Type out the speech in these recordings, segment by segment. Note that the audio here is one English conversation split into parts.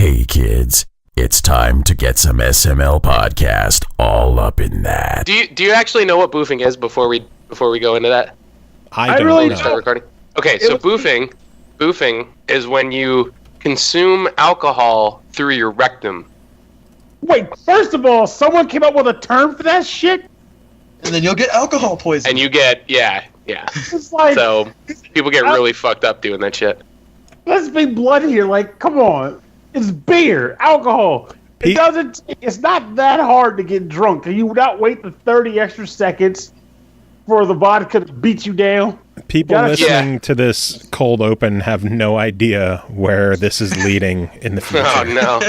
Hey kids, it's time to get some SML podcast all up in that. Do you actually know what boofing is before we go into that? I don't really know. Start recording. Okay, so boofing is when you consume alcohol through your rectum. Wait, first of all, someone came up with a term for that shit? And then you'll get alcohol poisoning. And you get, yeah. It's like, so people get really fucked up doing that shit. Let's be blunt here. Like, come on. It's beer, alcohol. It's not that hard to get drunk. Can you not wait the 30 extra seconds for the vodka to beat you down? People listening to this cold open have no idea where this is leading in the future. Oh, no.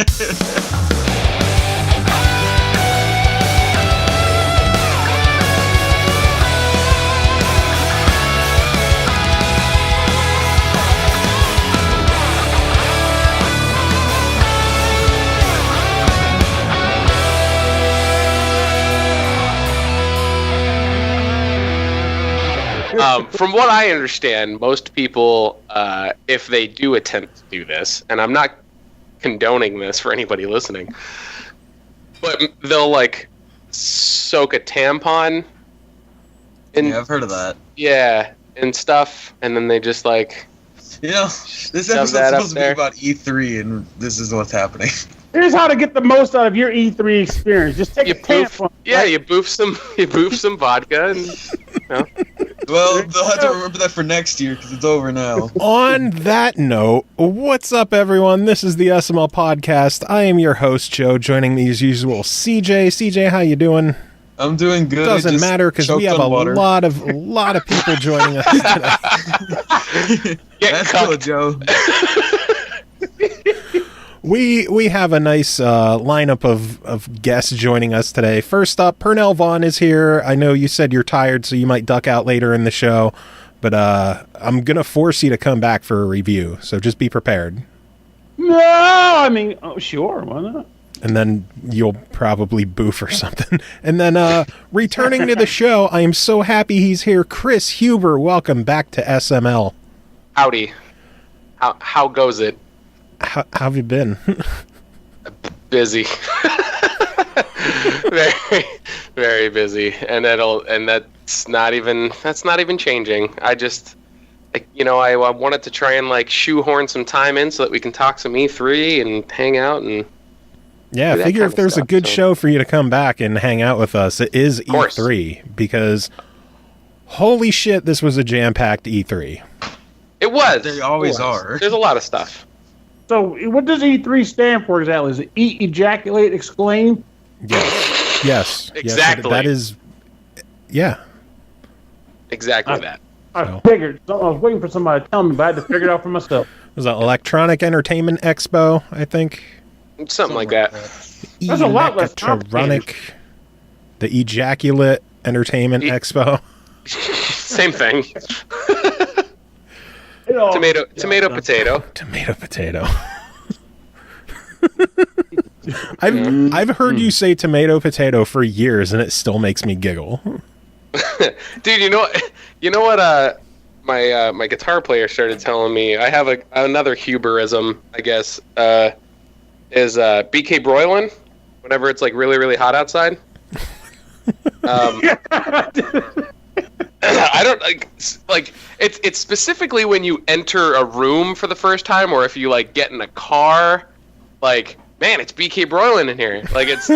From what I understand, most people, if they do attempt to do this, and I'm not condoning this for anybody listening, but they'll like soak a tampon in. Yeah, I've heard of that. Yeah, and stuff, and then they just like. You know, this episode's supposed to be about E3, and this is what's happening. Here's how to get the most out of your E3 experience. Just take a tampon. Yeah, right? you boof some vodka, and. Well, they'll have to remember that for next year because it's over now. On that note, what's up, everyone? This is the SML podcast. I am your host, Joe. Joining me as usual, CJ. CJ, how you doing? I'm doing good. Doesn't matter because we have a lot of people joining us today. That's cool, Joe. We have a nice lineup of guests joining us today. First up, Pernell Vaughan is here. I know you said you're tired, so you might duck out later in the show, but I'm going to force you to come back for a review, so just be prepared. No, I mean, sure, why not? And then you'll probably boof or something. And then returning to the show, I am so happy he's here, Kris Huber. Welcome back to SML. Howdy. How goes it? How have you been? Busy. very, very busy, and that's not even changing. I wanted to try and like shoehorn some time in so that we can talk some E3 and hang out and. Yeah, I figure if there's a good show for you to come back and hang out with us, it is E3 because holy shit, this was a jam-packed E3. It was. They always are. There's a lot of stuff. So, what does E3 stand for exactly? Is it eat, ejaculate, exclaim? Yes. Exactly. Yes, that is. Yeah. Exactly that. I figured. I was waiting for somebody to tell me, but I had to figure it out for myself. It was an Electronic Entertainment Expo, I think. Something like that. That's a lot less complicated. The Ejaculate Entertainment Expo. Same thing. Tomato, potato. Tomato, potato. I've heard you say tomato, potato for years, and it still makes me giggle. Dude, you know what? My guitar player started telling me. I have another Huberism, I guess. Is BK broiling whenever it's like really, really hot outside. I don't like it's specifically when you enter a room for the first time, or if you like get in a car, like, man, it's BK broiling in here. Like it's.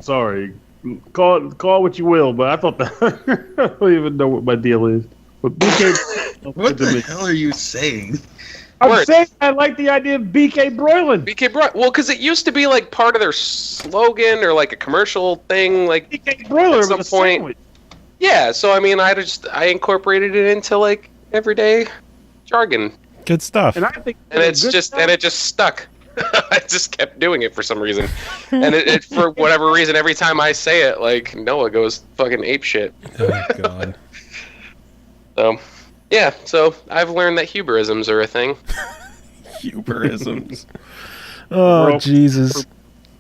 Sorry, call it what you will, but I thought that I don't even know what my deal is. But BK, what the hell are you saying? I'm saying I like the idea of BK broiling. BK broiling. Well, because it used to be like part of their slogan or like a commercial thing, like BK broiler at some point. Sandwich. Yeah, so I mean, I incorporated it into like everyday jargon. Good stuff. And I think, it just stuck. I just kept doing it for some reason, and it for whatever reason, every time I say it, like Noah goes fucking apeshit. Oh God. So. Yeah, so I've learned that Huberisms are a thing. Huberisms. Oh, Jesus.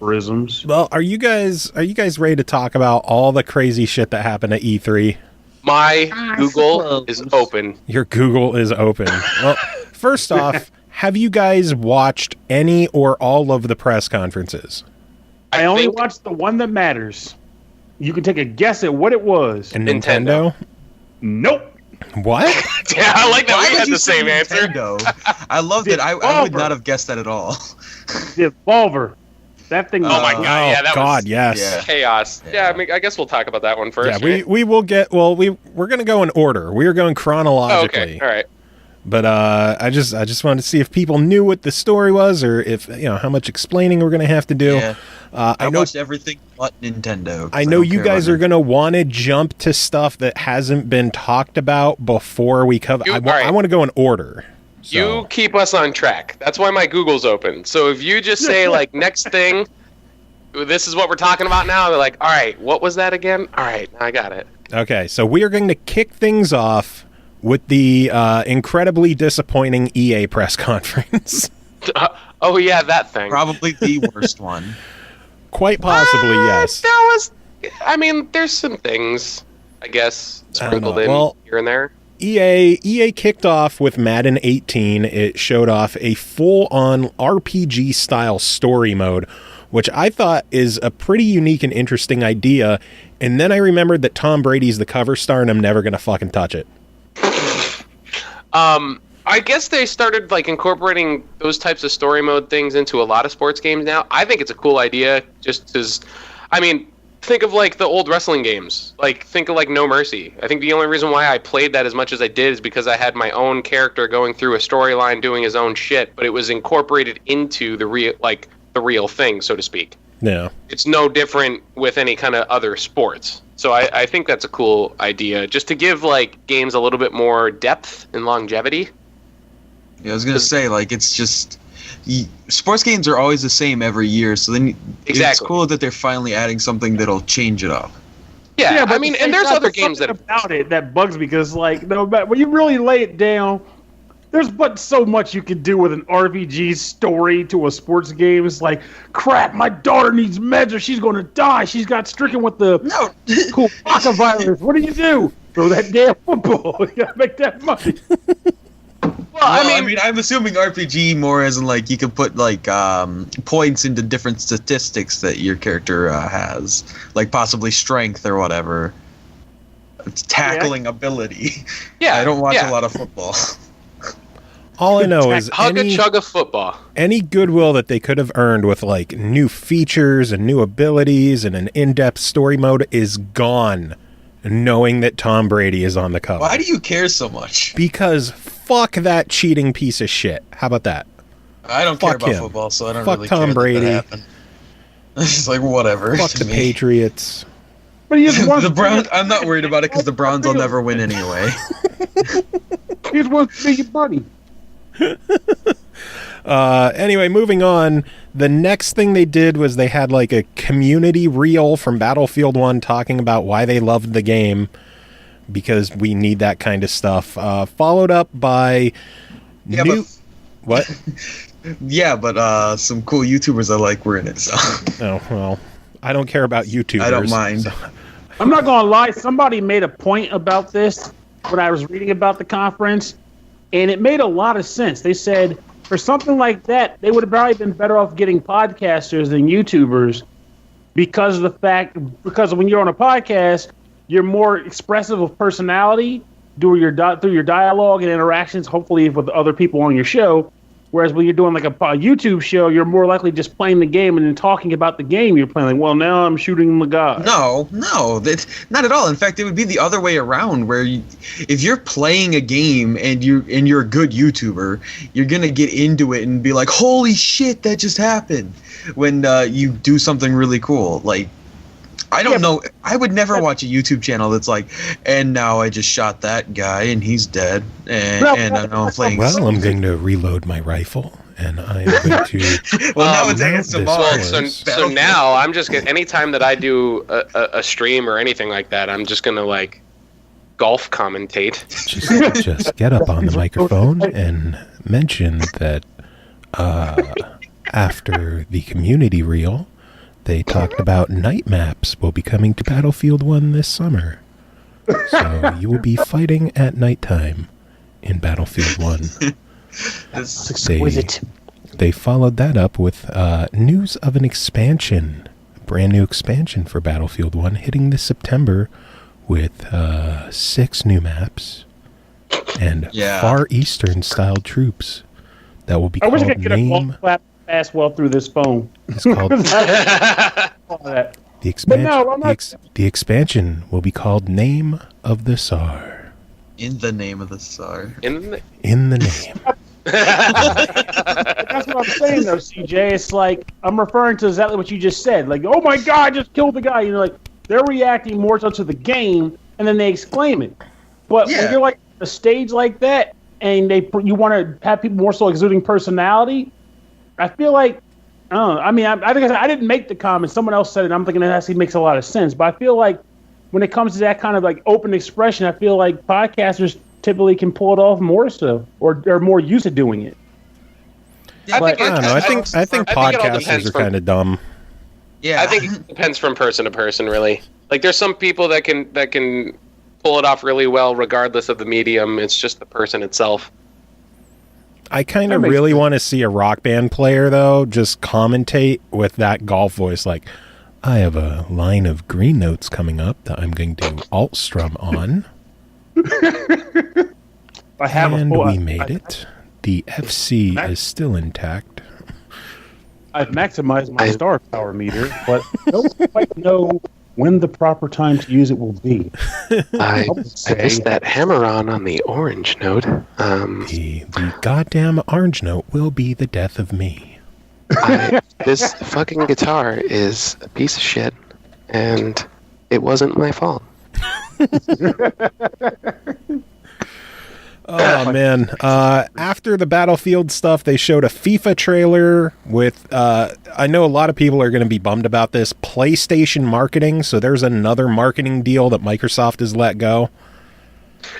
Huberisms. Well, are you guys ready to talk about all the crazy shit that happened at E3? My Google is open. Your Google is open. Well, first off, have you guys watched any or all of the press conferences? I only watched the one that matters. You can take a guess at what it was. A Nintendo? Nope. What? Yeah, I like that we had the same answer. I love that. I would not have guessed that at all. Devolver. That thing. Oh my god! Yeah, that was yes. Chaos. Yeah, I mean, I guess we'll talk about that one first. Yeah, we will get. Well, we're gonna go in order. We are going chronologically. Oh, okay. All right. But I just wanted to see if people knew what the story was, or if how much explaining we're gonna have to do. Yeah. I watched everything but Nintendo. I know you guys are gonna want to jump to stuff that hasn't been talked about before we cover. I want to go in order. So. You keep us on track. That's why my Google's open. So if you just say, like, next thing, this is what we're talking about now, they're like, all right, what was that again? All right, I got it. Okay, so we are going to kick things off with the incredibly disappointing EA press conference. Oh, yeah, that thing. Probably the worst one. Quite possibly, yes. That was, I mean, there's some things, I guess, sprinkled in here and there. EA kicked off with Madden 18. It showed off a full-on RPG-style story mode, which I thought is a pretty unique and interesting idea. And then I remembered that Tom Brady's the cover star, and I'm never going to fucking touch it. I guess they started like incorporating those types of story mode things into a lot of sports games now. I think it's a cool idea just as, I mean, think of like the old wrestling games. Like think of like No Mercy. I think the only reason why I played that as much as I did is because I had my own character going through a storyline doing his own shit, but it was incorporated into the real thing, so to speak. Yeah. It's no different with any kind of other sports. So I think that's a cool idea, just to give like games a little bit more depth and longevity. Yeah, I was gonna say, like, it's just sports games are always the same every year, so then it's cool that they're finally adding something that'll change it up. Yeah, but I mean, and there's other games that about it that bugs me because, like, no, when you really lay it down, there's but so much you can do with an RPG story to a sports game. It's like, crap, my daughter needs meds or she's going to die. She's got stricken with the cool Baka virus. What do? Throw that damn football. You got to make that money. Well, I mean, I'm assuming RPG more as in, like, you can put, like, points into different statistics that your character has. Like, possibly strength or whatever. It's tackling ability. Yeah. I don't watch a lot of football. All I know is chugga football. Any goodwill that they could have earned with, like, new features and new abilities and an in-depth story mode is gone, knowing that Tom Brady is on the cover. Why do you care so much? Because fuck that cheating piece of shit. How about that? I don't care about football, so I don't really care. Fuck Tom Brady. That happened. It's just like, whatever. Fuck the Patriots. But the Browns. I'm not worried about it because the Browns will never win anyway. He just wants to be your buddy. Anyway, moving on. The next thing they did was they had like a community reel from Battlefield 1 talking about why they loved the game, because we need that kind of stuff. Followed up by what? Yeah, but some cool YouTubers I like were in it. So. Oh well, I don't care about YouTubers. I don't mind. So. I'm not gonna lie. Somebody made a point about this when I was reading about the conference, and it made a lot of sense. They said for something like that, they would have probably been better off getting podcasters than YouTubers because when you're on a podcast, you're more expressive of personality through your dialogue and interactions, hopefully with other people on your show. Whereas when you're doing like a YouTube show, you're more likely just playing the game and then talking about the game you're playing. Like, well, now I'm shooting the guy. No, that's not at all. In fact, it would be the other way around, where if you're playing a game and you're a good YouTuber, you're gonna get into it and be like, "Holy shit, that just happened!" When you do something really cool, like. I don't know. I would never watch a YouTube channel that's like, and now I just shot that guy and he's dead. And I know I'm playing. Well, I'm going to reload my rifle and I am going to. Well, now it's ASMR. So now I'm just going to, anytime that I do a stream or anything like that, I'm just going to like golf commentate. Just get up on the microphone and mention that after the community reel, they talked about night maps will be coming to Battlefield 1 this summer. So you will be fighting at nighttime in Battlefield 1. This Exquisite. They followed that up with news of an expansion, a brand new expansion for Battlefield 1, hitting this September with 6 new maps and Far Eastern style troops that will be I wish I called could get a golf clap pass well through this phone. It's called That. the expansion. no, I'm not- The expansion will be called Name of the Tsar. in the name of the Tsar. In the, In the name. That's what I'm saying, though, CJ. It's like I'm referring to exactly what you just said. Like, oh my God, I just killed the guy. You know, like they're reacting more so to the game, and then they exclaim it. But when you're like a stage like that, and you want to have people more so exuding personality, I feel like I don't know. I mean, I think I didn't make the comment. Someone else said it. I'm thinking that actually makes a lot of sense. But I feel like when it comes to that kind of like open expression, I feel like podcasters typically can pull it off more so, or are more used to doing it. I I don't know. I think it all podcasters depends are from- kind of dumb. Yeah, I think it depends from person to person, really. Like, there's some people that can pull it off really well, regardless of the medium. It's just the person itself. I kind That of makes really want to see a Rock Band player, though, just commentate with that golf voice. Like, I have a line of green notes coming up that I'm going to alt strum on. I have And a full, we made it. The FC Max- is still intact. I've maximized my star power meter, but I don't quite know when the proper time to use it will be. I would say- missed that hammer on the orange note. The goddamn orange note will be the death of me. This fucking guitar is a piece of shit, and it wasn't my fault. Oh man! After the Battlefield stuff, they showed a FIFA trailer with. I know a lot of people are going to be bummed about this PlayStation marketing. So there's another marketing deal that Microsoft has let go.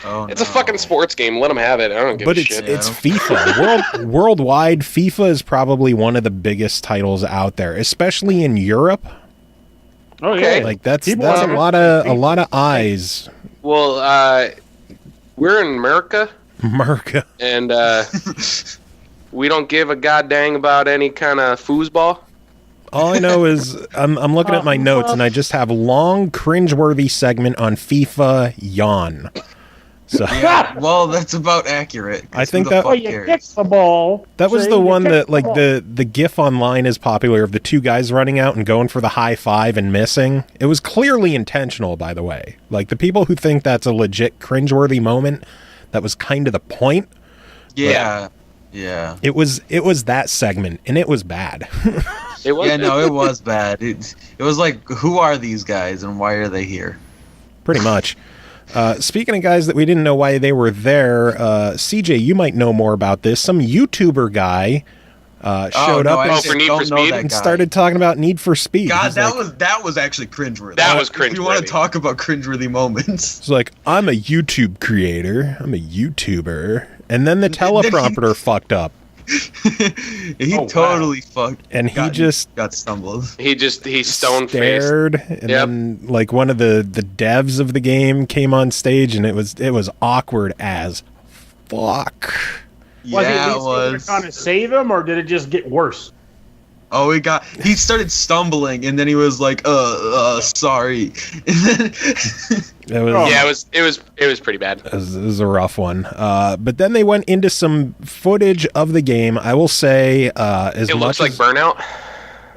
It's a fucking sports game. Let them have it. I don't give But a it's shit. it's FIFA. Worldwide, FIFA is probably one of the biggest titles out there, especially in Europe. Oh yeah, Like that's People a are- lot of eyes. Well, we're in America, America. and we don't give a goddamn about any kind of foosball. All I know is I'm looking at my notes and I just have long cringeworthy segment on FIFA yawn. So well, that's about accurate. 'cause I think who the that- Oh, fuck you cares? kicked the ball. that was See, the you one kicked that like ball. the GIF online is popular of the two guys running out and going for the high five and missing. It was clearly intentional, by the way. Like the people who think that's a legit cringeworthy moment, that was kind of the point. Yeah. It was that segment and it was bad. It was. Yeah, no, it was bad. It was like, who are these guys and why are they here? Pretty much. Speaking of guys that we didn't know why they were there, CJ, you might know more about this. Some YouTuber guy showed no, up I and, for Need don't for know Speed? that and guy. started talking about Need for Speed. God, He's that like, was actually cringeworthy. That was If you want cringeworthy. to talk about cringeworthy moments. He's like, I'm a YouTube creator. I'm a YouTuber. And then the then he- teleprompter fucked up. He Oh, wow. totally fucked. And he just got stumbled. He stone faced. stared. And then like one of the devs of the game came on stage and it was awkward as fuck. Was he at Yeah, it least able was. to kind of save him, or did it just get worse? Oh, he started stumbling, and then he was like, sorry. And then It was, Yeah, it was pretty bad. It was a rough one. But then they went into some footage of the game. I will say, as It much looks like as, Burnout.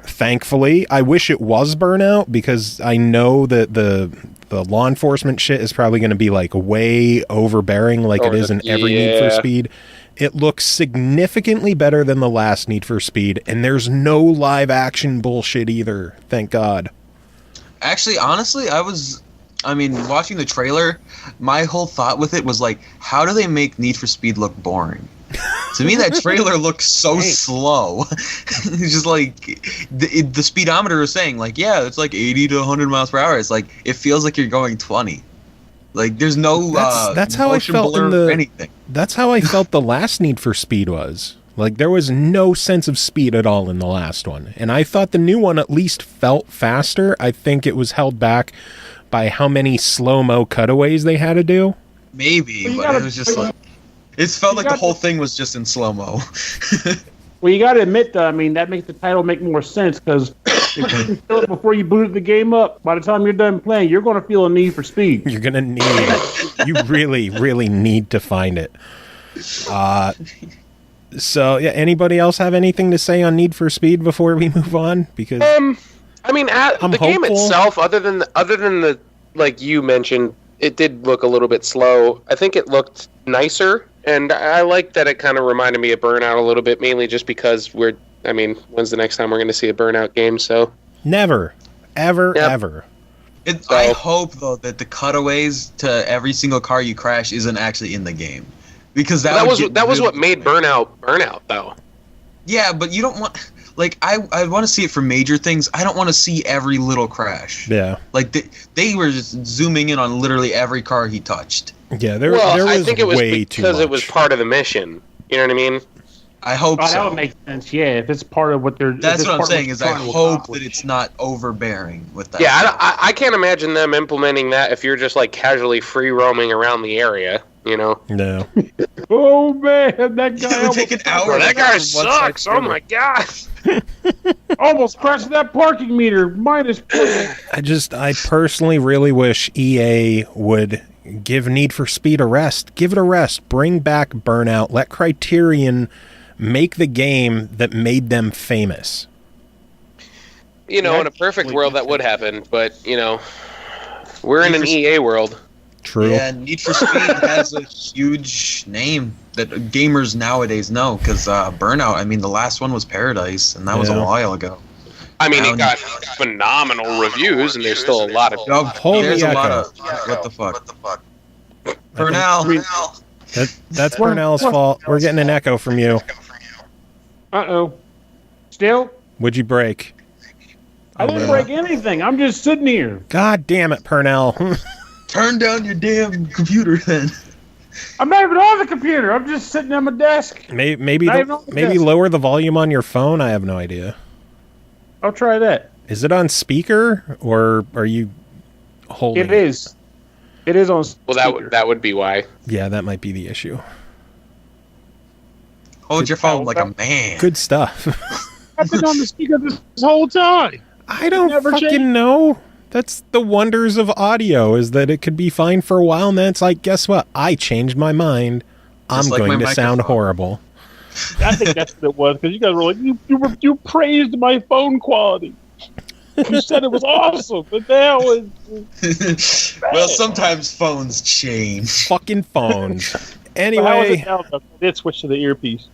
thankfully, I wish it was Burnout because I know that the law enforcement shit is probably going to be like way overbearing, like it is in every Need for Yeah. Speed. It looks significantly better than the last Need for Speed, and there's no live action bullshit either. Thank God. actually, honestly, watching the trailer, my whole thought with it was like, how do they make Need for Speed look boring? To me, that trailer looks so slow. It's just like the speedometer is saying, like, yeah, it's like 80 to 100 miles per hour. It's like it feels like you're going 20. Like there's no That's how I motion felt blur in or the anything. That's how I felt the last Need for Speed was. Like there was no sense of speed at all in the last one. And I thought the new one at least felt faster. I think it was held back by how many slow-mo cutaways they had to do. Maybe, Well, you but gotta- it was just like It felt like the whole thing was just in slow-mo. Well, you got to admit, though, I mean, that makes the title make more sense, because if you can feel it before you boot the game up, by the time you're done playing, you're going to feel a need for speed. You're going to need it. You really, really need to find it. So, yeah, anybody else have anything to say on Need for Speed before we move on? Because I mean, the game itself, other than the like you mentioned, it did look a little bit slow. I think it looked nicer, and I like that it kind of reminded me of Burnout a little bit, mainly just because when's the next time we're going to see a Burnout game? So never, ever, ever. I hope though that the cutaways to every single car you crash isn't actually in the game, because that was what made Burnout though. Yeah, but you don't want. Like, I want to see it for major things. I don't want to see every little crash. Yeah. Like, they were just zooming in on literally every car he touched. Yeah, there was I think it was way too much. because it was part of the mission. You know what I mean? I hope so. That would make sense, yeah, if it's part of what they're... That's what I'm saying, is I hope that it's not overbearing with that. Yeah, I can't imagine them implementing that if you're just, like, casually free roaming around the area, you know? No. Oh, man, that guy... It would take an hour. That guy sucks! Oh, my God! Almost crashed that parking meter. Minus. I personally really wish EA would give Need for Speed a rest. Give it a rest. Bring back Burnout. Let Criterion make the game that made them famous. You know, in a perfect world that would happen, but, you know, we're in an EA world. True. Yeah, Need for Speed has a huge name that gamers nowadays know, because Burnout, I mean, the last one was Paradise, and that was a while ago. I mean, it got phenomenal reviews, and there's still a lot of... There's a lot of... What the fuck? Pernell! That's Pernell's fault. We're getting an echo from you. Uh-oh. Still? What'd you break? I didn't break anything. I'm just sitting here. God damn it, Pernell. Turn down your damn computer, then. I'm not even on the computer. I'm just sitting at my desk. Maybe lower the volume on your phone. I have no idea. I'll try that. Is it on speaker, or are you holding it? It is. It is on speaker. Well, that would be why. Yeah, that might be the issue. Hold your phone like a man. Good stuff. I've been on the speaker this whole time. I don't fucking know. That's the wonders of audio, is that it could be fine for a while, and then it's like, guess what? I changed my mind. I'm going to sound horrible. I think that's what it was, because you guys were like, you praised my phone quality. You said it was awesome, but now it's well, sometimes phones change. Fucking phones. Anyway, they switched to the earpiece.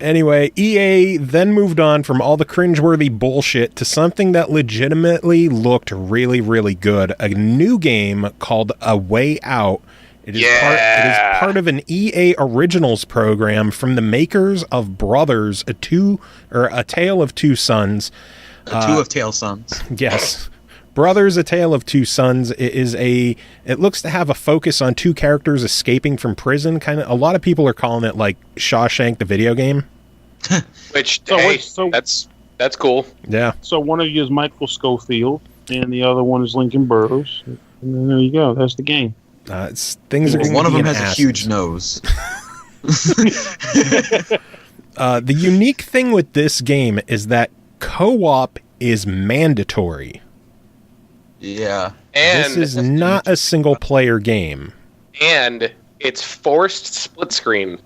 Anyway, EA then moved on from all the cringeworthy bullshit to something that legitimately looked really, really good. A new game called A Way Out. It is part of an EA Originals program from the makers of Brothers, A Tale of Two Sons. Two of Tale Sons. Yes. Brothers, A Tale of Two Sons. It looks to have a focus on two characters escaping from prison. Kind of, a lot of people are calling it like Shawshank the video game. Which that's cool. Yeah. So one of you is Michael Scofield, and the other one is Lincoln Burrows. And then there you go. That's the game. Things are one of them has a huge nose. The unique thing with this game is that co-op is mandatory. Yeah. And this is not a single player game. And it's forced split screen.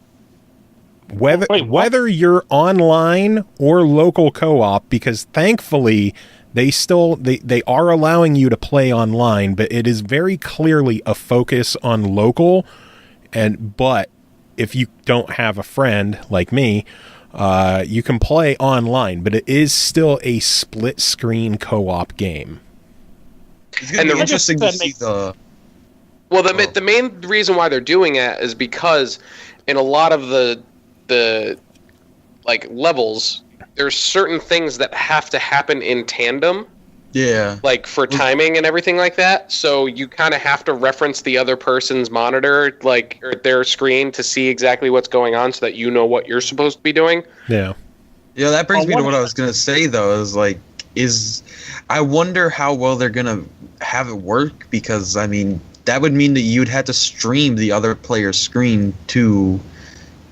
Whether you're online or local co-op, because thankfully they are allowing you to play online, but it is very clearly a focus on local. But if you don't have a friend like me, you can play online, but it is still a split screen co-op game. It's going to be interesting to see the... Well, the main reason why they're doing it is because in a lot of the like levels, there's certain things that have to happen in tandem. Yeah. Like for timing and everything like that. So you kind of have to reference the other person's monitor, like, or their screen, to see exactly what's going on so that you know what you're supposed to be doing. Yeah. Yeah, that brings me to what I was going to say, though, I wonder how well they're going to have it work, because, I mean, that would mean that you'd have to stream the other player's screen to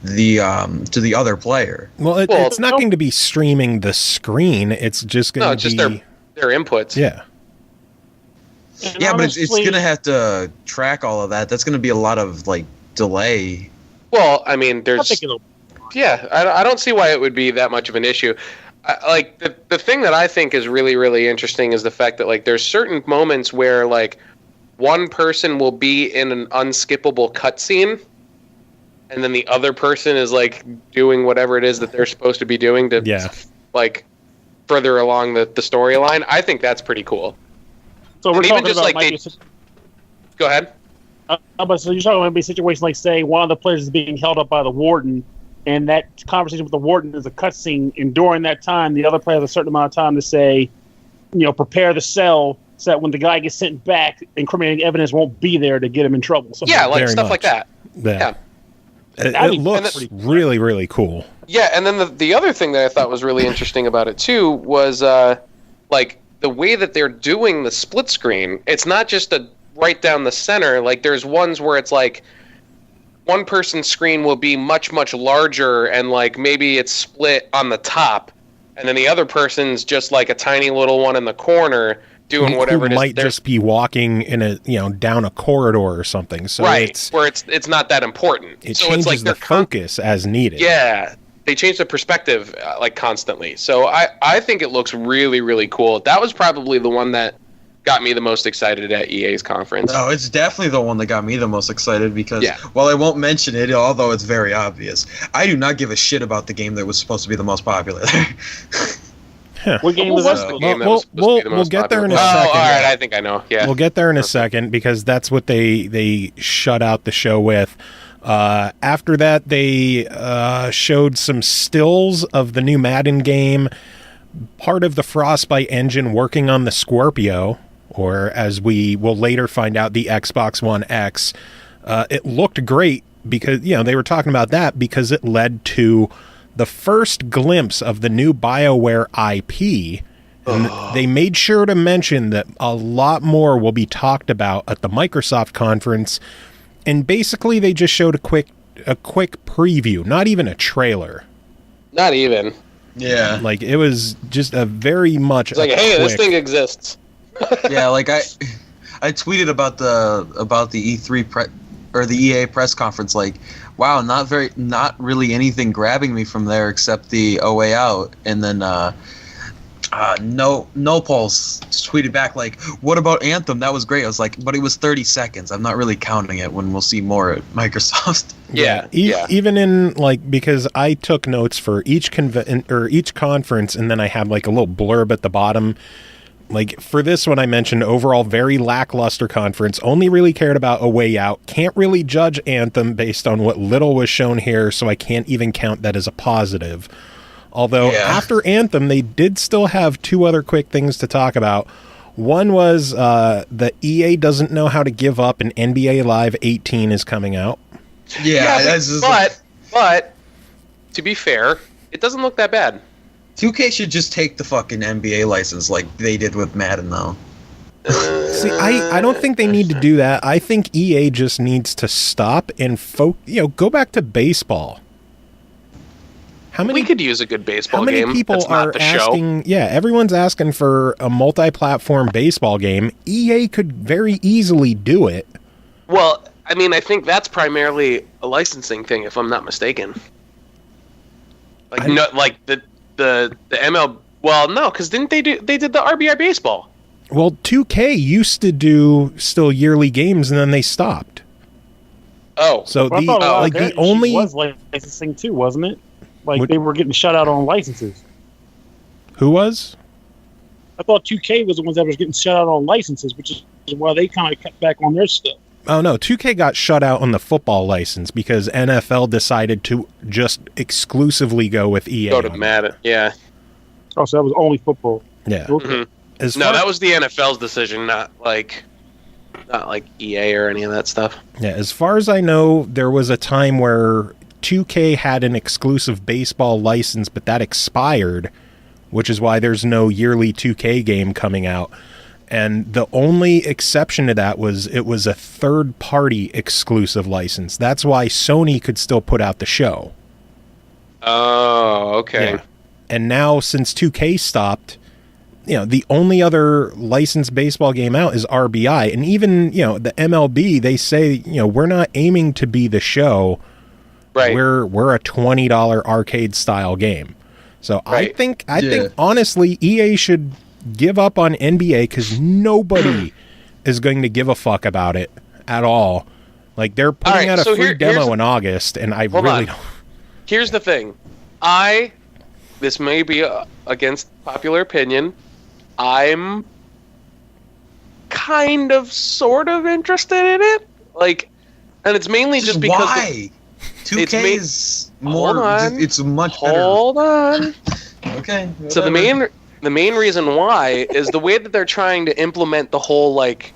the other player. Well, it's not going to be streaming the screen. It's just going to be... No, just their inputs. Yeah. And Yeah, honestly, but it's going to have to track all of that. That's going to be a lot of, like, delay. Well, I mean, I think it'll. Yeah, I don't see why it would be that much of an issue. Like, the thing that I think is really, really interesting is the fact that, like, there's certain moments where, like, one person will be in an unskippable cutscene, and then the other person is, like, doing whatever it is that they're supposed to be doing to, like, further along the storyline. I think that's pretty cool. So we're And even talking just, about like, Go ahead. So you're talking about a situation like, say, one of the players is being held up by the warden, and that conversation with the warden is a cutscene, and during that time, the other player has a certain amount of time to say, prepare the cell so that when the guy gets sent back, incriminating evidence won't be there to get him in trouble. So Yeah, like Very stuff much. like that. Yeah. It I mean, looks really, really cool. Yeah, and then the other thing that I thought was really interesting about it too was like the way that they're doing the split screen. It's not just a right down the center. Like there's ones where it's like one person's screen will be much, much larger and like maybe it's split on the top, and then the other person's just like a tiny little one in the corner doing whatever it is. Might just be walking in a down a corridor or something. So where it's not that important. It so changes it's like the focus as needed. Yeah, they change the perspective like constantly. So I think it looks really, really cool. That was probably the one that got me the most excited at EA's conference. No, it's definitely the one that got me the most excited because, while I won't mention it, although it's very obvious, I do not give a shit about the game that was supposed to be the most popular there. What game was that? We'll get there in a second. Oh, all right, I think I know. Yeah, we'll get there in a second because that's what they shut out the show with. After that, they showed some stills of the new Madden game, part of the Frostbite engine working on the Scorpio, or as we will later find out, the Xbox One X. It looked great because they were talking about that because it led to the first glimpse of the new BioWare IP. And they made sure to mention that a lot more will be talked about at the Microsoft conference. And basically, they just showed a quick preview, not even a trailer. Not even. Yeah. Like, it was just a very much... It's like, hey, this thing exists. Yeah, like I tweeted about the E3 or the EA press conference, like, wow, not really anything grabbing me from there except the A Way Out, and then No Pulse tweeted back like, what about Anthem? That was great. I was like, but it was 30 seconds. I'm not really counting it when we'll see more at Microsoft. Yeah. Even in because I took notes for each conference, and then I had like a little blurb at the bottom. Like for this one, I mentioned overall very lackluster conference. Only really cared about A Way Out. Can't really judge Anthem based on what little was shown here, so I can't even count that as a positive. Although after Anthem, they did still have two other quick things to talk about. One was the EA doesn't know how to give up, and NBA Live 18 is coming out. But to be fair, it doesn't look that bad. 2K should just take the fucking NBA license like they did with Madden, though. See, I don't think they need to do that. I think EA just needs to stop and go back to baseball. We could use a good baseball game. How many people are asking? Yeah, everyone's asking for a multi-platform baseball game. EA could very easily do it. Well, I mean, I think that's primarily a licensing thing, if I'm not mistaken. The ML. Well, no, because didn't they did the RBI baseball? Well, 2K used to do still yearly games, and then they stopped. Oh, so the only was licensing too, wasn't it? Like they were getting shut out on licenses. Who was? I thought 2K was the ones that was getting shut out on licenses, which is why they kind of cut back on their stuff. Oh no, 2K got shut out on the football license because NFL decided to just exclusively go with EA. Go to Madden, yeah. Oh, so that was only football. Yeah. Okay. Mm-hmm. That was the NFL's decision, not like EA or any of that stuff. Yeah, as far as I know, there was a time where 2K had an exclusive baseball license, but that expired, which is why there's no yearly 2K game coming out. And the only exception to that was it was a third-party exclusive license. That's why Sony could still put out the show. Oh, okay. Yeah. And now, since 2K stopped, the only other licensed baseball game out is RBI. And even, the MLB, they say, we're not aiming to be the show. Right. We're a $20 arcade-style game. So right. I think honestly, EA should give up on NBA because nobody is going to give a fuck about it at all. Like, they're putting out a free demo in August, and I really don't. Here's the thing. This may be against popular opinion. I'm kind of, sort of interested in it. Like, and it's mainly just because... Why? 2K is more... It's much better. Hold on. Okay. Whatever. So the main reason why is the way that they're trying to implement the whole, like,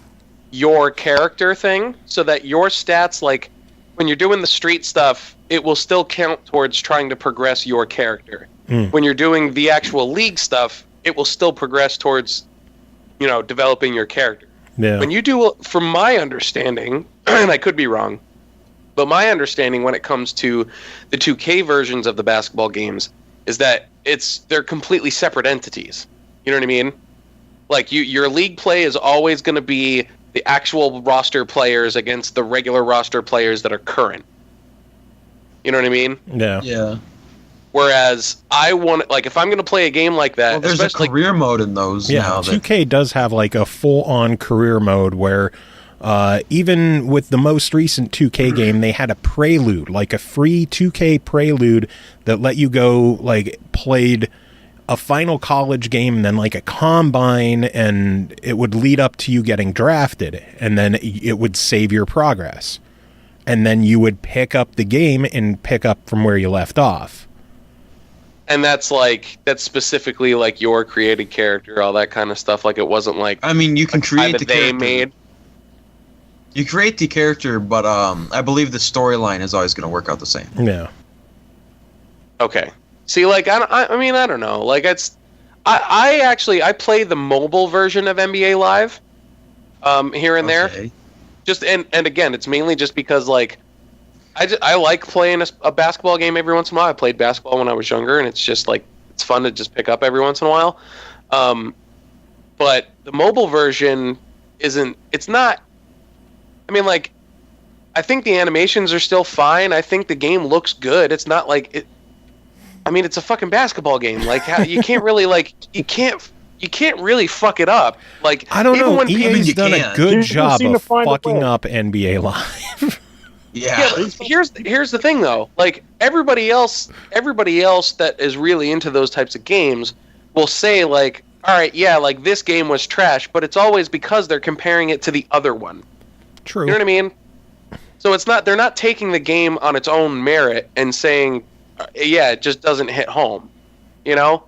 your character thing, so that your stats, like, when you're doing the street stuff, it will still count towards trying to progress your character. When you're doing the actual league stuff, it will still progress towards, developing your character. Yeah. When you do, from my understanding, and I could be wrong, but my understanding when it comes to the 2K versions of the basketball games is that they're completely separate entities. You know what I mean? Like, your league play is always going to be the actual roster players against the regular roster players that are current. You know what I mean? Yeah. Yeah. Whereas I want, like, if I'm going to play a game like that, well, there's a career mode in those now. 2K does have like a full-on career mode where even with the most recent 2K game, they had a prelude, like a free 2K prelude that let you go, like, played a final college game and then like a combine, and it would lead up to you getting drafted, and then it would save your progress. And then you would pick up the game and pick up from where you left off. And that's specifically like your created character, all that kind of stuff. Like, it wasn't like, I mean, you can create the character. Made. You create the character, but I believe the storyline is always going to work out the same. Yeah. Okay. See, like, I mean, I don't know. Like, I play the mobile version of NBA Live, here and there. Just and again, it's mainly just because, like, I like playing a basketball game every once in a while. I played basketball when I was younger, and it's just like, it's fun to just pick up every once in a while. But the mobile version it's not, I mean, like, I think the animations are still fine. I think the game looks good. It's not like it. I mean, it's a fucking basketball game. Like, you can't really, like, you can't really fuck it up. Like, I don't know. When EA's done a good job of fucking up NBA Live. Yeah, but here's the thing though. Like, everybody else that is really into those types of games will say, like, all right, yeah, like, this game was trash, but it's always because they're comparing it to the other one. True. You know what I mean? So they're not taking the game on its own merit and saying, yeah, it just doesn't hit home. You know?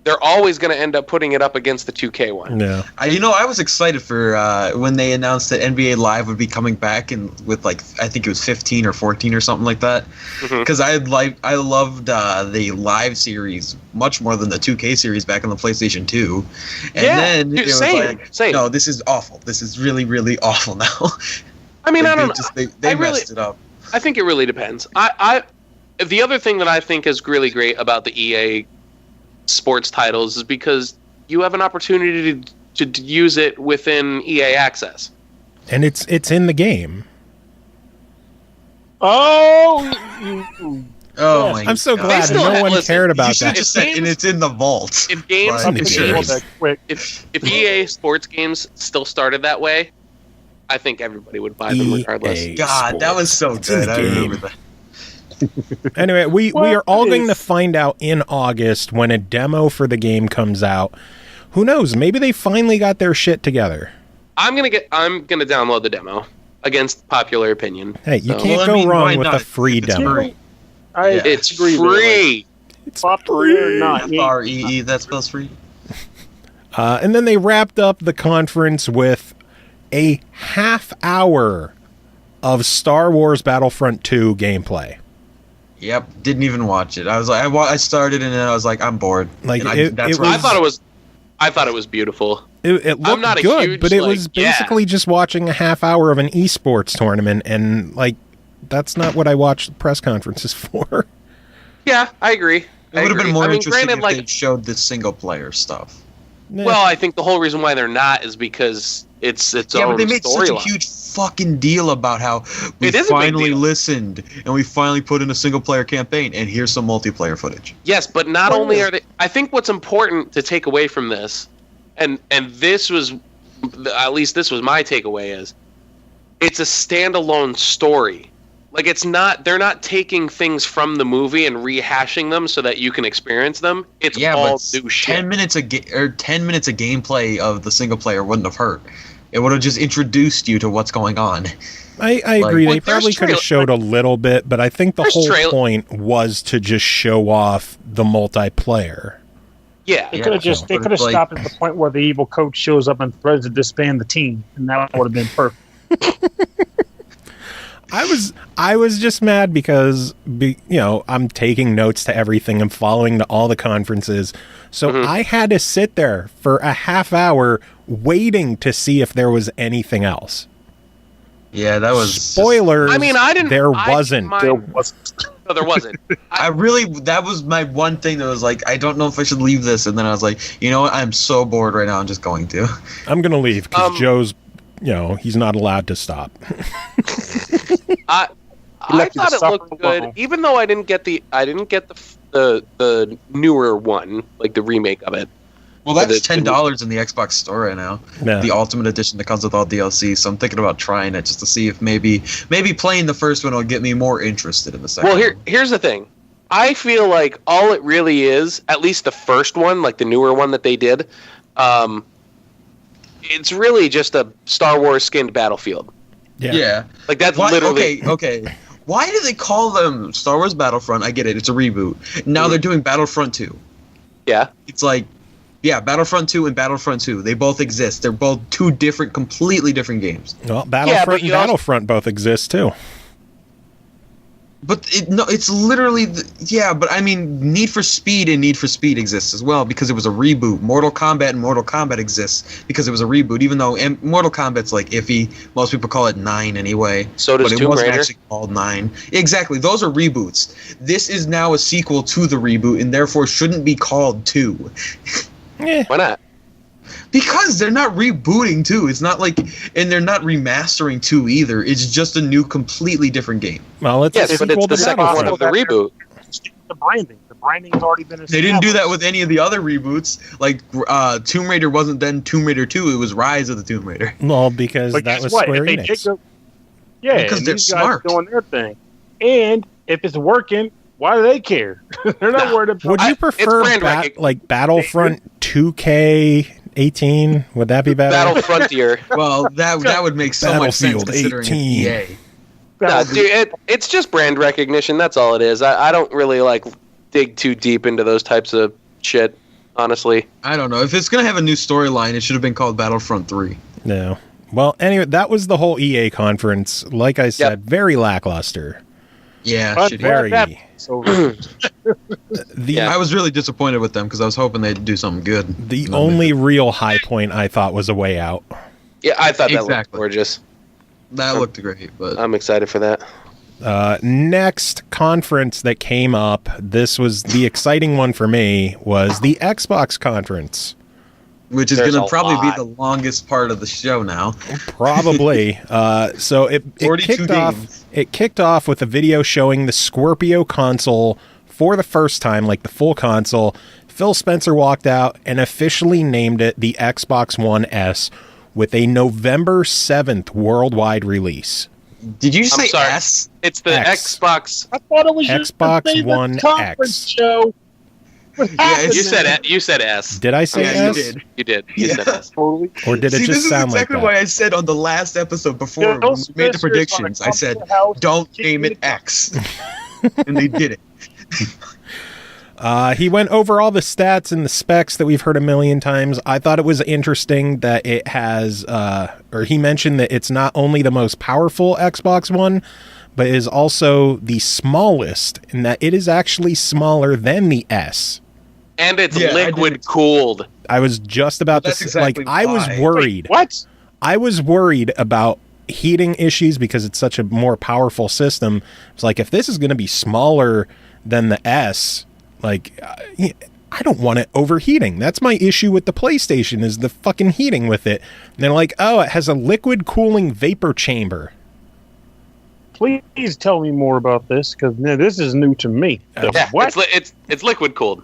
They're always going to end up putting it up against the 2K one. Yeah. I was excited for when they announced that NBA Live would be coming back with, like, I think it was 15 or 14 or something like that. Because I loved the Live series much more than the 2K series back on the PlayStation 2. And then it was like, no, this is awful. This is really, really awful now. I mean, I don't know. They messed it up. I think it really depends. The other thing that I think is really great about the EA sports titles is because you have an opportunity to use it within EA Access, and it's in the game. Oh my! I'm so glad no one cared about that. Just said, and it's in the vault. If games, if EA sports games still started that way, I think everybody would buy them regardless. God, that was so good. I remember that. Anyway, we are all going to find out in August when a demo for the game comes out. Who knows? Maybe they finally got their shit together. I'm gonna download the demo against popular opinion. Hey, you can't go wrong with a free demo. It's free. It's free. F-R-E-E, that spells free. And then they wrapped up the conference with a half hour of Star Wars Battlefront 2 gameplay. Yep, didn't even watch it. I was like, I started and then I was like, I'm bored. Like, I thought it was beautiful. It looked not a good, huge, but it like, was basically just watching a half hour of an esports tournament, and like that's not what I watch press conferences for. Yeah, I agree. It would have been more interesting granted, if they showed the single player stuff. Well, I think the whole reason why they're not is because it's its own but they made such a storyline. huge fucking deal about how we It is a big finally deal. listened and we finally put in a single player campaign, and here's some multiplayer footage. Yes, but not only are they. I think what's important to take away from this, and this was, at least this was my takeaway, is it's a standalone story. Like, it's not, they're not taking things from the movie and rehashing them so that you can experience them. It's all new shit. 10 minutes of 10 minutes of gameplay of the single player wouldn't have hurt. It would have just introduced you to what's going on. I agree. Well, They probably could have showed a little bit, but I think the whole point was to just show off the multiplayer. Yeah. They could have stopped at the point where the evil coach shows up and threatens to disband the team, and that would have been perfect. I was just mad because I'm taking notes to everything and following to all the conferences. So I had to sit there for a half hour waiting to see if there was anything else. Yeah, that was spoilers. I mean, I didn't. There wasn't. There wasn't. No, there wasn't. That was my one thing that was like, I don't know if I should leave this, and then I was like, you know what? I'm so bored right now. I'm just going to. I'm gonna leave because Joe's, he's not allowed to stop. I thought it looked good, even though I didn't get the newer one, like the remake of it. Well, that's $10 in the Xbox store right now. Yeah. The Ultimate Edition that comes with all DLC. So I'm thinking about trying it just to see if maybe playing the first one will get me more interested in the second. Well, here's the thing. I feel like all it really is, at least the first one, like the newer one that they did, it's really just a Star Wars skinned Battlefield. Yeah. Like that's literally okay. Why do they call them Star Wars Battlefront? I get it. It's a reboot. Now they're doing Battlefront 2. Yeah. It's like, yeah, Battlefront 2 and Battlefront 2. They both exist. They're both two completely different games. Well, Battlefront and Battlefront both exist too. But it's literally, but I mean, Need for Speed and Need for Speed exists as well because it was a reboot. Mortal Kombat and Mortal Kombat exists because it was a reboot, even though Mortal Kombat's like iffy. Most people call it 9 anyway. So does Tomb Raider. But it wasn't actually called 9. Exactly. Those are reboots. This is now a sequel to the reboot and therefore shouldn't be called 2. Why not? Because they're not rebooting 2. It's not like, and they're not remastering 2 either. It's just a new, completely different game. Well, it's but it's the second one of the reboot. The branding has already been established. They didn't do that with any of the other reboots. Like Tomb Raider wasn't then Tomb Raider 2. It was Rise of the Tomb Raider. Well, because that was Square Enix. Because they're these smart. Guys doing their thing, and if it's working, why do they care? They're not worried about. Would you prefer like Battlefront 2K18? Would that be better? Battle Frontier. Well, that would make so much sense considering 18. it's EA. No, dude, it's just brand recognition. That's all it is. I don't really dig too deep into those types of shit, honestly. I don't know. If it's gonna have a new storyline, it should have been called Battlefront 3. No. Well, anyway, that was the whole EA conference. Like I said, very lackluster. Yeah, very. I was really disappointed with them because I was hoping they'd do something good. The only real high point I thought was A Way Out. Yeah, I thought that looked gorgeous. That looked great, but I'm excited for that. Next conference that came up, this was the exciting one for me, was the Xbox conference. Which is going to probably be the longest part of the show now. Probably. So it kicked off with a video showing the Scorpio console for the first time, like the full console. Phil Spencer walked out and officially named it the Xbox One S with a November 7th worldwide release. Did you say S? It's the Xbox. I thought it was Xbox One X. Show. Yeah, you said S. Did I say S? You did. You said S. Totally. Or did it just sound like that? This is exactly why I said on the last episode before we made the predictions, I said, don't name it X. And they did it. He went over all the stats and the specs that we've heard a million times. I thought it was interesting that it has, or he mentioned that it's not only the most powerful Xbox One, but is also the smallest, and that it is actually smaller than the S. And it's Yeah, liquid cooled. I was just about Well, to that's say, exactly I was why. worried. What? I was worried about heating issues because it's such a more powerful system. It's like, if this is going to be smaller than the S, like, I don't want it overheating. That's my issue with the PlayStation, is the fucking heating with it. And they're like, oh, it has a liquid cooling vapor chamber. Please tell me more about this, because this is new to me. Yeah, What? it's liquid cooled.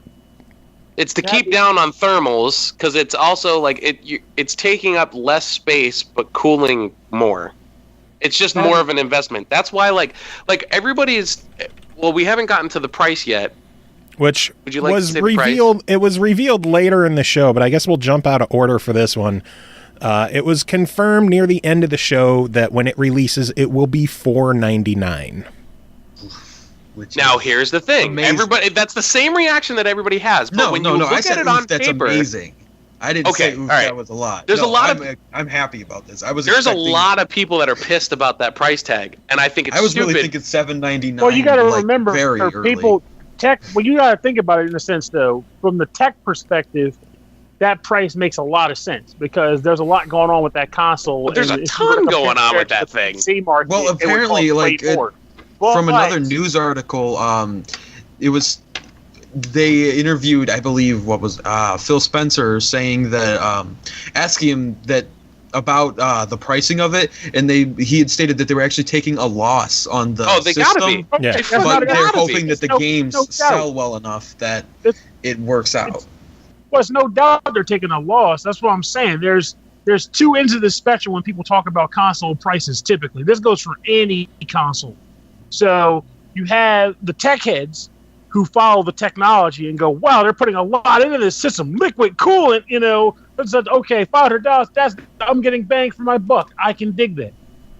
It's to keep down on thermals, because it's also like it's taking up less space but cooling more. It's just more of an investment. That's why like everybody's. Well, we haven't gotten to the price yet. Which Would you like was to say the revealed. It was revealed later in the show, but I guess we'll jump out of order for this one. It was confirmed near the end of the show that when it releases, it will be $4.99. Now here's the thing. Amazing. Everybody, that's the same reaction that everybody has. But No, when no, you no. look I said, at it on that's paper, amazing. I didn't Okay, say, all right. that was a lot. There's a lot I'm happy about this. I was. there's a expecting- lot of people that are pissed about that price tag, and I think it's I was stupid. really thinking $7.99. Well, you got to like, remember, very for early. people, tech. Well, you got to think about it in a sense, though. From the tech perspective, that price makes a lot of sense because there's a lot going on with that console. But there's and a if you were to ton compare going on it with to that the thing. PC market, Well, it would apparently, cost way like, more. From But- another news article, it was they interviewed, I believe, what was Phil Spencer saying that asking him that about the pricing of it, and he had stated that they were actually taking a loss on the They system, gotta be. Yeah. They but fucking they're gotta hoping be. that the No- games no doubt. sell well enough that it works out. Well, it's no doubt they're taking a loss. That's what I'm saying. There's two ends of the spectrum when people talk about console prices. Typically, this goes for any console. So you have the tech heads who follow the technology and go, "Wow, they're putting a lot into this system, liquid coolant." It's like, okay, $500. I'm getting bang for my buck. I can dig that.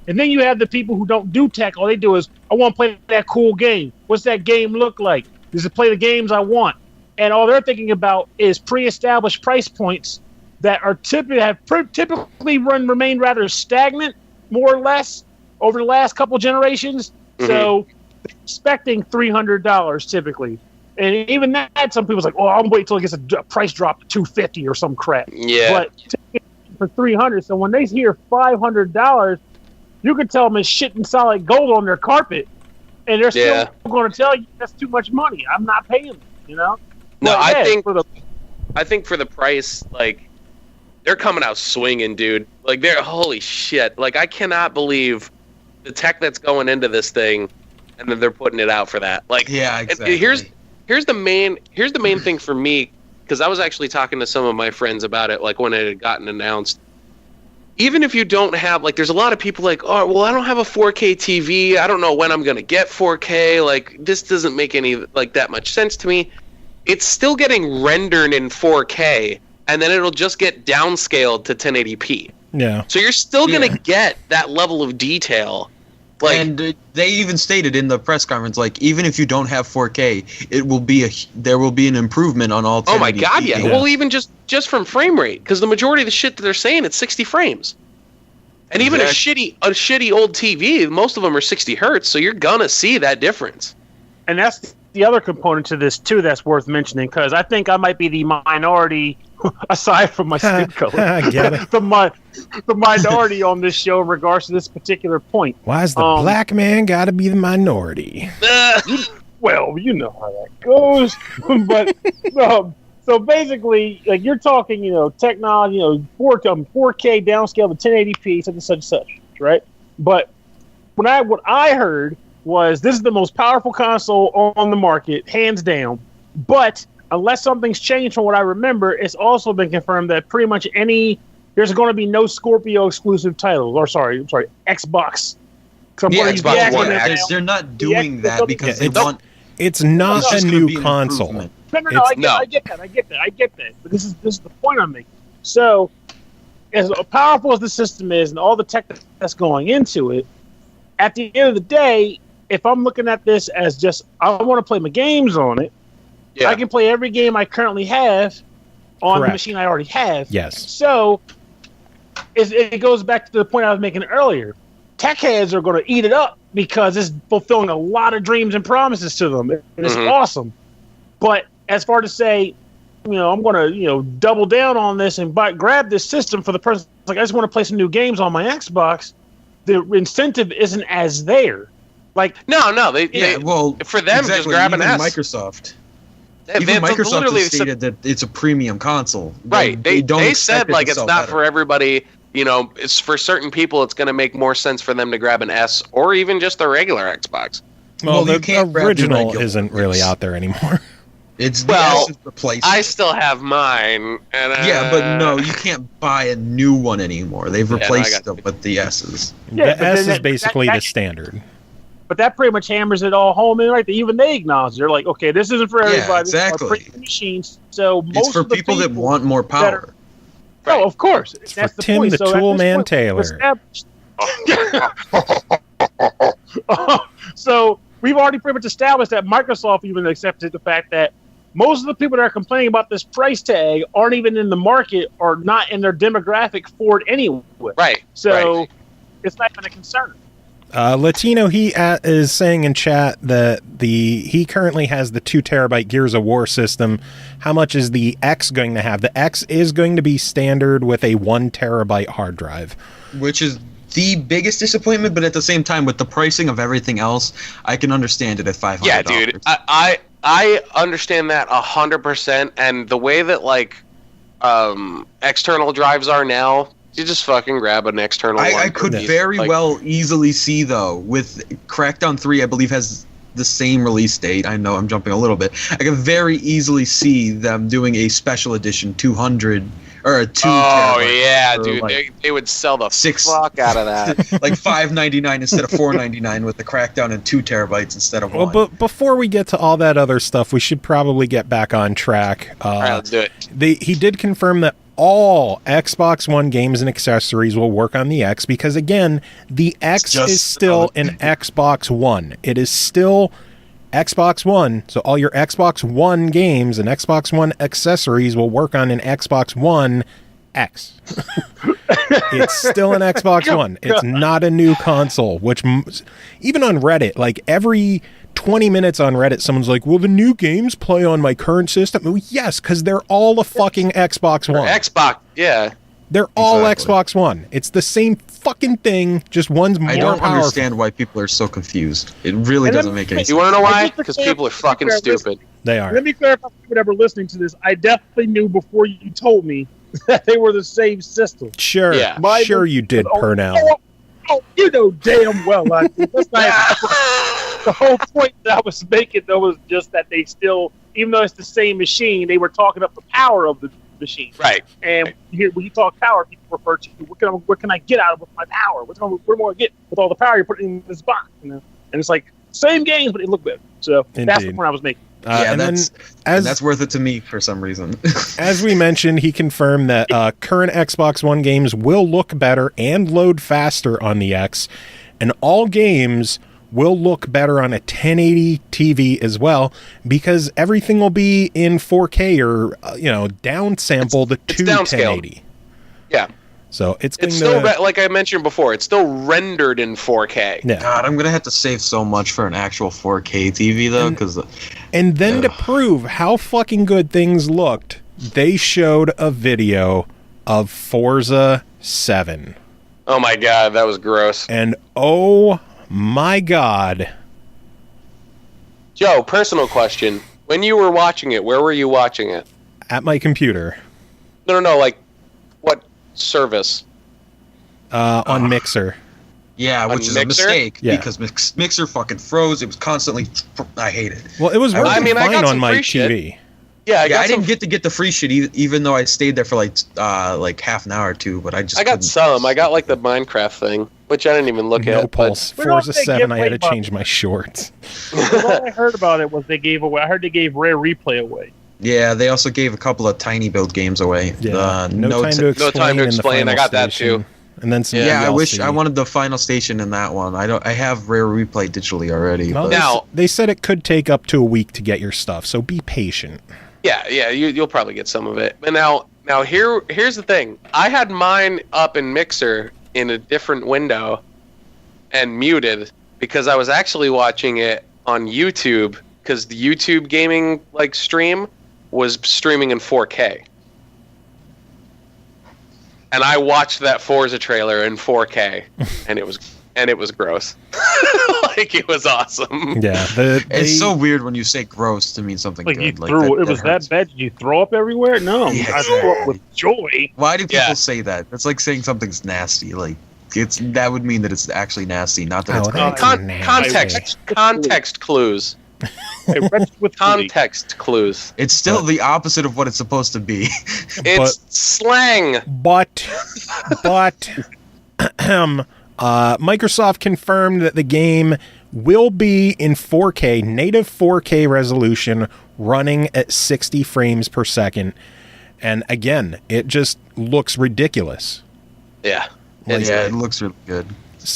And then you have the people who don't do tech. All they do is, I want to play that cool game. What's that game look like? Does it play the games I want? And all they're thinking about is pre-established price points that are typically remain rather stagnant, more or less, over the last couple generations. Mhm. So they're expecting $300 typically. And even that, some people's like, "Oh, I'll wait till it gets a price drop to $250 or some crap." Yeah. But for $300, so when they hear $500, you can tell them it's shitting solid gold on their carpet, and they're still going to tell you that's too much money. I'm not paying it. No, But I yeah, think for the for the price, like, they're coming out swinging, dude. Like, they're holy shit. Like, I cannot believe the tech that's going into this thing, and then they're putting it out for that. Like, Yeah, and exactly. here's the main thing for me, because I was actually talking to some of my friends about it, like when it had gotten announced. Even if you don't have, like, there's a lot of people like, "Oh, well, I don't have a 4K TV. I don't know when I'm gonna get 4K. Like, this doesn't make any like that much sense to me." It's still getting rendered in 4K, and then it'll just get downscaled to 1080p. Yeah. So you're still gonna get that level of detail. Like, and they even stated in the press conference, like, even if you don't have 4K, there will be an improvement on all 1080p. oh my god, yeah. Yeah. Well, even just from frame rate, because the majority of the shit that they're saying, it's 60 frames. And even a shitty old TV, most of them are 60 hertz, so you're gonna see that difference. And that's the other component to this too that's worth mentioning, because I think I might be the minority, aside from my skin color, I get it. the minority on this show in regards to this particular point. Why is the black man got to be the minority? Well, you know how that goes. But so basically, like, you're talking, technology, 4K downscale to 1080p, such and such and such, right? But what I heard was this is the most powerful console on the market, hands down. But unless something's changed from what I remember, it's also been confirmed that pretty much there's going to be no Scorpio exclusive titles. Or sorry, Xbox. Yeah, Xbox One now. X. They're not doing that because they want. It's not It's a just gonna be new an console. improvement. No, I get that. But this is the point I'm making. So, as powerful as the system is and all the tech that's going into it, at the end of the day, if I'm looking at this as just, I want to play my games on it, I can play every game I currently have on the Correct. machine I already have. Yes. So, it goes back to the point I was making earlier. Tech heads are going to eat it up because it's fulfilling a lot of dreams and promises to them. And it's awesome. But as far to say, I'm going to, double down on this and grab this system for the person. Like, I just want to play some new games on my Xbox. The incentive isn't as there. Like, no, for them, exactly, just grab an S. Microsoft. Even Microsoft has stated that it's a premium console. Right. They said, like, it's not for everybody. It's for certain people, it's going to make more sense for them to grab an S or even just a regular Xbox. Well, the original isn't really out there anymore. It's the S's replacement. I still have mine. And, yeah, but no, you can't buy a new one anymore. They've replaced them with the S's. Yeah, the S is basically the standard. But that pretty much hammers it all home. And even they acknowledge, they're like, okay, this isn't for everybody. Yeah, exactly. This is for premium machines. So most it's for of the people that want more power. Oh, of course. It's that's for the Tim point. the Tool Man Taylor. So we've already pretty much established that Microsoft even accepted the fact that most of the people that are complaining about this price tag aren't even in the market or not in their demographic for it anyway. Right. So it's not even a concern. Latino, he is saying in chat that he currently has the 2 terabyte Gears of War system. How much is the X going to have? The X is going to be standard with a 1 terabyte hard drive, which is the biggest disappointment. But at the same time, with the pricing of everything else, I can understand it at $500. Yeah, dude, I understand that 100%. And the way that external drives are now. You just fucking grab an external one. I could very well easily see, though, with Crackdown 3, I believe, has the same release date. I know I'm jumping a little bit. I could very easily see them doing a special edition 200 or a 2 Oh, terabyte yeah, dude. They would sell the fuck out of that. Like $5.99 instead of $4.99 with the Crackdown and 2 terabytes instead of 1. Well, but before we get to all that other stuff, we should probably get back on track. All right, let's do it. He did confirm that all Xbox One games and accessories will work on the X because, again, the X is still an Xbox One. It is still Xbox One, so all your Xbox One games and Xbox One accessories will work on an Xbox One X. It's still an Xbox One. It's not a new console, which even on Reddit, like every 20 minutes on Reddit, someone's like, will the new games play on my current system? Well, yes, because they're all a fucking Xbox One. Xbox, yeah. They're all Xbox One. It's the same fucking thing, just one's more powerful. I don't understand why people are so confused. It really doesn't make any sense. You want to know why? Because people are fucking stupid. They are. Let me clarify for people that were listening to this. I definitely knew before you told me that they were the same system. Sure. Yeah. Sure you did, Pernell. Oh, you know damn well I did. That's not the whole point that I was making, though, was just that they still, even though it's the same machine, they were talking up the power of the machine. Right. And here, when you talk power, people refer to what can I get out of with my power? What am I going to get with all the power you're putting in this box? And it's like same games, but it looked better. So that's the point I was making. And that's worth it to me for some reason. As we mentioned, he confirmed that current Xbox One games will look better and load faster on the X, and all games will look better on a 1080 TV as well, because everything will be in 4K or downsampled to 1080. Yeah. So it's still like I mentioned before, it's still rendered in 4K. Yeah. God, I'm gonna have to save so much for an actual 4K TV though, and then to prove how fucking good things looked, they showed a video of Forza 7. Oh my god, that was gross. And oh my god. Joe, personal question. When you were watching it, where were you watching it? At my computer. No, like what service? On Mixer. Yeah, which is a mistake because Mixer fucking froze. It was constantly. I hate it. Well, it was working fine I got on my TV. Shit. Yeah, I didn't get the free shit even though I stayed there for like half an hour or two. But I got some. I got like the Minecraft thing, which I didn't even look at. No pulse. Forza 7. I had to change my shorts. All I heard about it was they gave away. I heard they gave Rare Replay away. Yeah, they also gave a couple of tiny build games away. Yeah, no time to explain. I got that too. And then some DLC. I wanted the final station in that one. I have Rare Replay digitally already. Well, now they said it could take up to a week to get your stuff, so be patient. Yeah, you'll probably get some of it. But now here's the thing. I had mine up in Mixer in a different window and muted because I was actually watching it on YouTube because the YouTube gaming stream was streaming in 4K. And I watched that Forza trailer in 4K, and it was gross. Like, it was awesome. Yeah, it's so weird when you say gross to mean something like good. you Like threw, it was hurts. that bad? Did you throw up everywhere? No, Yeah, I threw up with joy. Why do people Yeah. say that? It's like saying something's nasty. Like that would mean that it's actually nasty, not that it's Oh, good. that's Context clues. I read with Context clues. It's still the opposite of what it's supposed to be. It's slang. But Microsoft confirmed that the game will be in 4K, native 4K resolution, running at 60 frames per second. And again, it just looks ridiculous. Yeah. It looks really good.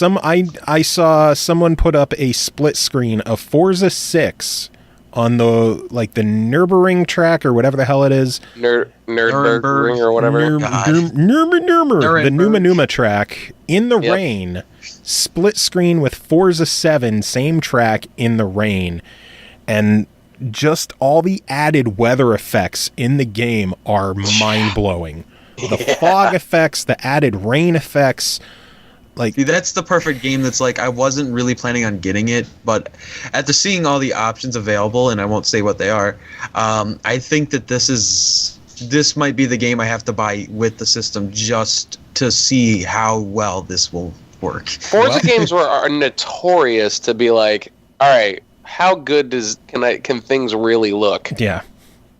I saw someone put up a split screen of Forza 6 on the Nürburgring track or whatever the hell it is. Nerdburgring or whatever. The Numa Numa track in the rain. Split screen with Forza 7, same track in the rain. And just all the added weather effects in the game are mind-blowing. The fog effects, the added rain effects. Like, See, that's the perfect game that's like, I wasn't really planning on getting it, but after seeing all the options available, and I won't say what they are, I think that this might be the game I have to buy with the system just to see how well this will work. Forza games are notorious to be like, all right, how good can things really look? yeah.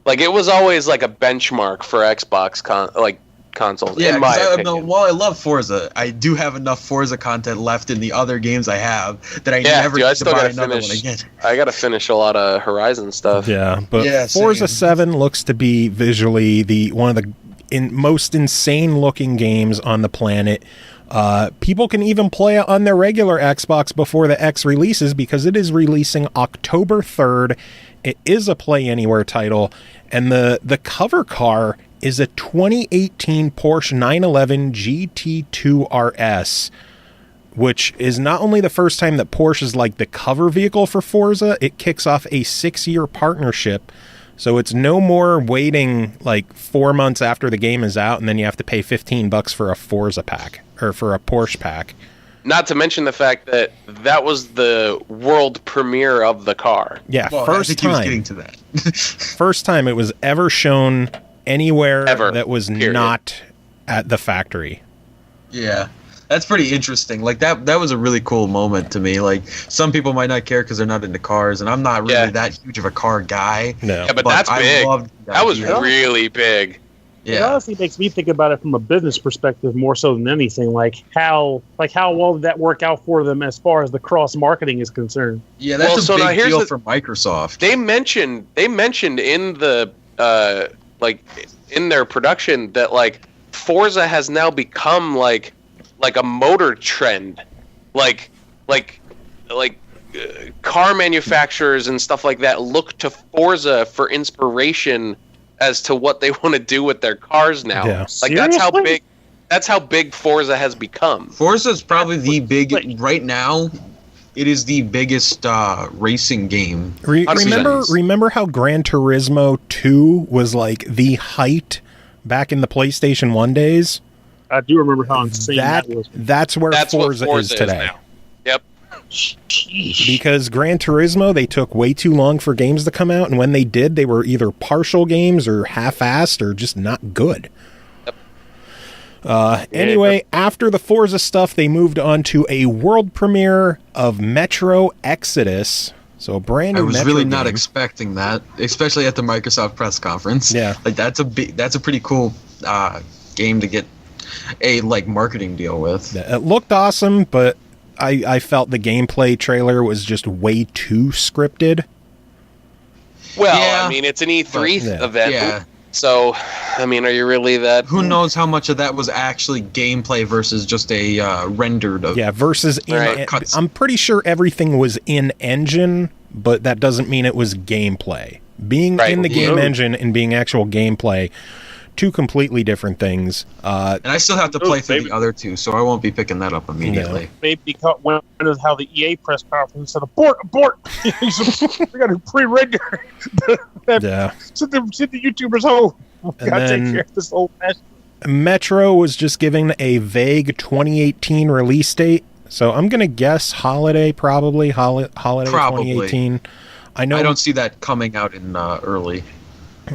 Like, it was always like a benchmark for Xbox consoles. Yeah, in my 'cause opinion. while I love Forza, I do have enough Forza content left in the other games I have that I never dude, I need to still buy gotta another finish. one again. I gotta finish a lot of Horizon stuff. Yeah, but Yeah, Forza same. 7 looks to be visually one of the most insane looking games on the planet. People can even play it on their regular Xbox before the X releases because it is releasing October 3rd. It is a Play Anywhere title, and the cover car is a 2018 Porsche 911 GT2 RS, which is not only the first time that Porsche is like the cover vehicle for Forza, it kicks off a 6-year partnership. So it's no more waiting like 4 months after the game is out and then you have to pay $15 for a Forza pack or for a Porsche pack. Not to mention the fact that that was the world premiere of the car. Yeah, Well, I first think he was time. getting to that. First time it was ever shown anywhere Ever. that was Period. not at the factory. Yeah. That's pretty interesting. Like that was a really cool moment to me. Like some people might not care because they're not into cars, and I'm not really Yeah. that huge of a car guy. No. Yeah, but that's I big. loved the That was idea. really big. It Yeah. honestly makes me think about it from a business perspective more so than anything. Like how well did that work out for them as far as the cross marketing is concerned? Yeah, that's Well, a so now big here's deal the- for Microsoft. They mentioned in the in their production that like Forza has now become like a motor trend, like car manufacturers and stuff like that look to Forza for inspiration as to what they want to do with their cars now. Yeah. Like that's how big Forza has become. Forza is probably right now. It is the biggest racing game. Remember how Gran Turismo 2 was like the height back in the PlayStation 1 days? I do remember how insane that was. That's where That's what Forza is today. now. Yep. Because Gran Turismo, they took way too long for games to come out, and when they did, they were either partial games or half-assed or just not good. Anyway, after the Forza stuff, they moved on to a world premiere of Metro Exodus. So a brand new I was Metro really not game. expecting that, especially at the Microsoft press conference. Yeah. Like that's a pretty cool game to get a marketing deal with. It looked awesome, but I felt the gameplay trailer was just way too scripted. Well, Yeah. I mean, it's an E3 Yeah. event. Yeah. So, I mean, are you really that? Who knows how much of that was actually gameplay versus just a rendered of Yeah, versus Right. Cuts. I'm pretty sure everything was in engine, but that doesn't mean it was gameplay. Being Right. in the game Yeah. engine and being actual gameplay, two completely different things. And I still have to play through the other two, so I won't be picking that up immediately. Maybe when is how the EA press conference said, abort! We got to pre-render. Send the YouTubers home. We got to take care of this old mess. Metro was just giving a vague 2018 release date, so I'm gonna guess holiday, probably holiday 2018. I don't see that coming out in early.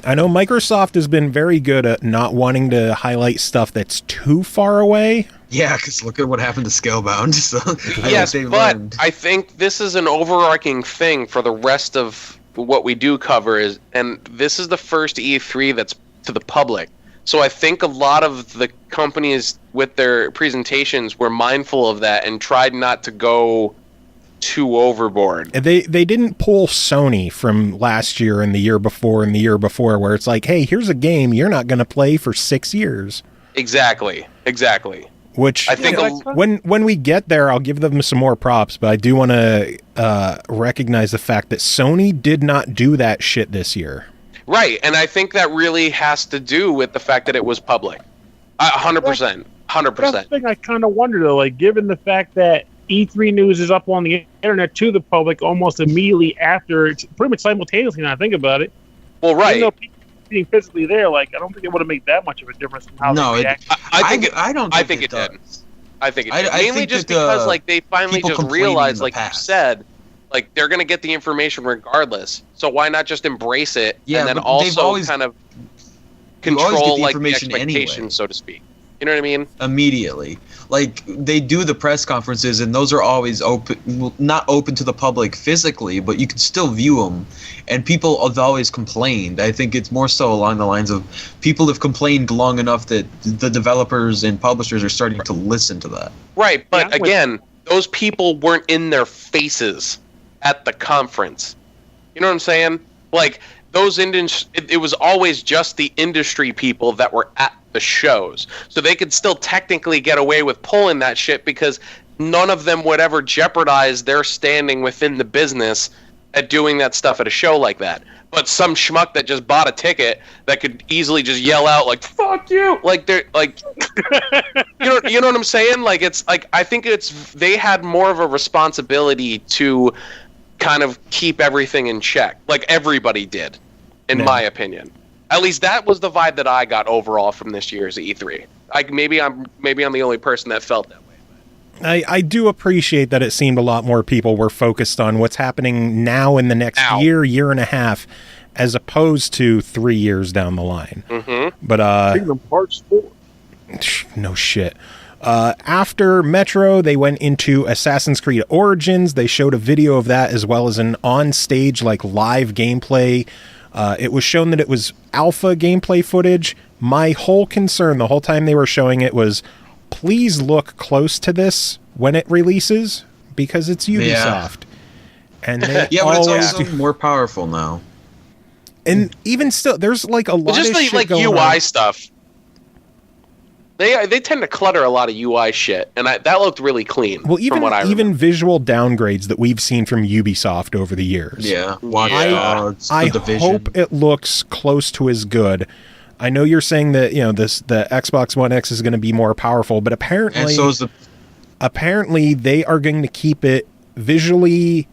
I know Microsoft has been very good at not wanting to highlight stuff that's too far away. Yeah, because look at what happened to Scalebound. So yes, but I think this is an overarching thing for the rest of what we do cover and this is the first E3 that's to the public. So I think a lot of the companies with their presentations were mindful of that and tried not to go too overboard. They didn't pull Sony from last year and the year before and the year before, where it's like, hey, here's a game you're not going to play for 6 years. Exactly. Which I think when we get there, I'll give them some more props, but I do want to recognize the fact that Sony did not do that shit this year. Right, and I think that really has to do with the fact that it was public. 100%. 100%. That's the thing I kind of wonder, though, like, given the fact that E3 news is up on the internet to the public almost immediately after, pretty much simultaneously, now I think about it. Well, right. Even though people being physically there, like, I don't think it would have made that much of a difference in how they react. I think it did. Mainly just because, like, they finally just realized, like you said, like, they're going to get the information regardless. So why not just embrace it and then also kind of control, like, the expectations, so to speak. You know what I mean? Immediately. Like, they do the press conferences, and those are always open, not open to the public physically, but you can still view them. And people have always complained. I think it's more so along the lines of people have complained long enough that the developers and publishers are starting to listen to that. Right, but again, those people weren't in their faces at the conference. You know what I'm saying? Like, those it was always just the industry people that were at the shows. So they could still technically get away with pulling that shit because none of them would ever jeopardize their standing within the business at doing that stuff at a show like that. But some schmuck that just bought a ticket that could easily just yell out like "fuck you," like they're like, you know what I'm saying? Like, it's like, I think they had more of a responsibility to kind of keep everything in check, like everybody did, in my opinion. At least that was the vibe that I got overall from this year's E3. Maybe I'm the only person that felt that way. I do appreciate that it seemed a lot more people were focused on what's happening now in the next year and a half, as opposed to 3 years down the line. Mm-hmm. But Kingdom Hearts 4. No shit. After Metro, they went into Assassin's Creed Origins. They showed a video of that as well as an on-stage, like, live gameplay. It was shown that it was alpha gameplay footage. My whole concern the whole time they were showing it was, please look close to this when it releases, because it's Ubisoft. And they but it's also more powerful now. And even still, there's like a lot of shit like going UI on. Stuff. They tend to clutter a lot of UI shit, and that looked really clean. Well, even visual downgrades that we've seen from Ubisoft over the years. Yeah, I hope it looks close to as good. I know you're saying that the Xbox One X is going to be more powerful, but apparently they are going to keep it visually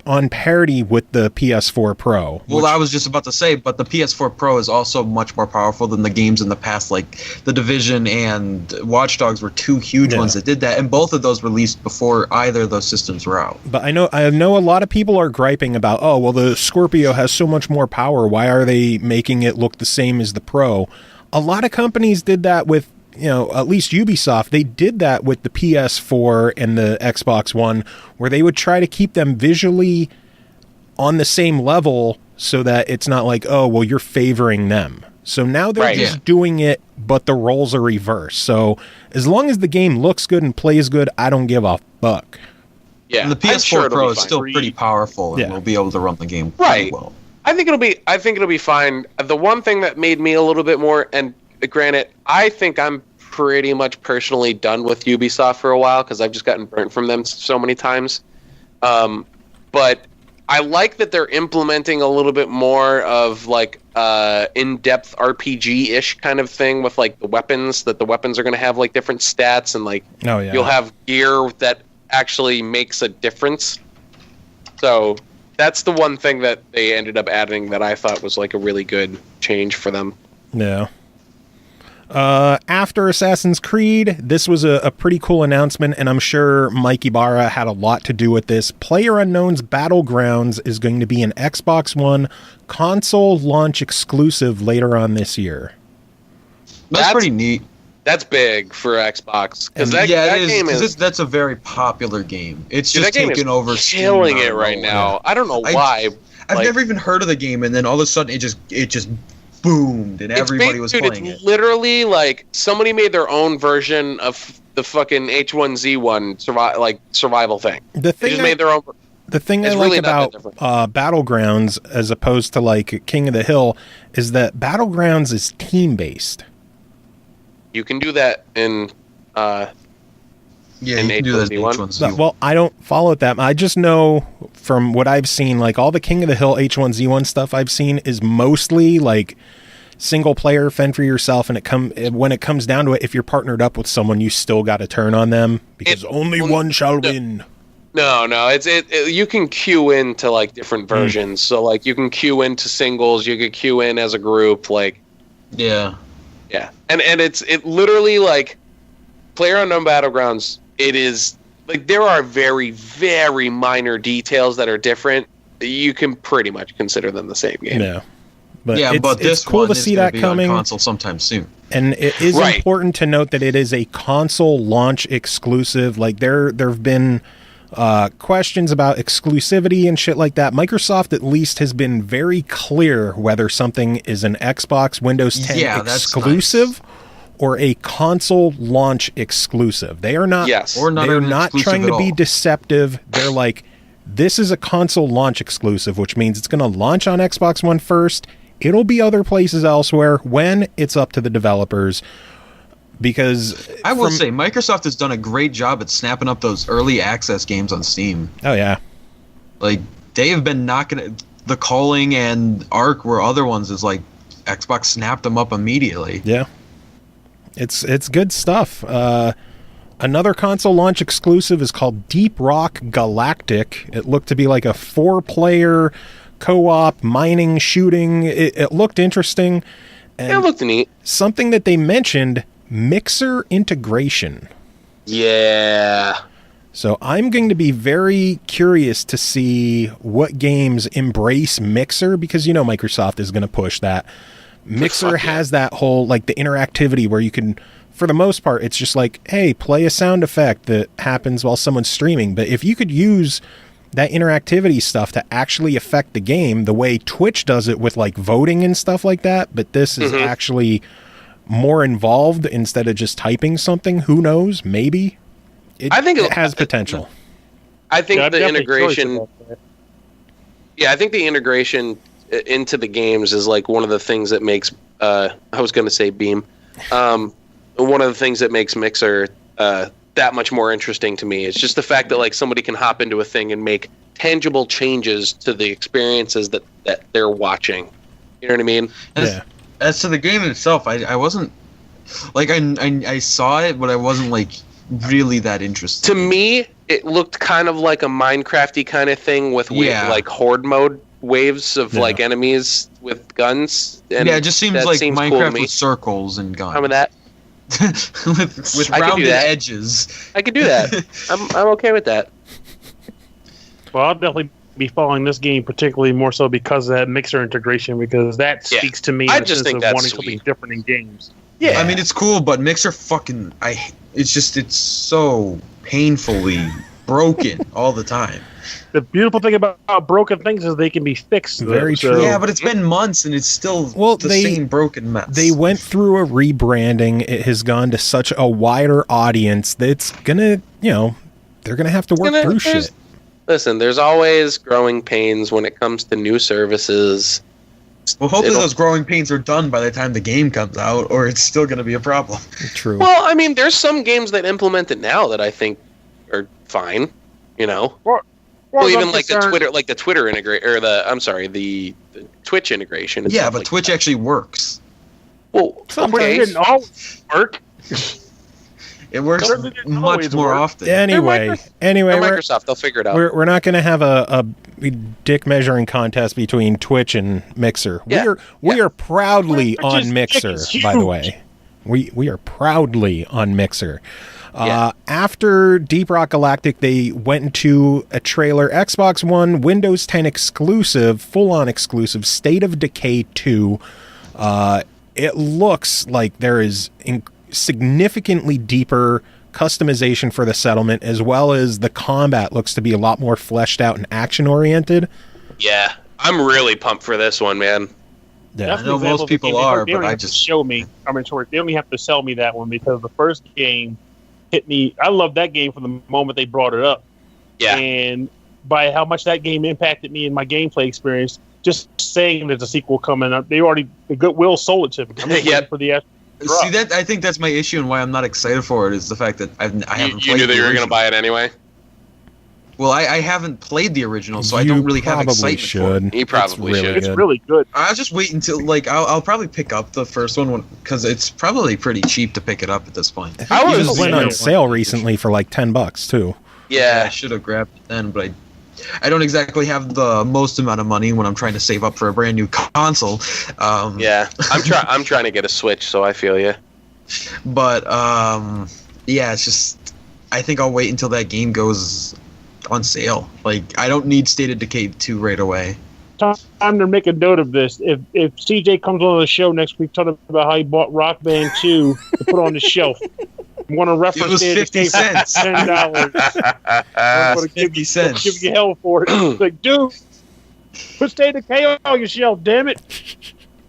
on parity with the PS4 Pro. Well, I was just about to say, but the PS4 Pro is also much more powerful than the games in the past, like The Division and Watch Dogs were two huge ones that did that, and both of those released before either of those systems were out. But I know a lot of people are griping about, oh, well, the Scorpio has so much more power. Why are they making it look the same as the Pro? A lot of companies did that with, at least Ubisoft, they did that with the PS4 and the Xbox One, where they would try to keep them visually on the same level so that it's not like, oh, well, you're favoring them. So now they're just doing it, but the roles are reversed. So as long as the game looks good and plays good, I don't give a fuck. Yeah, and the PS4 Pro is still pretty powerful and will be able to run the game pretty well. I think it'll be fine. The one thing that made me a little bit more, and granted, I think I'm pretty much personally done with Ubisoft for a while because I've just gotten burnt from them so many times. But I like that they're implementing a little bit more of like in-depth RPG-ish kind of thing with like the weapons. That the weapons are going to have like different stats and like you'll have gear that actually makes a difference. So that's the one thing that they ended up adding that I thought was like a really good change for them. Yeah. After Assassin's Creed, this was a pretty cool announcement, and I'm sure Mike Ibarra had a lot to do with this. PlayerUnknown's Battlegrounds is going to be an Xbox One console launch exclusive later on this year. That's pretty neat. That's big for Xbox because that's a very popular game. It's just taking over, killing it right now. I don't know why. I've never even heard of the game, and then all of a sudden it just boomed, and everybody was playing it. It's literally like somebody made their own version of the fucking H1Z1 survival thing. They just made their own. The thing I like about Battlegrounds as opposed to like King of the Hill is that Battlegrounds is team based. You can do that in you can do that in H1Z1. Well, I don't follow that. I just know from what I've seen, like all the King of the Hill H1Z1 stuff I've seen is mostly like single player, fend for yourself, and when it comes down to it, if you're partnered up with someone, you still got to turn on them because only one shall win. No, you can queue into like different versions. So like you can queue into singles, you can queue in as a group, like yeah, and it literally like PlayerUnknown Battlegrounds. It is like there are very, very minor details that are different. You can pretty much consider them the same game. Yeah, but it's cool to see that coming on console sometime soon. And it is important to note that it is a console launch exclusive. Like there have been questions about exclusivity and shit like that. Microsoft at least has been very clear whether something is an Xbox Windows 10 exclusive. Or a console launch exclusive. They are not. Yes. They're not trying to be deceptive. They're like, this is a console launch exclusive, which means it's going to launch on Xbox One first. It'll be other places elsewhere when it's up to the developers. Because I will say, Microsoft has done a great job at snapping up those early access games on Steam. Oh yeah, like they have been knocking it. The Calling and Ark were other ones. Is like Xbox snapped them up immediately. Yeah. It's good stuff. Another console launch exclusive is called Deep Rock Galactic. It looked to be like a 4-player co-op mining shooting. It looked interesting. And it looked neat. Something that they mentioned, Mixer integration. Yeah. So I'm going to be very curious to see what games embrace Mixer because Microsoft is going to push that. Mixer has that whole like the interactivity where you can, for the most part, it's just like, hey, play a sound effect that happens while someone's streaming. But if you could use that interactivity stuff to actually affect the game the way Twitch does it with like voting and stuff like that, but this is actually more involved instead of just typing something, who knows? Maybe. I think it has potential. I think the integration. Yeah, I think the integration into the games is like one of the things that makes I was going to say Beam. One of the things that makes Mixer that much more interesting to me is just the fact that like somebody can hop into a thing and make tangible changes to the experiences that they're watching. You know what I mean? As to the game itself, I wasn't like I saw it, but I wasn't like really that interested. To me, it looked kind of like a Minecrafty kind of thing with like horde mode. Waves of like enemies with guns. And it just seems like Minecraft cool with circles and guns. Some of that. with rounded edges. I could do that. I'm okay with that. Well, I'll definitely be following this game particularly more so because of that Mixer integration because that speaks to me. I just think that's wanting something different in games. Yeah, I mean it's cool, but Mixer it's so painfully broken all the time. The beautiful thing about broken things is they can be fixed. Very true. Yeah, but it's been months and it's still same broken mess. They went through a rebranding. It has gone to such a wider audience that it's gonna, they're gonna have to work through shit. Listen, there's always growing pains when it comes to new services. Well, hopefully those growing pains are done by the time the game comes out, or it's still gonna be a problem. True. Well, I mean, there's some games that implement it now that I think are fine. Well, even like the Twitter integrate or the Twitch integration. Yeah, but Twitch actually works. Well, sometimes it didn't always work. It works much more often. Anyway, Microsoft, they'll figure it out. We're not going to have a dick measuring contest between Twitch and Mixer. Yeah. We are proudly on Mixer, by the way. We are proudly on Mixer. After Deep Rock Galactic, they went into a trailer, Xbox One, Windows 10 exclusive, full-on exclusive, State of Decay 2. It looks like there is significantly deeper customization for the settlement, as well as the combat looks to be a lot more fleshed out and action-oriented. Yeah, I'm really pumped for this one, man. Yeah. I know most people are, but I just... show me. I mean, they only have to sell me that one because the first game hit me. I loved that game from the moment they brought it up. Yeah. And by how much that game impacted me in my gameplay experience, just saying there's a sequel coming up, the Goodwill sold it to me. I'm just waiting for the See, that I think that's my issue and why I'm not excited for it is the fact that I haven't played You knew that you were going to buy it anyway? Well, I haven't played the original, so I don't really have excitement for it. You probably should. It's really good. I'll just wait until, I'll probably pick up the first one because it's probably pretty cheap to pick it up at this point. It just went on sale recently for like $10 too. Yeah. I should have grabbed it then, but I don't exactly have the most amount of money when I'm trying to save up for a brand new console. Yeah, I'm trying to get a Switch, so I feel you. But yeah, it's just I think I'll wait until that game goes on sale. I don't need State of Decay 2 right away. Time to make a note of this. If CJ comes on the show next week talking about how he bought Rock Band 2 to put on the shelf, I'm going to reference it was 50 cents. $10. I'm going to 50 cents. Give you hell for it. It's like, dude, put State of Decay on your shelf, damn it.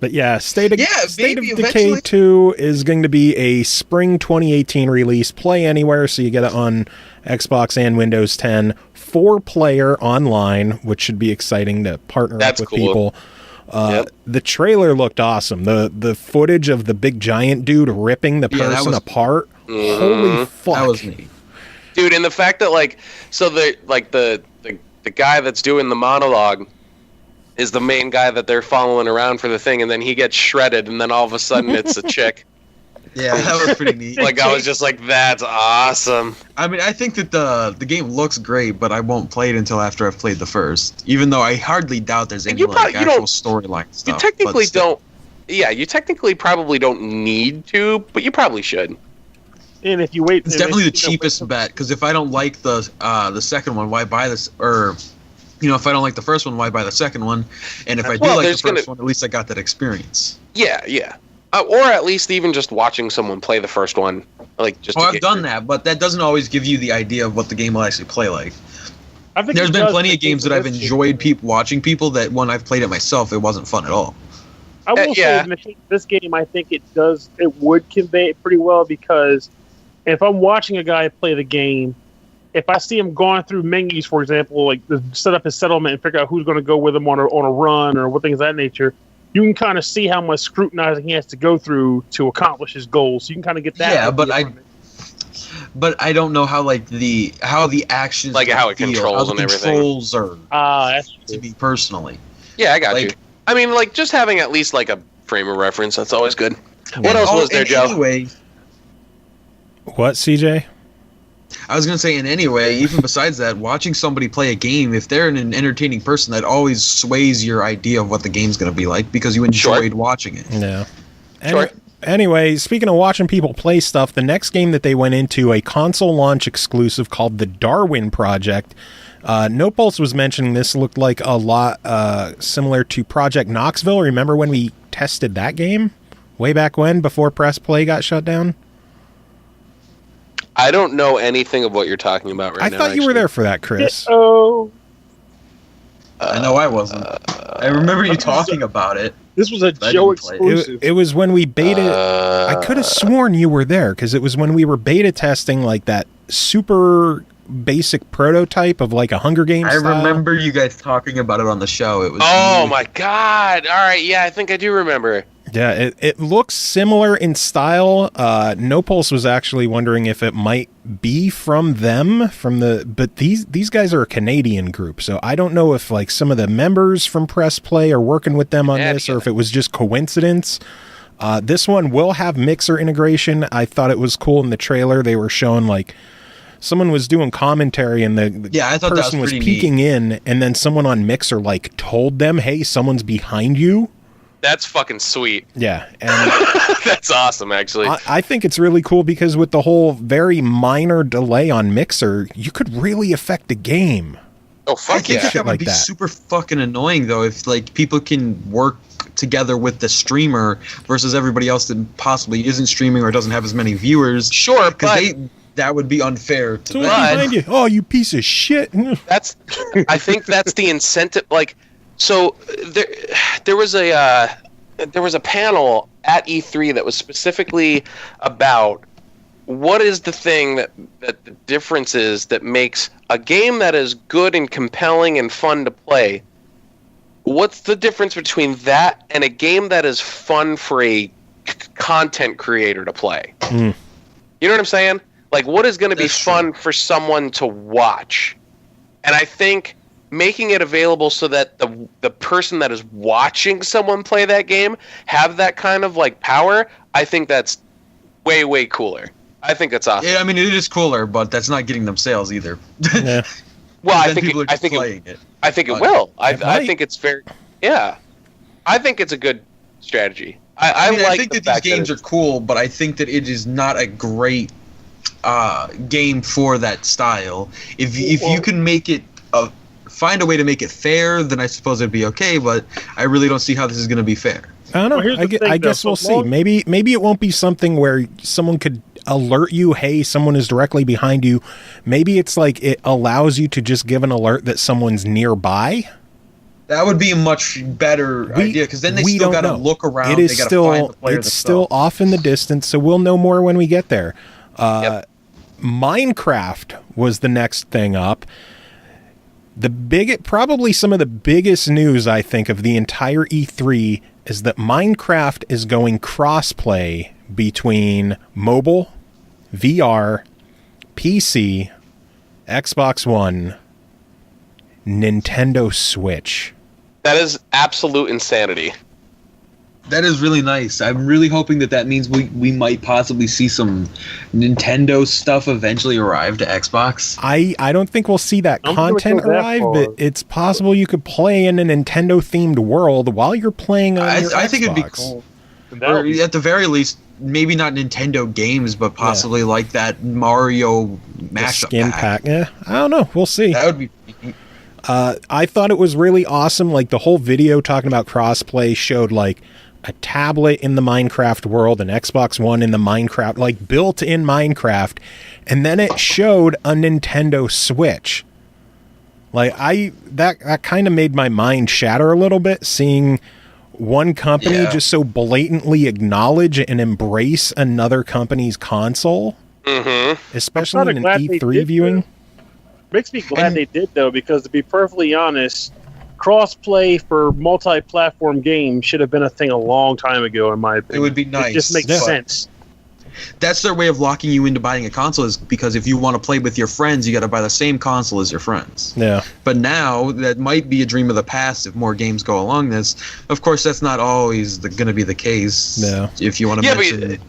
But yeah, State of Decay eventually. 2 is going to be a spring 2018 release. Play anywhere, so you get it on Xbox and Windows 10. 4-player online, which should be exciting to partner up with people. The trailer looked awesome. The footage of the big giant dude ripping the person apart. Holy fuck! That was neat, dude. And the fact that the guy that's doing the monologue is the main guy that they're following around for the thing, and then he gets shredded, and then all of a sudden it's a chick. Yeah, that was pretty neat. I was just like, that's awesome. I mean, I think that the game looks great, but I won't play it until after I've played the first. Even though I hardly doubt there's any actual storyline stuff. You technically don't. Yeah, you technically probably don't need to, but you probably should. And if you wait, it's definitely the cheapest bet. Because if I don't like the second one, why buy this? Or if I don't like the first one, why buy the second one? And if I do like the first one, at least I got that experience. Yeah. Or at least even just watching someone play the first one, I've done that, but that doesn't always give you the idea of what the game will actually play like. There's been plenty of games that I've enjoyed watching people that when I've played it myself, it wasn't fun at all. I will say this game, I think it would convey it pretty well, because if I'm watching a guy play the game, if I see him going through menus, for example, to set up his settlement and figure out who's going to go with him on a run or what things of that nature, you can kind of see how much scrutinizing he has to go through to accomplish his goals. So you can kind of get that. Yeah, but I don't know how the actions how it controls and everything. Controls are that's to me personally. Yeah, I got you. I mean, just having at least a frame of reference, that's always good. What else was there, Joe? Anyway, what, CJ? I was going to say, in any way, even besides that, watching somebody play a game, if they're an entertaining person, that always sways your idea of what the game's going to be like because you enjoyed watching it. Yeah. Anyway, speaking of watching people play stuff, the next game that they went into, a console launch exclusive called The Darwin Project. No Pulse was mentioning this looked like a lot similar to Project Knoxville. Remember when we tested that game way back when, before Press Play got shut down? I don't know anything of what you're talking about right now. I thought you were there for that, Chris. I know I wasn't. I remember you talking about it. This was a Joe exclusive. It was when we beta... I could have sworn you were there, because it was when we were beta testing that super basic prototype of a Hunger Games I style. remember you guys talking about it on the show. It was my god! All right, yeah, I think I do remember. Yeah, it looks similar in style. No Pulse was actually wondering if it might be from them, but these guys are a Canadian group, so I don't know if like some of the members from Press Play are working with them on this, or if it was just coincidence. This one will have Mixer integration. I thought it was cool in the trailer. They were showing like someone was doing commentary, and I thought person was pretty peeking neat. in, and then someone on Mixer like told them, "Hey, someone's behind you." That's fucking sweet. Yeah, and that's awesome, actually. I think it's really cool because with the whole very minor delay on Mixer, you could really affect the game. Oh, fuck I think yeah. that would be super fucking annoying, though, if like people can work together with the streamer versus everybody else that possibly isn't streaming or doesn't have as many viewers. Sure, but that would be unfair to them. Behind you. Oh, you piece of shit. I think that's the incentive. Like, so there was a panel at E3 that was specifically about what is the thing that the difference is that makes a game that is good and compelling and fun to play. What's the difference between that and a game that is fun for a content creator to play? You know what I'm saying? Like, what is going to be fun for someone to watch? And I think making it available so that the person that is watching someone play that game have that kind of like power, I think that's way, way cooler. I think that's awesome. Yeah, I mean, it is cooler, but that's not getting them sales either. Yeah. Well, I think it will. I think it's very. Yeah, I think it's a good strategy. I think that these games are cool, but I think that it is not a great game for that style. If you can make it find a way to make it fair, then I suppose it'd be okay. But I really don't see how this is going to be fair. I don't know. I guess we'll see. Maybe it won't be something where someone could alert you, hey, someone is directly behind you. Maybe it's like it allows you to just give an alert that someone's nearby. That would be a much better idea, because then they still got to look around. It is still off in the distance, so we'll know more when we get there. Minecraft was the next thing up. Probably some of the biggest news, I think, of the entire E3 is that Minecraft is going crossplay between mobile, VR, PC, Xbox One, Nintendo Switch. That is absolute insanity. That is really nice. I'm really hoping that means we might possibly see some Nintendo stuff eventually arrive to Xbox. I don't think we'll see that content arrive, but it's possible you could play in a Nintendo-themed world while you're playing on your Xbox. I think it'd be cool. Or at the very least, maybe not Nintendo games, but possibly like that Mario mashup skin pack. Yeah, I don't know. We'll see. That would be. I thought it was really awesome. Like the whole video talking about crossplay showed like a tablet in the Minecraft world, an Xbox One in the Minecraft, like built in Minecraft, and then it showed a Nintendo Switch. Like that kind of made my mind shatter a little bit, seeing one company just so blatantly acknowledge and embrace another company's console, especially in an E3 viewing. Makes me glad they did, though, because to be perfectly honest, cross-play for multi-platform games should have been a thing a long time ago, in my opinion. It would be nice. It just makes sense. That's their way of locking you into buying a console, is because if you want to play with your friends, you got to buy the same console as your friends. Yeah. But now, that might be a dream of the past if more games go along this. Of course, that's not always going to be the case. Yeah. If you want to mention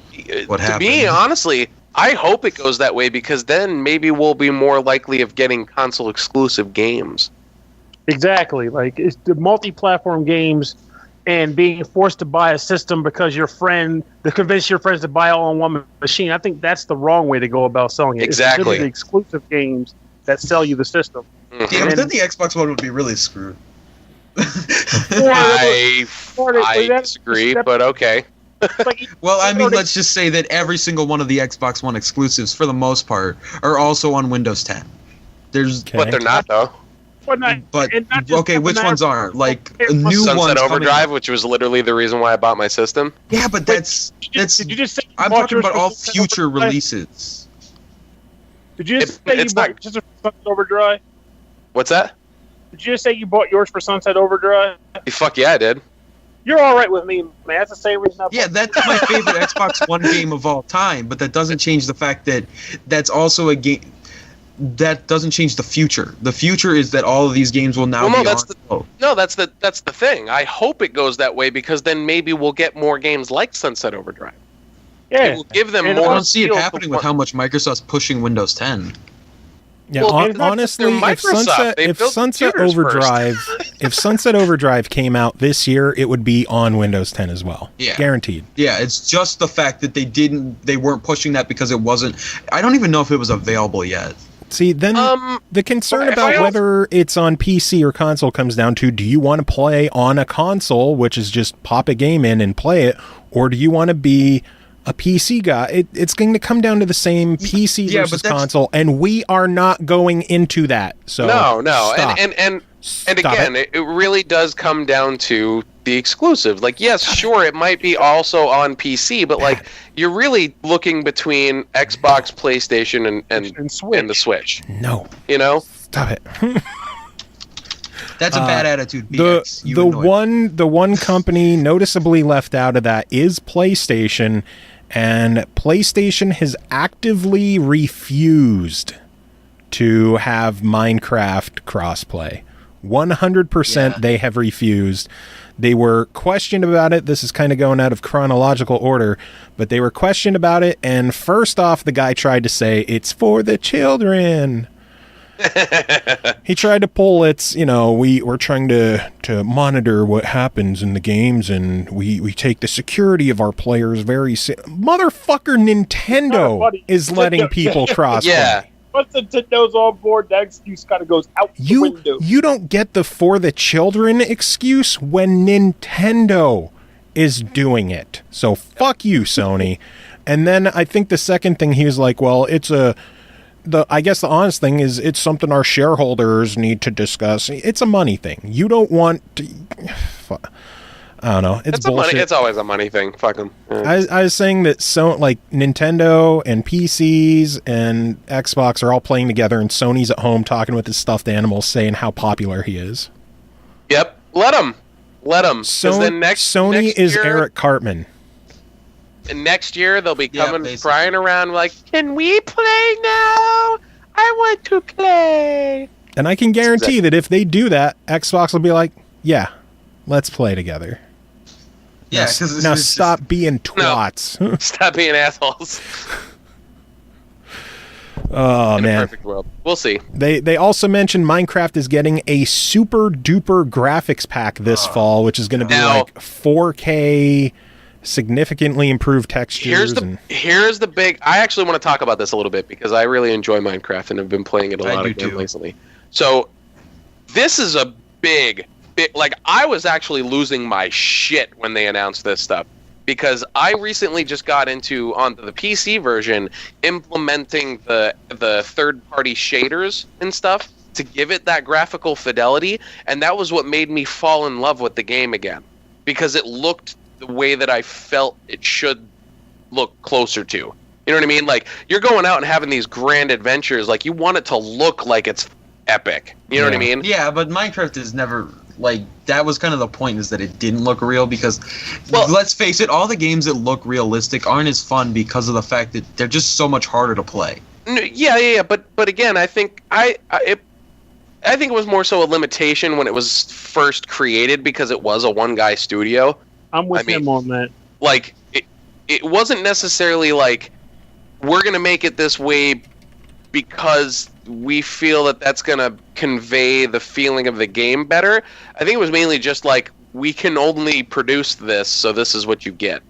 what happened. To me, honestly, I hope it goes that way, because then maybe we'll be more likely of getting console-exclusive games. Exactly. Like, it's the multi-platform games and being forced to buy a system because to convince your friends to buy all on one machine. I think that's the wrong way to go about selling it. Exactly. It's really the exclusive games that sell you the system. Yeah, but then the Xbox One would be really screwed. I disagree, but okay. Well, I mean, let's just say that every single one of the Xbox One exclusives, for the most part, are also on Windows 10. But they're not, though. Which ones are? Like, new Sunset ones Overdrive, which was literally the reason why I bought my system. Yeah, but that's did you just say I'm talking about all future releases. Did you just say you bought yours for Sunset Overdrive? What's that? Did you just say you bought yours for Sunset Overdrive? Fuck yeah, I did. You're all right with me, man. That's the same reason. Yeah, that's my favorite Xbox One game of all time. But that doesn't change the fact that that's also a game. That doesn't change the future. The future is that all of these games will now be on. That's the thing. I hope it goes that way because then maybe we'll get more games like Sunset Overdrive. Yeah, it will give them and more. I don't see it happening with how much Microsoft's pushing Windows 10. Yeah, honestly, if Sunset Overdrive came out this year, it would be on Windows 10 as well. Yeah, guaranteed. Yeah, it's just the fact that they weren't pushing that because it wasn't. I don't even know if it was available yet. See, then the concern about whether it's on PC or console comes down to: do you want to play on a console, which is just pop a game in and play it, or do you want to be a PC guy? It's going to come down to the same PC versus console, and we are not going into that. So no, stop. and again, it really does come down to the exclusive. Like, yes, sure, it might be also on PC, but like you're really looking between Xbox, PlayStation, and the Switch. No, stop it. That's a bad attitude. The one company noticeably left out of that is PlayStation, and PlayStation has actively refused to have Minecraft crossplay. 100% they have refused. They were questioned about it. This is kind of going out of chronological order, but they were questioned about it, and first off, the guy tried to say it's for the children. He tried to pull we're trying to monitor what happens in the games, and we take the security of our players very motherfucker. Nintendo is letting people cross. Yeah. Once Nintendo's on board, that excuse kind of goes out the window. You don't get the for the children excuse when Nintendo is doing it. So fuck you, Sony. And then I think the second thing he was like, well, I guess the honest thing is it's something our shareholders need to discuss. It's a money thing. You don't want to... I don't know. It's bullshit. It's always a money thing. Fuck them. I was saying that Nintendo and PCs and Xbox are all playing together, and Sony's at home talking with his stuffed animals, saying how popular he is. Yep. Let him. Sony is Eric Cartman. And next year they'll be coming crying around like, "Can we play now? I want to play." And I can guarantee that if they do that, Xbox will be like, "Yeah, let's play together." Yeah, now stop being twats. No, stop being assholes. Oh, man. In a perfect world. We'll see. They also mentioned Minecraft is getting a super duper graphics pack this fall, which is going to be like 4K, significantly improved textures. Here's the big... I actually want to talk about this a little bit because I really enjoy Minecraft and have been playing it a lot again recently. So this is a big... Like, I was actually losing my shit when they announced this stuff because I recently just got onto the PC version implementing the third-party shaders and stuff to give it that graphical fidelity, and that was what made me fall in love with the game again because it looked the way that I felt it should look closer to. You know what I mean? Like, you're going out and having these grand adventures, like, you want it to look like it's epic. You know what I mean? Yeah, but Minecraft is never... Like, that was kind of the point, is that it didn't look real because, let's face it, all the games that look realistic aren't as fun because of the fact that they're just so much harder to play. Yeah, but again, I think I think it was more so a limitation when it was first created because it was a one-guy studio. I'm with him on that. Like, it wasn't necessarily like, we're going to make it this way because we feel that that's going to convey the feeling of the game better. I think it was mainly just like, we can only produce this, so this is what you get.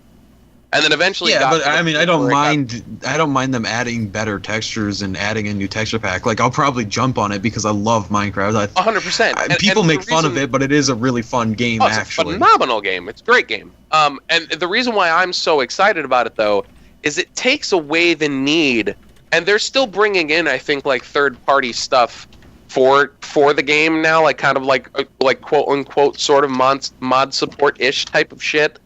And then eventually... Yeah, but I mean, I don't mind them adding better textures and adding a new texture pack. Like, I'll probably jump on it because I love Minecraft. 100%. People make fun of it, but it is a really fun game, actually. It's a phenomenal game. It's a great game. And the reason why I'm so excited about it, though, is it takes away the need... And they're still bringing in, I think, like third-party stuff for the game now, like kind of like quote-unquote sort of mod support-ish type of shit.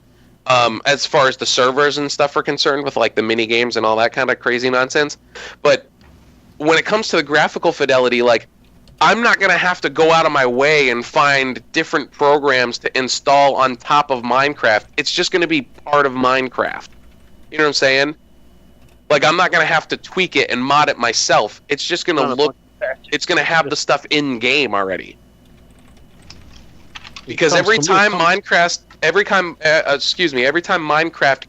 As far as the servers and stuff are concerned, with like the mini games and all that kind of crazy nonsense. But when it comes to the graphical fidelity, like I'm not going to have to go out of my way and find different programs to install on top of Minecraft. It's just going to be part of Minecraft. You know what I'm saying? Like, I'm not going to have to tweak it and mod it myself. It's just going to look... It's going to have the stuff in-game already. Because every time Minecraft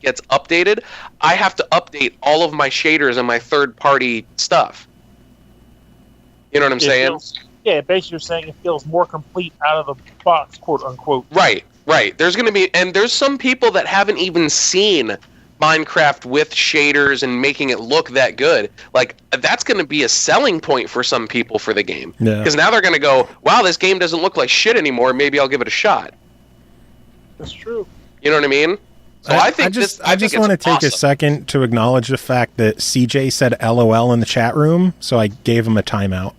gets updated, I have to update all of my shaders and my third-party stuff. You know what I'm saying? Basically you're saying it feels more complete out of the box, quote unquote. Right. There's going to be, and there's some people that haven't even seen Minecraft with shaders and making it look that good. Like, that's going to be a selling point for some people for the game. Because now they're going to go, wow, this game doesn't look like shit anymore. Maybe I'll give it a shot. That's true. You know what I mean? So I just want to take a second to acknowledge the fact that CJ said LOL in the chat room, so I gave him a timeout.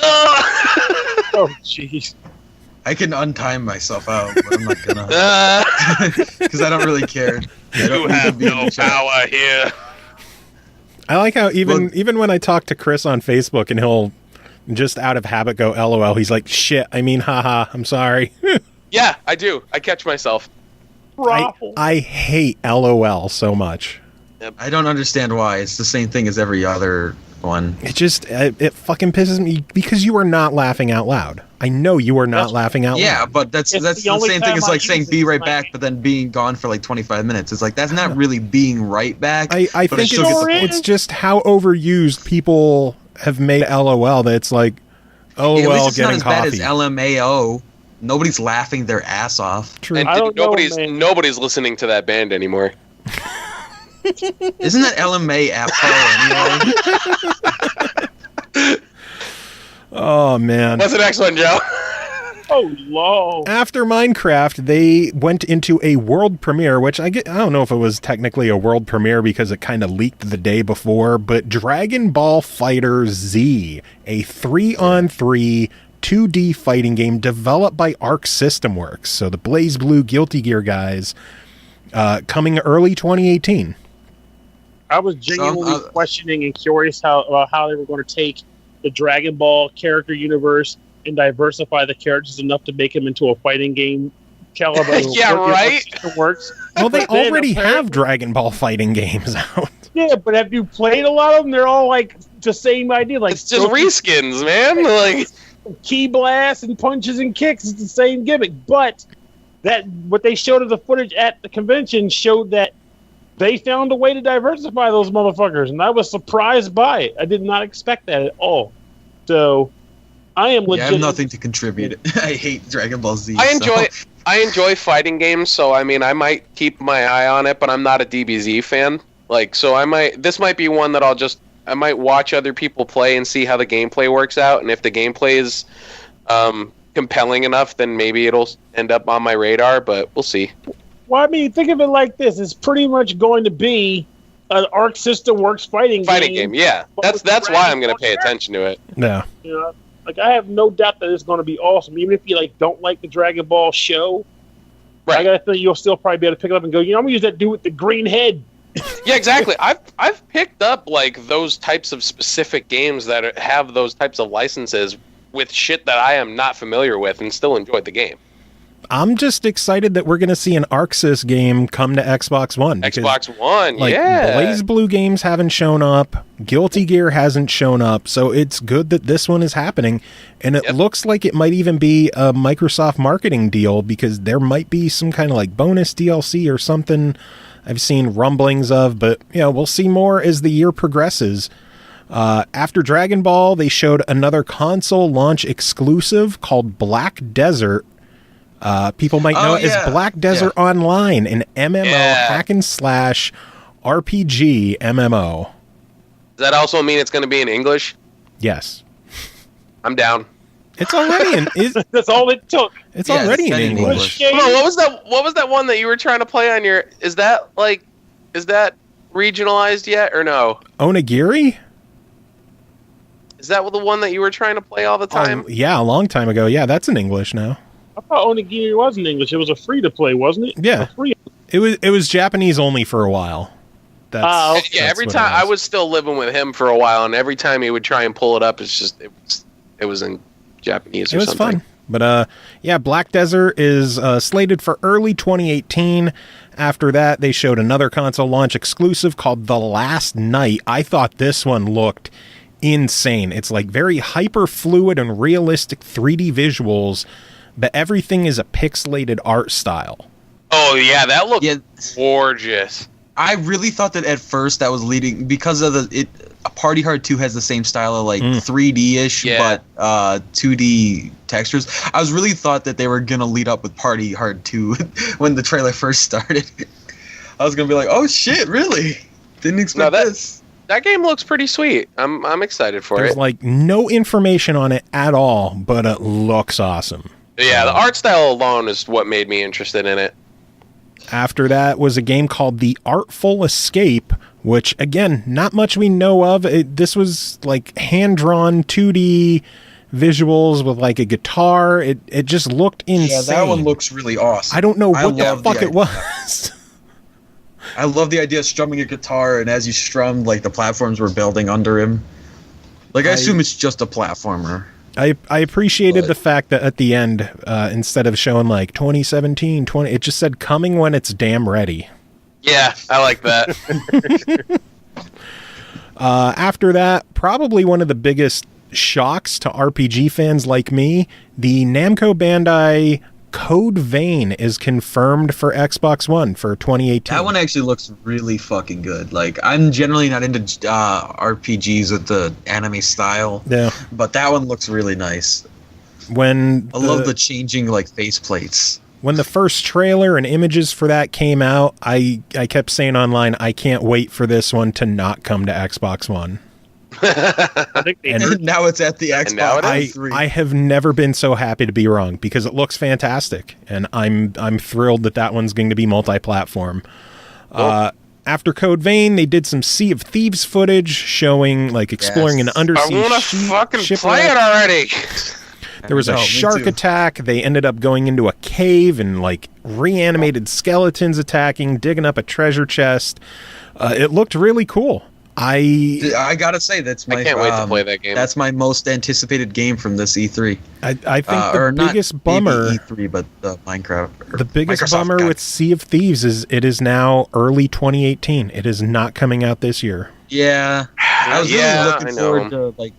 Oh, jeez. I can untime myself out, but I'm not gonna. Because I don't really care. You have no power here. I like how even when I talk to Chris on Facebook and he'll just out of habit go LOL, he's like, shit, I mean, haha, I'm sorry. Yeah, I do. I catch myself. I hate LOL so much. I don't understand why. It's the same thing as every other one. It fucking pisses me because you are not laughing out loud. I know you are not laughing out loud. Yeah, but that's the same thing as like saying be right back, but then being gone for like 25 minutes. It's like, that's not really being right back. I think it's just how overused people have made LOL that it's like, oh, at well, least it's getting not as coffee. bad as LMAO. Nobody's laughing their ass off. True. And nobody's listening to that band anymore. Isn't that LMA anyway? Oh, man. What's the next one, Joe? Oh, low. After Minecraft, they went into a world premiere, which I don't know if it was technically a world premiere because it kind of leaked the day before, but Dragon Ball Fighter Z, a 3-on-3 2D fighting game developed by Arc System Works, so the BlazBlue Guilty Gear guys, coming early 2018. I was genuinely questioning and curious about how they were going to take the Dragon Ball character universe and diversify the characters enough to make them into a fighting game caliber. Yeah, right? It works. Well, they already have Dragon Ball fighting games out. Yeah, but have you played a lot of them? They're all like the same idea. Like, it's just reskins, man. Like, key blasts and punches and kicks is the same gimmick, but what they showed of the footage at the convention showed that they found a way to diversify those motherfuckers, and I was surprised by it. I did not expect that at all. So I am legit. Yeah, I have nothing to contribute. I hate Dragon Ball Z. I enjoy fighting games, so I mean, I might keep my eye on it, but I'm not a DBZ fan. Like, so this might be one that I might watch other people play and see how the gameplay works out, and if the gameplay is compelling enough, then maybe it'll end up on my radar, but we'll see. Well, I mean, think of it like this. It's pretty much going to be an Arc System Works fighting game. Yeah. That's why I'm going to pay attention to it. Yeah. You know, like, I have no doubt that it's going to be awesome. Even if you don't like the Dragon Ball show, right? I got to think you'll still probably be able to pick it up and go, I'm going to use that dude with the green head. Yeah, exactly. I've picked up those types of specific games that have those types of licenses with shit that I am not familiar with and still enjoyed the game. I'm just excited that we're going to see an ArcSys game come to Xbox One. Xbox One, BlazBlue games haven't shown up. Guilty Gear hasn't shown up. So it's good that this one is happening. And it looks like it might even be a Microsoft marketing deal because there might be some kind of bonus DLC or something I've seen rumblings of. But, we'll see more as the year progresses. After Dragon Ball, they showed another console launch exclusive called Black Desert. People might know it as Black Desert Online, an MMO hack and slash RPG MMO. Does that also mean it's going to be in English? Yes. I'm down. It's already That's all it took. It's already in English. Hold on, what was that one that you were trying to play on your? Is that regionalized yet or no? Onigiri? Is that the one that you were trying to play all the time? Yeah, a long time ago. Yeah, that's in English now. I thought Onigiri was in English. It was a free to play, wasn't it? Yeah. It was Japanese only for a while. Every time I was still living with him for a while, and every time he would try and pull it up, it it was in Japanese It or was something. fun. But yeah, Black Desert is slated for early 2018. After that, they showed another console launch exclusive called The Last Night. I thought this one looked insane. It's like very hyper fluid and realistic 3D visuals, but everything is a pixelated art style. Oh yeah, that looked gorgeous. I really thought that at first that was leading because of Party Hard 2 has the same style of like 3D-ish, but 2D textures. I was really thought that they were gonna lead up with Party Hard 2 when the trailer first started. I was gonna be like, oh shit, really? Didn't expect this. That game looks pretty sweet. I'm excited for There's it. like no information on it at all, but it looks awesome. Yeah, the art style alone is what made me interested in it. After that was a game called The Artful Escape, which, again, not much we know of. This was like hand-drawn 2D visuals with like a guitar. It just looked insane. Yeah, that one looks really awesome. I don't know what the fuck it was. I love the idea of strumming a guitar, and as you strummed, like the platforms were building under him. Like, I assume it's just a platformer. I appreciated the fact that at the end, instead of showing like 2017, it just said coming when it's damn ready. Yeah, I like that. After that, probably one of the biggest shocks to RPG fans like me, the Namco Bandai Code Vein is confirmed for Xbox One for 2018. That one actually looks really fucking good. Like, I'm generally not into RPGs with the anime style, but that one looks really nice. I love the changing like faceplates. When the first trailer and images for that came out, I kept saying online, I can't wait for this one to not come to Xbox One. And now it's at the Xbox 3. I have never been so happy to be wrong because it looks fantastic, and I'm thrilled that one's going to be multi-platform. After Code Vein, they did some Sea of Thieves footage showing like exploring an undersea I want to fucking play it already. There was a shark attack. They ended up going into a cave and like reanimated skeletons attacking, digging up a treasure chest. It looked really cool. I gotta say I can't wait to play that game. That's my most anticipated game from this E3. I think the biggest bummer, E3, but the Minecraft. The biggest bummer with Sea of Thieves is it is now early 2018. It is not coming out this year. Yeah, I was really looking forward to like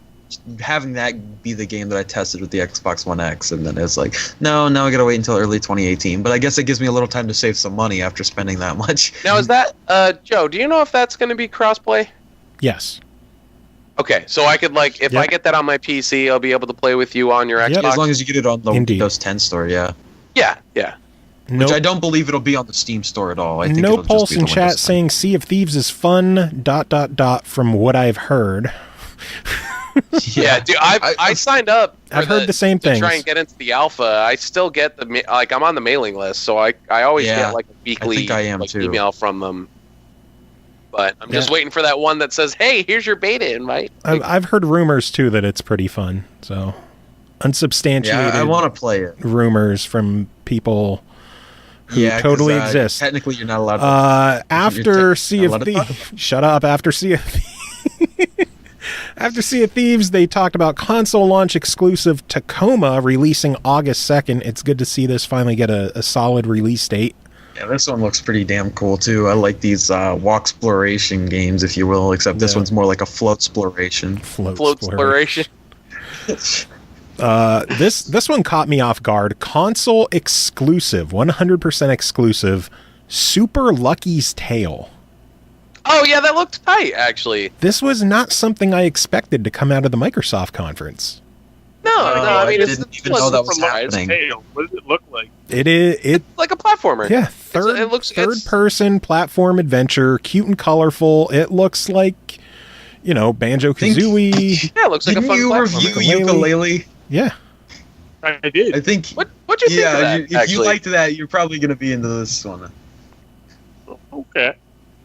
having that be the game that I tested with the Xbox One X, and then it's like, no, I gotta wait until early 2018. But I guess it gives me a little time to save some money after spending that much. Now, is that Joe? Do you know if that's going to be crossplay? Yes. Okay, so I could like if I get that on my PC, I'll be able to play with you on your Xbox. As long as you get it on the Windows 10 store, yeah. Yeah. Which I don't believe it'll be on the Steam store at all. I think no pulse in chat saying Sea of Thieves is fun. ... From what I've heard. Yeah, dude, I signed up. I've heard the same thing. To try and get into the alpha, I still get I'm on the mailing list, so I always get like a weekly email from them. But I'm just waiting for that one that says, "Hey, here's your beta invite." I've heard rumors too that it's pretty fun. So unsubstantiated. Yeah, I want to play it. Rumors from people who totally exist. Technically, you're not allowed. After Sea of Thieves, shut up. After Sea of Thieves. After Sea of Thieves, they talked about console launch exclusive Tacoma releasing August 2nd. It's good to see this finally get a solid release date. Yeah, this one looks pretty damn cool too. I like these walk exploration games, if you will, except this one's more like a float exploration. Float exploration. This one caught me off guard. Console exclusive, 100% exclusive, Super Lucky's Tale. Oh yeah, that looked tight actually. This was not something I expected to come out of the Microsoft conference. No, I mean, didn't even know that was happening. What does it look like? It's like a platformer. Yeah, third-person platform adventure, cute and colorful. It looks like, Banjo-Kazooie. Yeah, it looks like a fun platformer. Didn't you review Ukulele? Yeah. I did. I think. What'd you think of that? If you liked that, you're probably going to be into this one. Okay.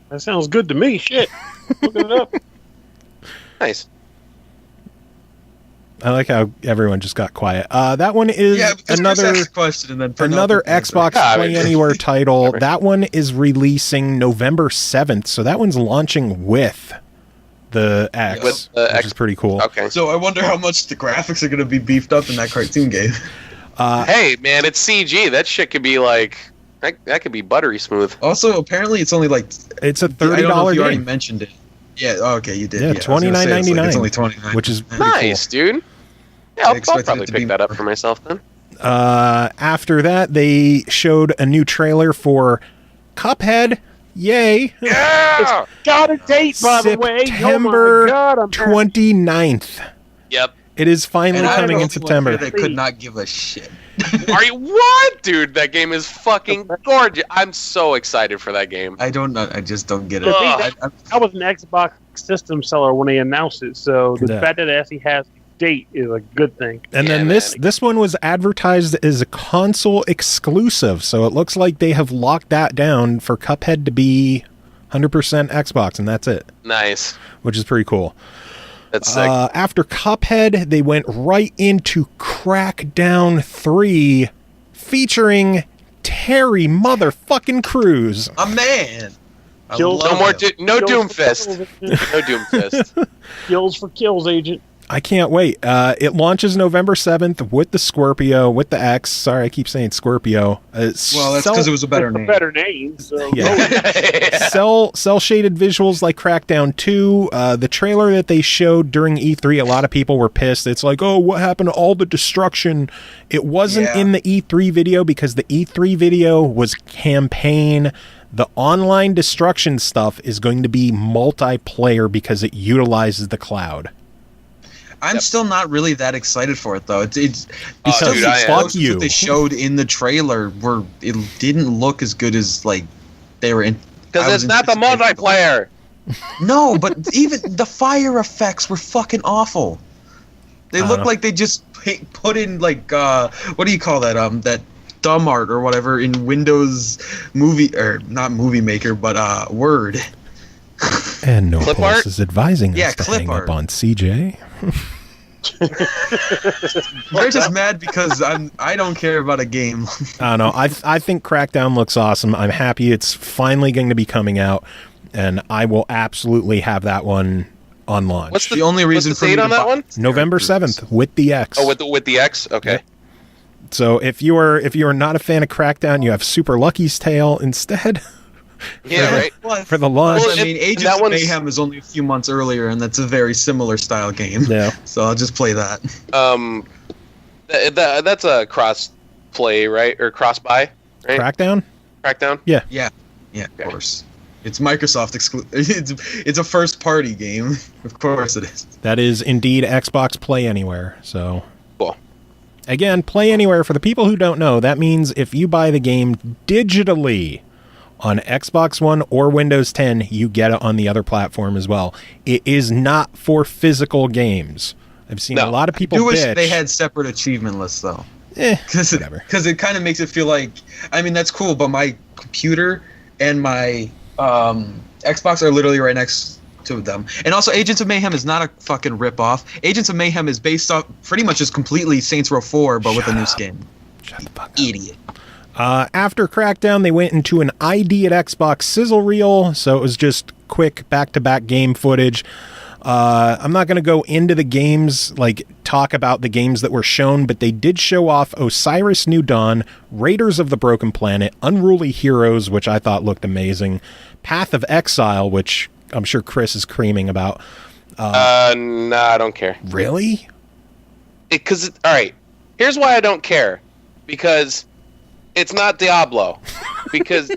That sounds good to me. Shit. Look it up. Nice. I like how everyone just got quiet. That one is another question, and then Xbox Play Anywhere title. That one is releasing November 7th, so that one's launching with the X, With the which X. is pretty cool. Okay. So I wonder how much the graphics are going to be beefed up in that cartoon game. Hey, man, it's CG. That shit could be like that could be buttery smooth. Also, apparently, it's only like It's a I don't know $30 if you already game, mentioned it. Yeah. Oh, okay, you did. Yeah, I was gonna say, it's $29.99, it's only $29, which is pretty Nice, dude. Yeah, I'll expected probably it to be pick that up more. for myself then. After that, they showed a new trailer for Cuphead. Yay! Yeah. Got a date, by the way. September Oh my God, I'm happy. 29th. Yep. It is finally And I'm coming the in only one September. here that could not give a shit. Are you what, dude? That game is fucking gorgeous. I'm so excited for that game. I don't know. I just don't get it. The thing Ugh. I was an Xbox system seller when they announced it, so the Yeah. fact that it actually has a date is a good thing. And Yeah, then man. this one was advertised as a console exclusive, so it looks like they have locked that down for Cuphead to be 100% Xbox, and that's it, Nice. which is pretty cool. That's sick. After Cuphead, they went right into Crackdown 3, featuring Terry motherfucking Crews. A man. I Kill- love no more. him. No Kills for Doomfist. kills, agent. No Doomfist. Kills for kills, agent. I can't wait. It launches November 7th with the Scorpio, with the X. Sorry, I keep saying Scorpio. Well, that's because it was a better It's name. a better name. So Yeah. Cell shaded visuals like Crackdown 2. The trailer that they showed during E3, a lot of people were pissed. It's like, oh, what happened to all the destruction? It wasn't Yeah. in the E3 video because the E3 video was campaign. The online destruction stuff is going to be multiplayer because it utilizes the cloud. I'm still not really that excited for it though. It's Because dude, I am. fuck you. What they showed in the trailer it didn't look as good as like they were in. Because I it's was not the anticipating. multiplayer. No, but even the fire effects were fucking awful. They I look don't like they just put in like what do you call that that dumb art or whatever in Windows movie or not Movie Maker but Word. And No Clip Pulse art? is advising Yeah, us to clip hang art. up on CJ. They're just mad because I don't care about a game. I don't know. I think Crackdown looks awesome. I'm happy it's finally going to be coming out, and I will absolutely have that one on launch. What's The only reason what's for the me date to on that buy one? November 7th with the X. Oh, with the X. Okay. So if you are not a fan of Crackdown, you have Super Lucky's Tale instead Yeah. Right. Well, for the launch. Well, I mean, that Agents of one's- Mayhem is only a few months earlier, and that's a very similar style game. Yeah. So I'll just play that. That's a cross play, right, or cross buy, right? Crackdown? Crackdown. Yeah, of course. It's Microsoft exclusive. It's a first party game. Of course it is. That is indeed Xbox Play Anywhere. So Cool. again, Play Anywhere, for the people who don't know, that means if you buy the game digitally on Xbox One or Windows 10, you get it on the other platform as well. It is not for physical games. I've seen a No. lot of people I wish bitch. they had separate achievement lists though. Whatever. Because it kind of makes it feel like, I mean, that's cool, but my computer and my Xbox are literally right next to them. And also, Agents of Mayhem is not a fucking ripoff. Agents of Mayhem is based off pretty much just completely Saints Row 4, but with a new skin. Shut the fuck up. Idiot. After Crackdown, they went into an ID at Xbox sizzle reel, so it was just quick back-to-back game footage. I'm not going to go into the games, like talk about the games that were shown, but they did show off Osiris New Dawn, Raiders of the Broken Planet, Unruly Heroes, which I thought looked amazing, Path of Exile, which I'm sure Chris is creaming about. No, I don't care. Really? All right. Here's why I don't care. Because it's not Diablo. Because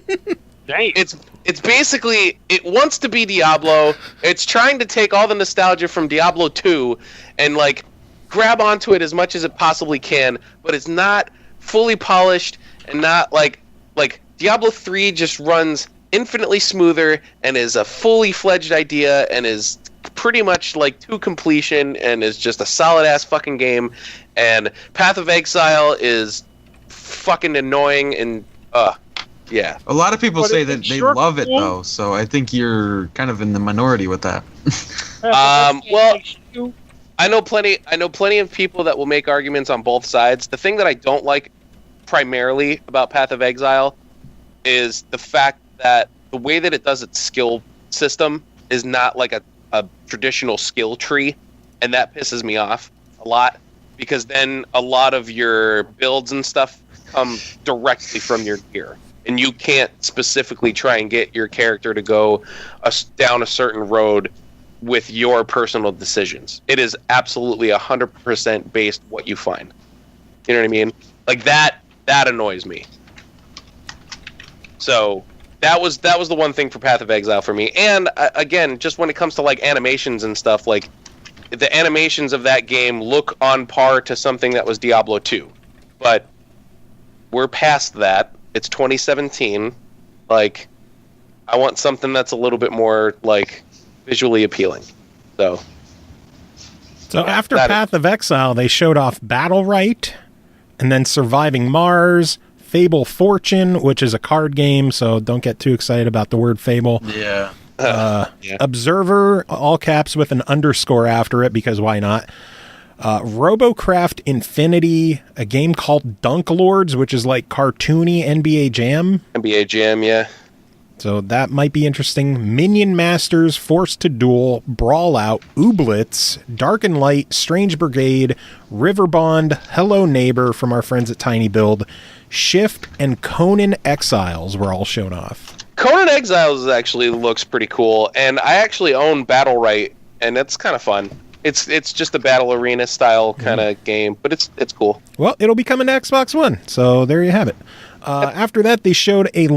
dang. it's basically, it wants to be Diablo. It's trying to take all the nostalgia from Diablo 2 and like grab onto it as much as it possibly can, but it's not fully polished and not like Diablo 3 just runs infinitely smoother and is a fully fledged idea and is pretty much like to completion and is just a solid ass fucking game. And Path of Exile is fucking annoying and yeah. A lot of people But say it's that they sure love it cool. though, so I think you're kind of in the minority with that. Well, I know plenty of people that will make arguments on both sides. The thing that I don't like primarily about Path of Exile is the fact that the way that it does its skill system is not like a a traditional skill tree, and that pisses me off a lot because then a lot of your builds and stuff come directly from your gear, and you can't specifically try and get your character to go down a certain road with your personal decisions. It is absolutely 100% based what you find. You know what I mean? Like that annoys me. So that was the one thing for Path of Exile for me. And again, just when it comes to like animations and stuff, like the animations of that game look on par to something that was Diablo 2. But we're past that. It's 2017. Like, I want something that's a little bit more like visually appealing. So after Path of Exile, they showed off Battle Right, and then Surviving Mars, Fable Fortune, which is a card game, so don't get too excited about the word Fable. Yeah. Observer, all caps with an underscore after it, because why not? Robocraft Infinity, a game called Dunk Lords, which is like cartoony NBA Jam. NBA Jam, yeah. So that might be interesting. Minion Masters, Forced to Duel, Brawl Out, Ooblets, Dark and Light, Strange Brigade, Riverbond, Hello Neighbor from our friends at Tiny Build, Shift, and Conan Exiles were all shown off. Conan Exiles actually looks pretty cool, and I actually own Battle Right, and it's kind of fun. It's just a battle arena style kind of game, but it's cool. Well, it'll be coming to Xbox One, so there you have it. After that, they showed a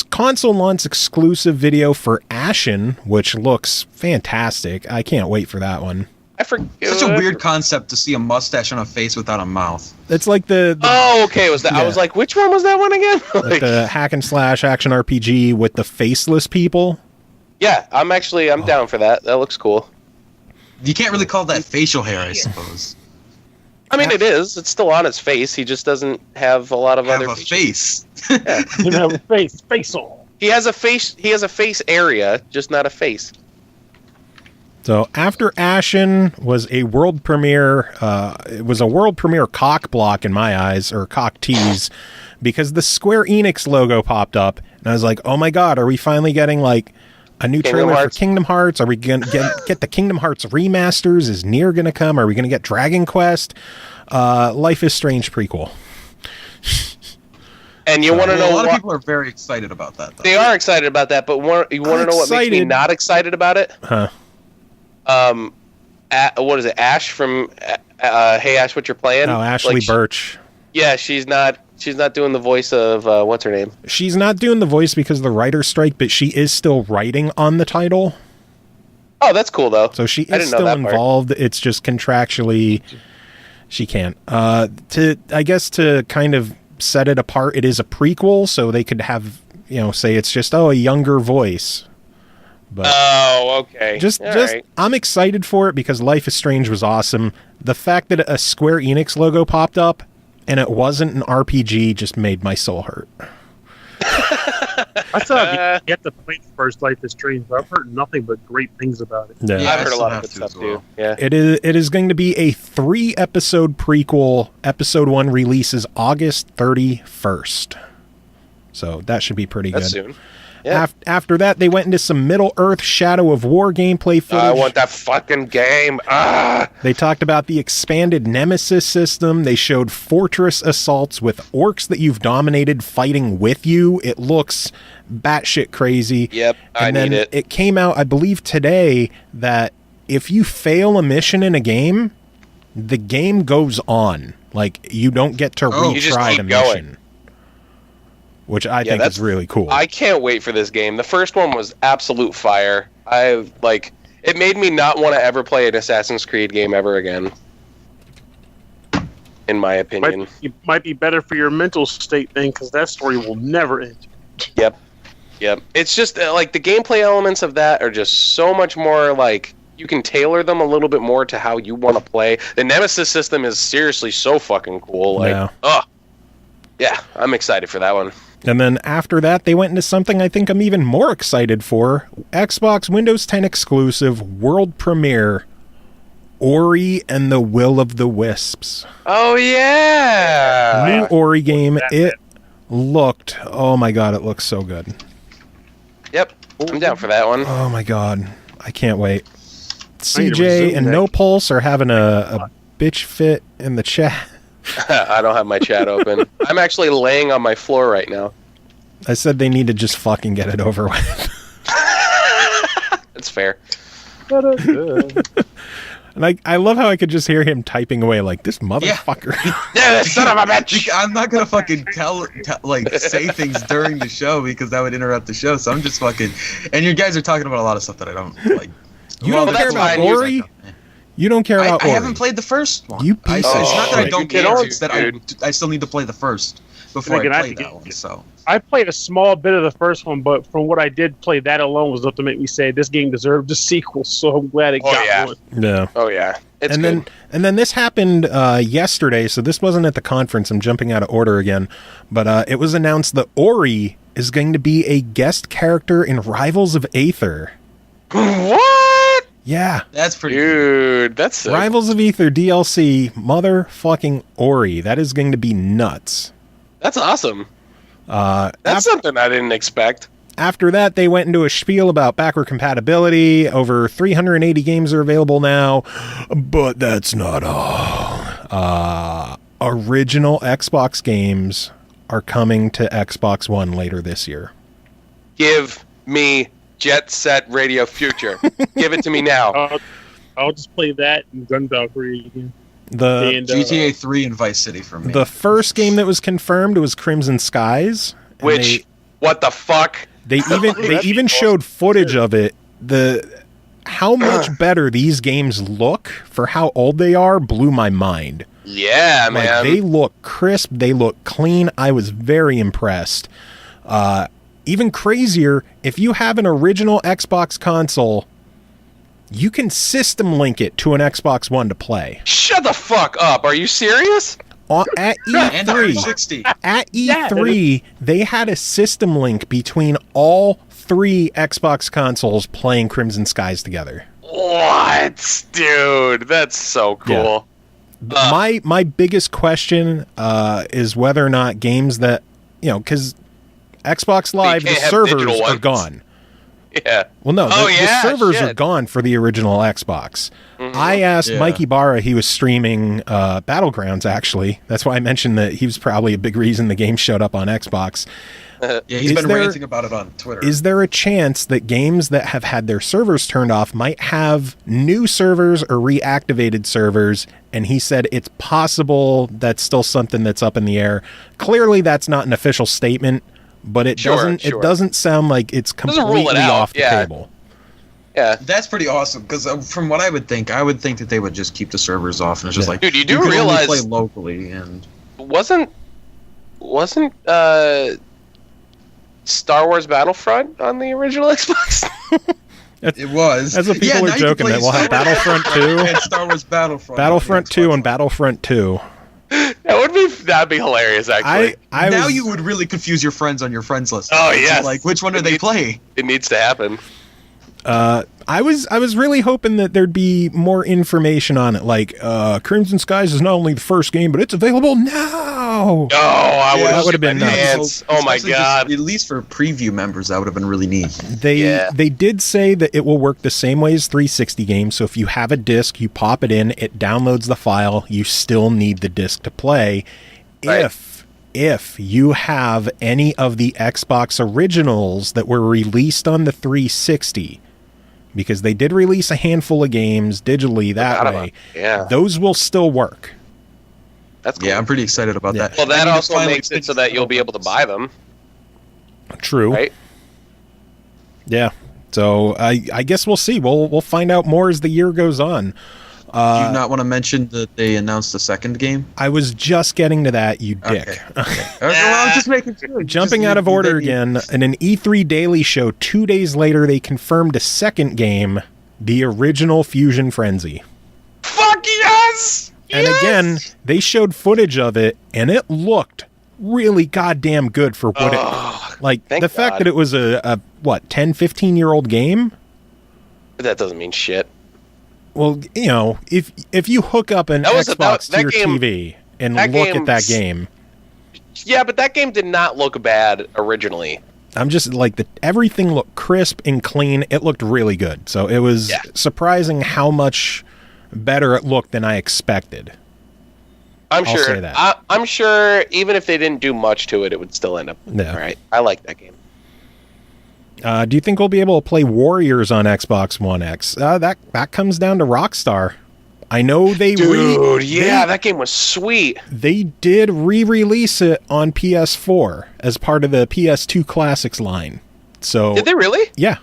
console launch exclusive video for Ashen, which looks fantastic. I can't wait for that one. Such a weird concept to see a mustache on a face without a mouth. It's like the oh, okay. Was that? Yeah. I was like, which one was that one again? Like the hack and slash action RPG with the faceless people. Yeah, I'm down for that. That looks cool. You can't really call that facial hair, I suppose. I mean, it is. It's still on his face. He just doesn't have a lot of other face. Yeah. You have a face. Facial. He has a face. He has a face area, just not a face. So after Ashen was a world premiere. It was a world premiere cock block in my eyes, or cock tease, because the Square Enix logo popped up, and I was like, "Oh my god, are we finally getting like a new trailer for Kingdom Hearts? Are we going to get the Kingdom Hearts remasters? Is Nier going to come? Are we going to get Dragon Quest? Life is Strange prequel." And you want to know a lot of people are very excited about that, though. They are excited about that, but you want to know what makes me not excited about it? Huh. What is it? Ash from Hey Ash, What You're Playing? Oh, Ashley Birch. Yeah, she's not doing the voice of what's her name? She's not doing the voice because of the writer's strike, but she is still writing on the title. Oh, that's cool though. So she is still involved. It's just contractually she can't. To kind of set it apart, it is a prequel, so they could have, say it's just a younger voice. But okay. Right. I'm excited for it because Life is Strange was awesome. The fact that a Square Enix logo popped up and it wasn't an RPG just made my soul hurt. I thought you have to play the first Life is Strange, but I've heard nothing but great things about it. Yeah, I've heard a lot of good stuff too. Yeah, it is going to be a 3-episode prequel. Episode 1 releases August 31st, so that should be pretty good. Soon. Yeah. After that, they went into some Middle-earth Shadow of War gameplay footage. I want that fucking game. They talked about the expanded Nemesis system. They showed fortress assaults with orcs that you've dominated fighting with you. It looks batshit crazy. Yep, I need it. It came out, I believe, today that if you fail a mission in a game, the game goes on. Like, you don't get to retry the mission. Which I think is really cool. I can't wait for this game. The first one was absolute fire. It made me not want to ever play an Assassin's Creed game ever again. In my opinion. It might be better for your mental state then, because that story will never end. Yep. It's just like the gameplay elements of that are just so much more like you can tailor them a little bit more to how you want to play. The Nemesis system is seriously so fucking cool. Yeah, I'm excited for that one. And then after that, they went into something I think I'm even more excited for. Xbox Windows 10 exclusive world premiere, Ori and the Will of the Wisps. Oh, yeah! New Ori game. It looked, oh my god, it looks so good. Yep, I'm down for that one. Oh my god, I can't wait. CJ and No Pulse are having a bitch fit in the chat. I don't have my chat open. I'm actually laying on my floor right now. I said they need to just fucking get it over with. That's fair. And I love how I could just hear him typing away like, this motherfucker. Yeah, son of a bitch! I'm not gonna fucking say things during the show because that would interrupt the show. So I'm just fucking. And you guys are talking about a lot of stuff that I don't like. You don't care about Ori? You don't care about Ori? I haven't played the first one. You piece It's of not that I shit. don't care. It's that I still need to play the first before I play that one. So I played a small bit of the first one, but from what I did play, that alone was enough to make me say this game deserved a sequel. So I'm glad it got one. Yeah. Oh yeah. It's good. Then this happened yesterday, so this wasn't at the conference. I'm jumping out of order again, but it was announced that Ori is going to be a guest character in Rivals of Aether. What? Yeah. that's pretty. Dude, that's sick. Rivals of Aether DLC, motherfucking Ori. That is going to be nuts. That's awesome. That's something I didn't expect. After that, they went into a spiel about backward compatibility. Over 380 games are available now, but that's not all. Original Xbox games are coming to Xbox One later this year. Give me Jet Set Radio Future. Give it to me now. I'll just play that and Gun Valkyrie again. The GTA 3 and Vice City for me. The first game that was confirmed was Crimson Skies. Which, what the fuck? They even showed footage of it. How much better these games look for how old they are blew my mind. Yeah, man. Like, they look crisp. They look clean. I was very impressed. Even crazier, if you have an original Xbox console, you can system link it to an Xbox One to play. Shut the fuck up. Are you serious? At E3, they had a system link between all three Xbox consoles playing Crimson Skies together. What? Dude, that's so cool. Yeah. My biggest question is whether or not games that, because Xbox Live, the servers are gone. Yeah. Well, no, the servers are gone for the original Xbox. Mm-hmm. I asked Mike Ibarra, he was streaming Battlegrounds, actually. That's why I mentioned that he was probably a big reason the game showed up on Xbox. He's been ranting about it on Twitter. Is there a chance that games that have had their servers turned off might have new servers or reactivated servers? And he said it's possible. That's still something that's up in the air. Clearly, that's not an official statement. But it doesn't sound like it's completely off the table. Yeah, that's pretty awesome. Because from what I would think that they would just keep the servers off, and it's just like, dude, you do can realize only play locally, and wasn't Star Wars Battlefront on the original Xbox? It was. That's what people are joking that we'll have Battlefront 2 and Star Wars Battlefront. Battlefront 2 and Battlefront 2. That'd be hilarious, actually. Now you would really confuse your friends on your friends list. Oh yes. Like, which one do they play? It needs to happen. I was really hoping that there'd be more information on it, like Crimson Skies is not only the first game, but it's available now. Oh, that would have been nice. Oh my god! At least for preview members, that would have been really neat. They did say that it will work the same way as 360 games. So if you have a disc, you pop it in, it downloads the file. You still need the disc to play. Right. If you have any of the Xbox originals that were released on the 360. Because they did release a handful of games digitally that way. Yeah. Those will still work. That's cool. Yeah, I'm pretty excited about that. Well, that also makes it so that you'll be able to buy them. True. Right? Yeah. So I guess we'll see. We'll find out more as the year goes on. Do you not want to mention that they announced the second game? I was just getting to that, you dick. Okay. Well, I'm just making sure. Jumping out of order again, in an E3 Daily show 2 days later, they confirmed a second game, the original Fusion Frenzy. Fuck yes! And again, they showed footage of it, and it looked really goddamn good for what it... Like, the fact that it was a 10, 15-year-old game? That doesn't mean shit. Well, if you hook up an Xbox to your TV and look at that game... Yeah, but that game did not look bad originally. I'm just like everything looked crisp and clean. It looked really good. So it was surprising how much better it looked than I expected. I'm sure even if they didn't do much to it, it would still end up all right. I like that game. Do you think we'll be able to play Warriors on Xbox One X? That comes down to Rockstar. I know they that game was sweet. They did re-release it on PS4 as part of the PS2 Classics line. So did they really? Yeah.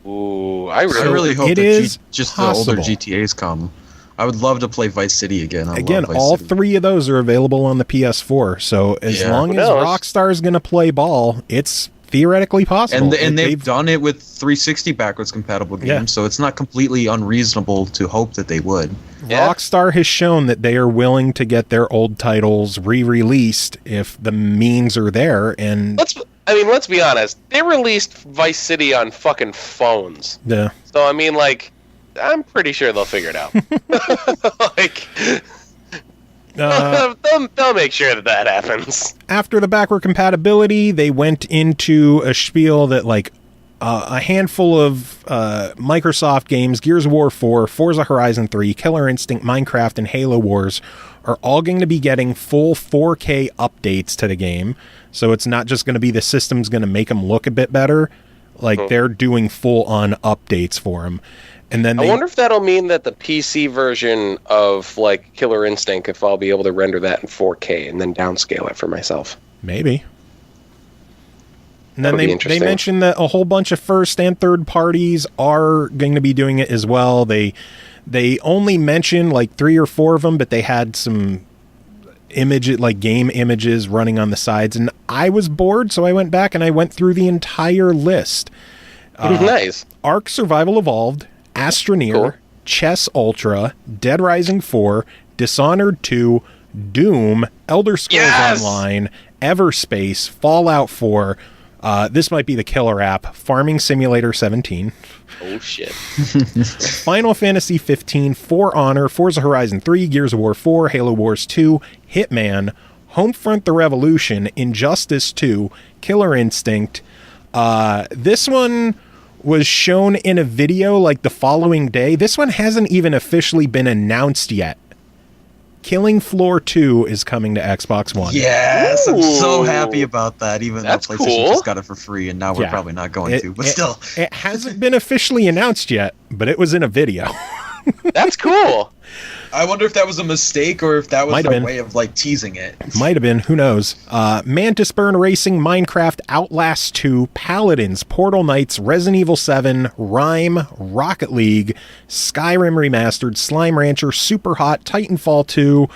Ooh, I really hope it that is just possible. the older GTAs come. I would love to play Vice City again. All three of those are available on the PS4. So as long as Rockstar is going to play ball, it's theoretically possible. And they've done it with 360 backwards compatible games, so it's not completely unreasonable to hope that they would. Rockstar has shown that they are willing to get their old titles re-released if the means are there. And let's be honest. They released Vice City on fucking phones. Yeah. So I'm pretty sure they'll figure it out. They'll make sure that happens. After the backward compatibility, they went into a spiel that a handful of Microsoft games, Gears of War 4, Forza Horizon 3, Killer Instinct, Minecraft, and Halo Wars are all going to be getting full 4K updates to the game. So it's not just going to be the system's going to make them look a bit better. They're doing full-on updates for them. And then I wonder if that'll mean that the PC version of Killer Instinct, if I'll be able to render that in 4K and then downscale it for myself. Maybe. And then they mentioned that a whole bunch of first and third parties are going to be doing it as well. They only mentioned 3 or 4 of them, but they had some game images running on the sides, and I was bored, so I went back and I went through the entire list. Nice. Ark Survival Evolved, Astroneer, cool. Chess Ultra, Dead Rising 4, Dishonored 2, Doom, Elder Scrolls Online, Everspace, Fallout 4. This might be the killer app, Farming Simulator 17. Oh, shit. Final Fantasy 15, For Honor, Forza Horizon 3, Gears of War 4, Halo Wars 2, Hitman, Homefront The Revolution, Injustice 2, Killer Instinct. This one was shown in a video the following day. This one hasn't even officially been announced yet. Killing Floor 2 is coming to Xbox One. Yes, I'm so happy about that, even That's though PlayStation cool. just got it for free, and now we're probably not going to, but still. It hasn't been officially announced yet, but it was in a video. That's cool. I wonder if that was a mistake or if that was a way of teasing it. Might have been. Who knows? Mantis Burn Racing, Minecraft, Outlast 2, Paladins, Portal Knights, Resident Evil 7, Rime, Rocket League, Skyrim Remastered, Slime Rancher, Superhot, Titanfall 2,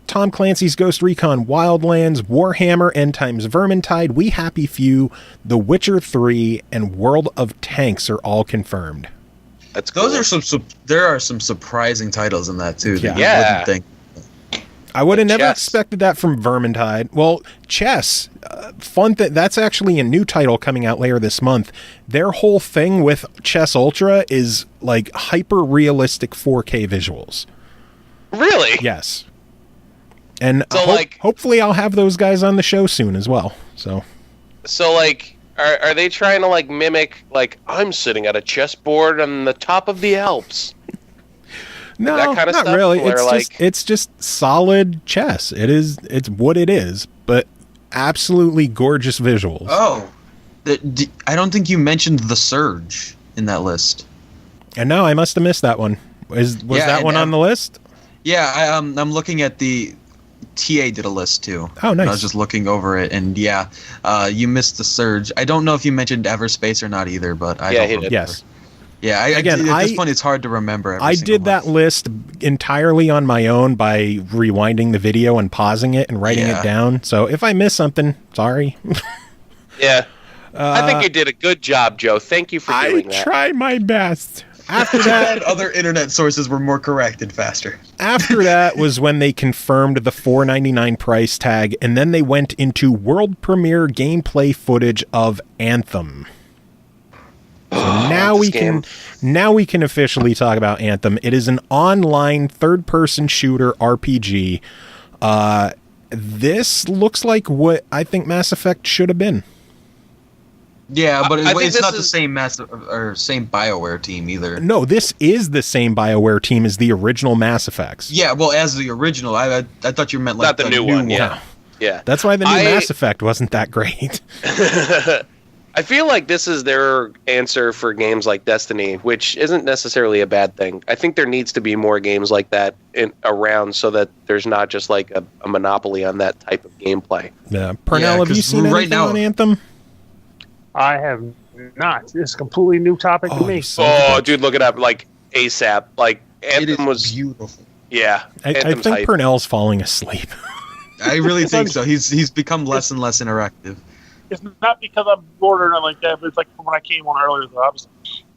Tom Clancy's Ghost Recon Wildlands, Warhammer, End Times Vermintide, We Happy Few, The Witcher 3, and World of Tanks are all confirmed. That's cool. Those are there are some surprising titles in that too. That you wouldn't think. I would have never expected that from Vermintide. Well, Chess, fun that's actually a new title coming out later this month. Their whole thing with Chess Ultra is hyper realistic 4K visuals. Really? Yes. And so hopefully I'll have those guys on the show soon as well. So Are they trying to mimic I'm sitting at a chessboard on the top of the Alps? No, that kind of not stuff? really. It's just solid chess. It's what it is, but absolutely gorgeous visuals. Oh, I don't think you mentioned The Surge in that list. And no, I must have missed that one. Was that one on the list? Yeah, I'm looking at the TA did a list too. Oh, nice. I was just looking over it, and you missed The Surge. I don't know if you mentioned Everspace or not either, but I don't he remember. did. Yes. Yeah, at this point it's hard to remember. I did that list entirely on my own by rewinding the video and pausing it and writing it down. So if I miss something, sorry. Yeah. I think you did a good job, Joe. Thank you for doing that. I try my best. After that, other internet sources were more correct and faster. After that was when they confirmed the $4.99 price tag, and then they went into world premiere gameplay footage of Anthem. So now we can officially talk about Anthem. It is an online third-person shooter RPG. This looks like what I think Mass Effect should have been. Yeah, but I think it's not this the is- same same BioWare team either. No, this is the same BioWare team as the original Mass Effects. Yeah, well, as the original, I thought you meant like Not the new one, yeah. Yeah. That's why the new I- Mass Effect wasn't that great. I feel like this is their answer for games like Destiny, which isn't necessarily a bad thing. I think there needs to be more games like that around so that there's not just like a monopoly on that type of gameplay. Yeah. Pernell, Yeah, have you 'cause seen right anything now- on Anthem? I have not. It's a completely new topic to Oh, me. you son of a Oh, bitch. dude, look it up. Like, ASAP. Like, It is Anthem was... beautiful. Yeah. I Anthem's think hype. Pernell's falling asleep. I really think so. He's become less and less interactive. It's not because I'm bored or nothing like that, but it's like from when I came on earlier. So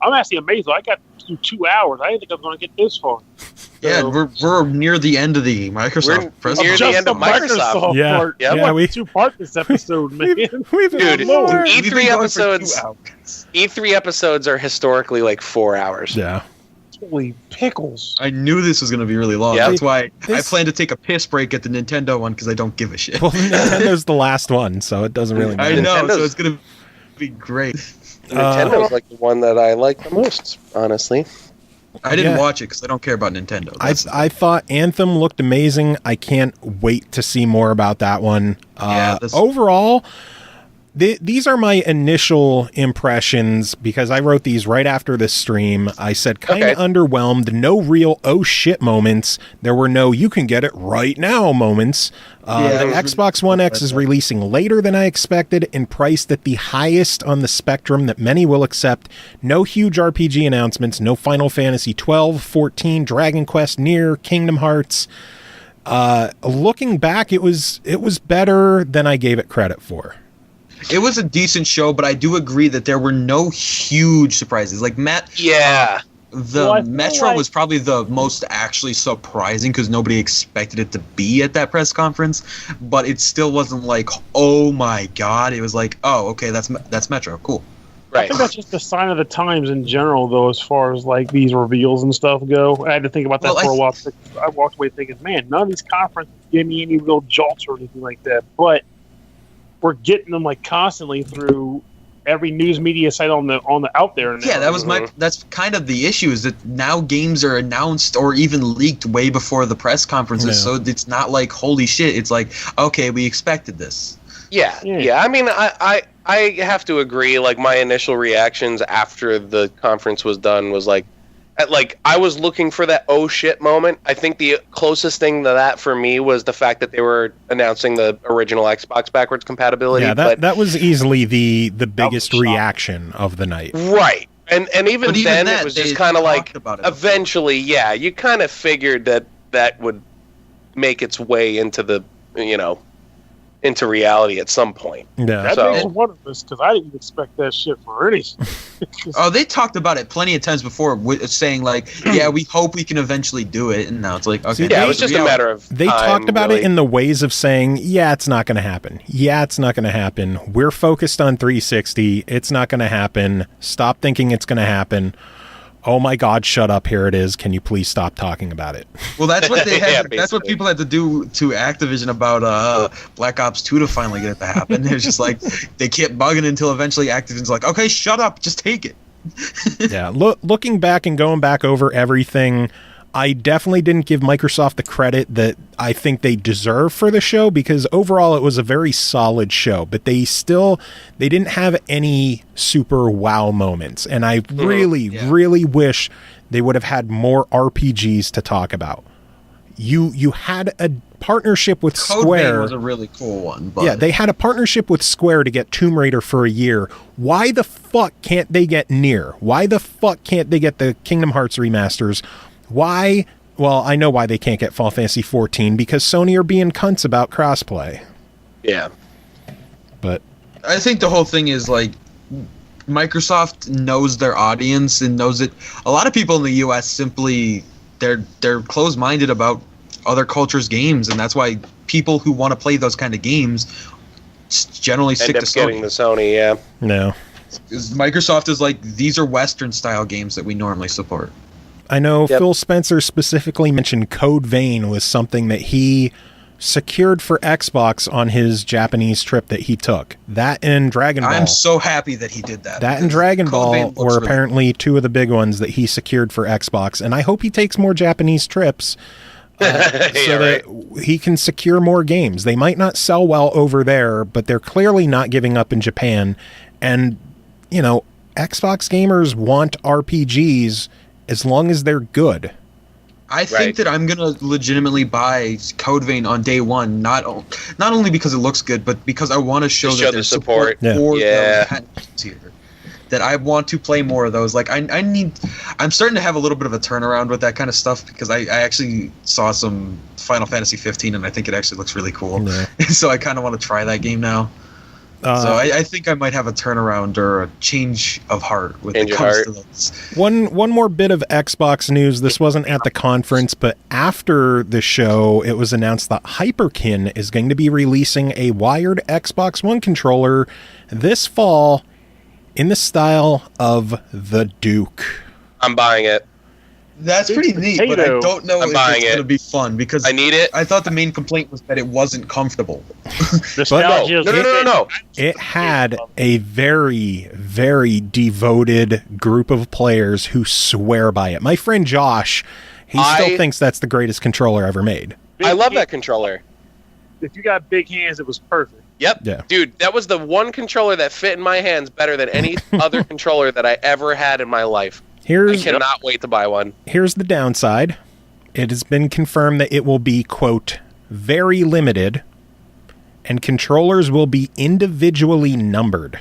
I'm actually amazed. I got through 2 hours. I didn't think I was going to get this far. Yeah, So- we're near the end of the Microsoft We're press near the conference. end of Microsoft. Yeah. part. Yeah, What, we- 2-part this episode, man. We've Dude, more. We've been E3 going for 2 episodes... hours. E3 episodes are historically like 4 hours. Yeah. Holy pickles. I knew this was going to be really long. Yeah. That's why I This- plan to take a piss break at the Nintendo one because I don't give a shit. Well, Nintendo's the last one, so it doesn't really matter. I know, so Nintendo's- it's going to be great. Nintendo's like the one that I like the most, honestly. I didn't Yeah. watch it because I don't care about Nintendo. I thought Anthem looked amazing. I can't wait to see more about that one. Yeah, Overall, these are my initial impressions because I wrote these right after this stream. I said kind of Okay. underwhelmed. No real oh shit moments. There were no you can get it right now moments. Yeah, The it was Xbox One X is releasing later than I expected and priced at the highest on the spectrum that many will accept. No huge RPG announcements. No Final Fantasy 12, 14, Dragon Quest, Nier, Kingdom Hearts. Looking back, it was better than I gave it credit for. It was a decent show, but I do agree that there were no huge surprises. Like Yeah. Well, I feel Metro like- was probably the most actually surprising because nobody expected it to be at that press conference, but it still wasn't like, oh my god. It was like, oh, okay, that's Metro, cool. I Right. think that's just a sign of the times in general, though, as far as like these reveals and stuff go. I had to think about that Well, for a while. I walked away thinking, man, none of these conferences give me any real jolts or anything like that. But we're getting them like constantly through every news media site on the out there. Now. Yeah, that was that's kind of the issue is that now games are announced or even leaked way before the press conferences, Yeah. so it's not like holy shit. It's like, okay, we expected this. Yeah. I mean, I have to agree. Like, my initial reactions after the conference was done was like I was looking for that oh shit moment. I think the closest thing to that for me was the fact that they were announcing the original Xbox backwards compatibility. Yeah, but that was easily the biggest shocking. reaction of the night. right, and even But even then that, it was they just kind of like talked about it before. eventually, yeah, you kind of figured that would make its way into the into reality at some point. Yeah. That So- makes one of us because I didn't expect that shit for anything. Oh, they talked about it plenty of times before, saying like, yeah, we hope we can eventually do it, and now it's like, okay, Yeah, it was just a matter of They time, talked about really. it in the ways of saying, yeah, it's not going to happen. Yeah, it's not going to happen. We're focused on 360. It's not going to happen. Stop thinking it's going to happen. Oh my God, shut up. Here it is. Can you please stop talking about it? Well, that's what they had. Yeah, that's what basically. people had to do to Activision about Black Ops 2 to finally get it to happen. It's just like they kept bugging until eventually Activision's like, okay, shut up, just take it. Yeah. Looking back and going back over everything, I definitely didn't give Microsoft the credit that I think they deserve for the show because overall it was a very solid show, but they didn't have any super wow moments. And I really wish they would have had more RPGs to talk about. You had a partnership with Code Square. Vein was a really cool one. But Yeah, they had a partnership with Square to get Tomb Raider for a year. Why the fuck can't they get Nier? Why the fuck can't they get the Kingdom Hearts remasters? Why? Well, I know why they can't get Final Fantasy 14 because Sony are being cunts about crossplay. Yeah. But I think the whole thing is like Microsoft knows their audience and knows that a lot of people in the US simply they're closed-minded about other cultures' games, and that's why people who want to play those kind of games generally stick End to up getting Sony. the Sony, yeah. no. Microsoft is like, these are Western style games that we normally support. I know Yep. Phil Spencer specifically mentioned Code Vein was something that he secured for Xbox on his Japanese trip that he took. That and Dragon Ball. I'm so happy that he did that. That and Dragon Ball Vein were looks apparently two of the big ones that he secured for Xbox, and I hope he takes more Japanese trips so that he can secure more games. They might not sell well over there, but they're clearly not giving up in Japan. And, you know, Xbox gamers want RPGs as long as they're good. I think that I'm gonna legitimately buy Code Vein on day one, not only because it looks good, but because I want to show that there's support for the here. That I want to play more of those. Like I'm starting to have a little bit of a turnaround with that kind of stuff because I actually saw some Final Fantasy 15 and I think it actually looks really cool. Yeah. So I kind of want to try that game now. So I think I might have a turnaround or a change of heart when it comes to those. One more bit of Xbox news. This wasn't at the conference, but after the show, it was announced that Hyperkin is going to be releasing a wired Xbox One controller this fall in the style of the Duke. I'm buying it. That's pretty neat, but I don't know if it's going to be fun because I need it. I thought the main complaint was that it wasn't comfortable. No. It had a very, very devoted group of players who swear by it. My friend Josh, he still thinks that's the greatest controller ever made. I love that controller. If you got big hands, it was perfect. Yep. Yeah. Dude, that was the one controller that fit in my hands better than any other controller that I ever had in my life. I cannot wait to buy one. Here's the downside. It has been confirmed that it will be, quote, very limited, and controllers will be individually numbered.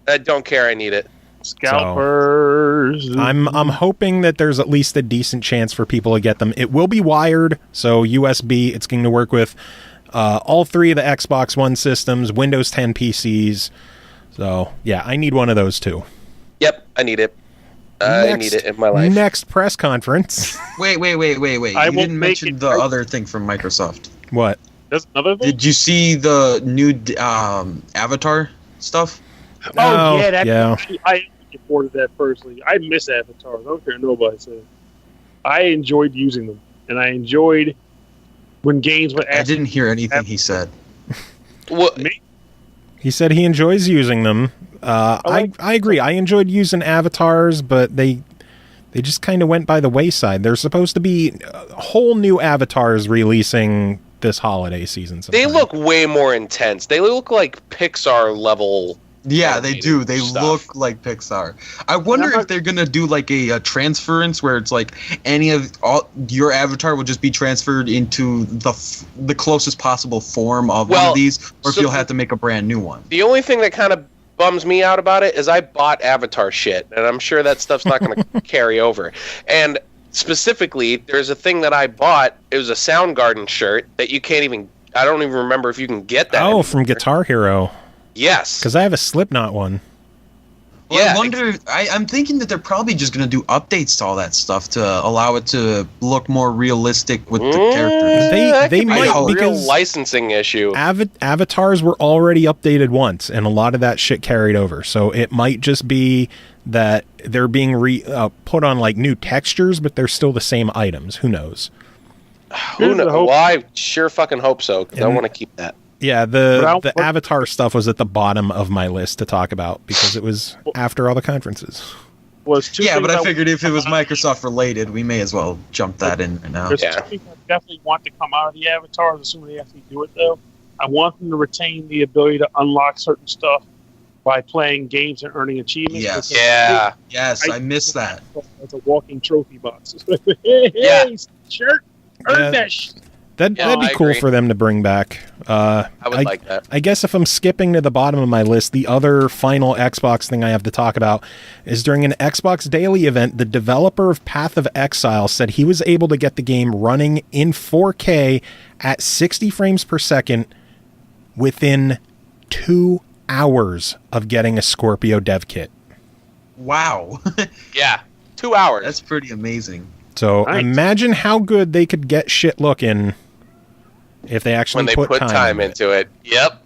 I don't care. I need it. Scalpers. So, I'm hoping that there's at least a decent chance for people to get them. It will be wired, so USB. It's going to work with all three of the Xbox One systems, Windows 10 PCs. So, yeah, I need one of those too. Yep, I need it. I need it in my life. Next press conference. Wait. You didn't mention the other thing from Microsoft. What? There's another thing? Did you see the new Avatar stuff? Oh, yeah. I supported that personally. I miss Avatars. I don't care what nobody says. I enjoyed using them. And I enjoyed when games were I didn't hear anything he said. What? He said he enjoys using them. I agree. I enjoyed using avatars, but they just kind of went by the wayside. There's supposed to be whole new avatars releasing this holiday season sometime. They look way more intense. They look like Pixar level. Yeah, they do. They look like Pixar. I wonder if they're gonna do like a transference where it's like your avatar will just be transferred into the closest possible form of one of these, or if you'll have to make a brand new one. The only thing that kind of bums me out about it is I bought Avatar shit, and I'm sure that stuff's not going to carry over. And specifically, there's a thing that I bought. It was a Soundgarden shirt that you can't even. I don't even remember if you can get that. Oh, from Guitar Hero. Yes, because I have a Slipknot one. Well, yeah, I wonder. I'm thinking that they're probably just going to do updates to all that stuff to allow it to look more realistic with the characters. They might, because real licensing issue. Avatars were already updated once, and a lot of that shit carried over. So it might just be that they're being put on like new textures, but they're still the same items. Who knows? Who knows? Well, I sure fucking hope so, because I want to keep that. Yeah, the Avatar stuff was at the bottom of my list to talk about because it was after all the conferences. Yeah, but I figured if it was Microsoft related, we may as well jump that in right now. There's two things I definitely want to come out of the Avatars, assuming they actually do it, though. I want them to retain the ability to unlock certain stuff by playing games and earning achievements. Yes. Yeah. Yes, I miss that. It's a walking trophy box. Hey, shirt, earn that shit. That'd be cool for them to bring back. I would like that. I guess if I'm skipping to the bottom of my list, the other final Xbox thing I have to talk about is during an Xbox Daily event, the developer of Path of Exile said he was able to get the game running in 4K at 60 frames per second within 2 hours of getting a Scorpio dev kit. Wow. Yeah, 2 hours. That's pretty amazing. So imagine how good they could get shit looking if they actually put time into it. Yep.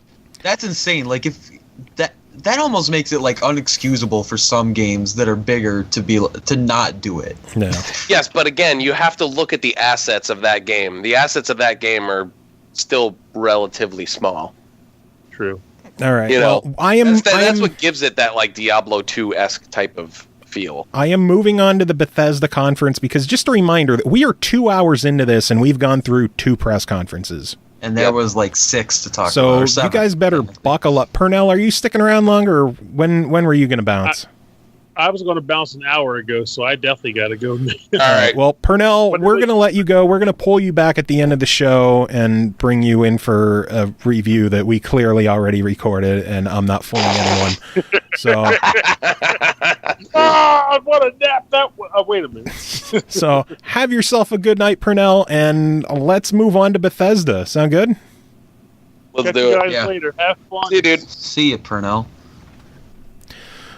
That's insane. Like if that almost makes it like unexcusable for some games that are bigger to not do it. No. Yes, but again, you have to look at the assets of that game. The assets of that game are still relatively small. True. All right. You know, well, that's what gives it that like Diablo 2-esque type of feel. I am moving on to the Bethesda conference because just a reminder that we are 2 hours into this and we've gone through 2 press conferences. And there was like 6 to talk about. So or you 7. guys better buckle up. Pernell, are you sticking around longer? Or when were you going to bounce? I was going to bounce an hour ago, so I definitely got to go. All right. Well, Pernell, we're going to let you go. We're going to pull you back at the end of the show and bring you in for a review that we clearly already recorded, and I'm not fooling anyone. So, I want to nap that one. Oh, wait a minute. so have yourself a good night, Pernell, and let's move on to Bethesda. Sound good? Let's Catch do you it. guys Yeah. later. Have fun. See you, dude. See ya, Pernell.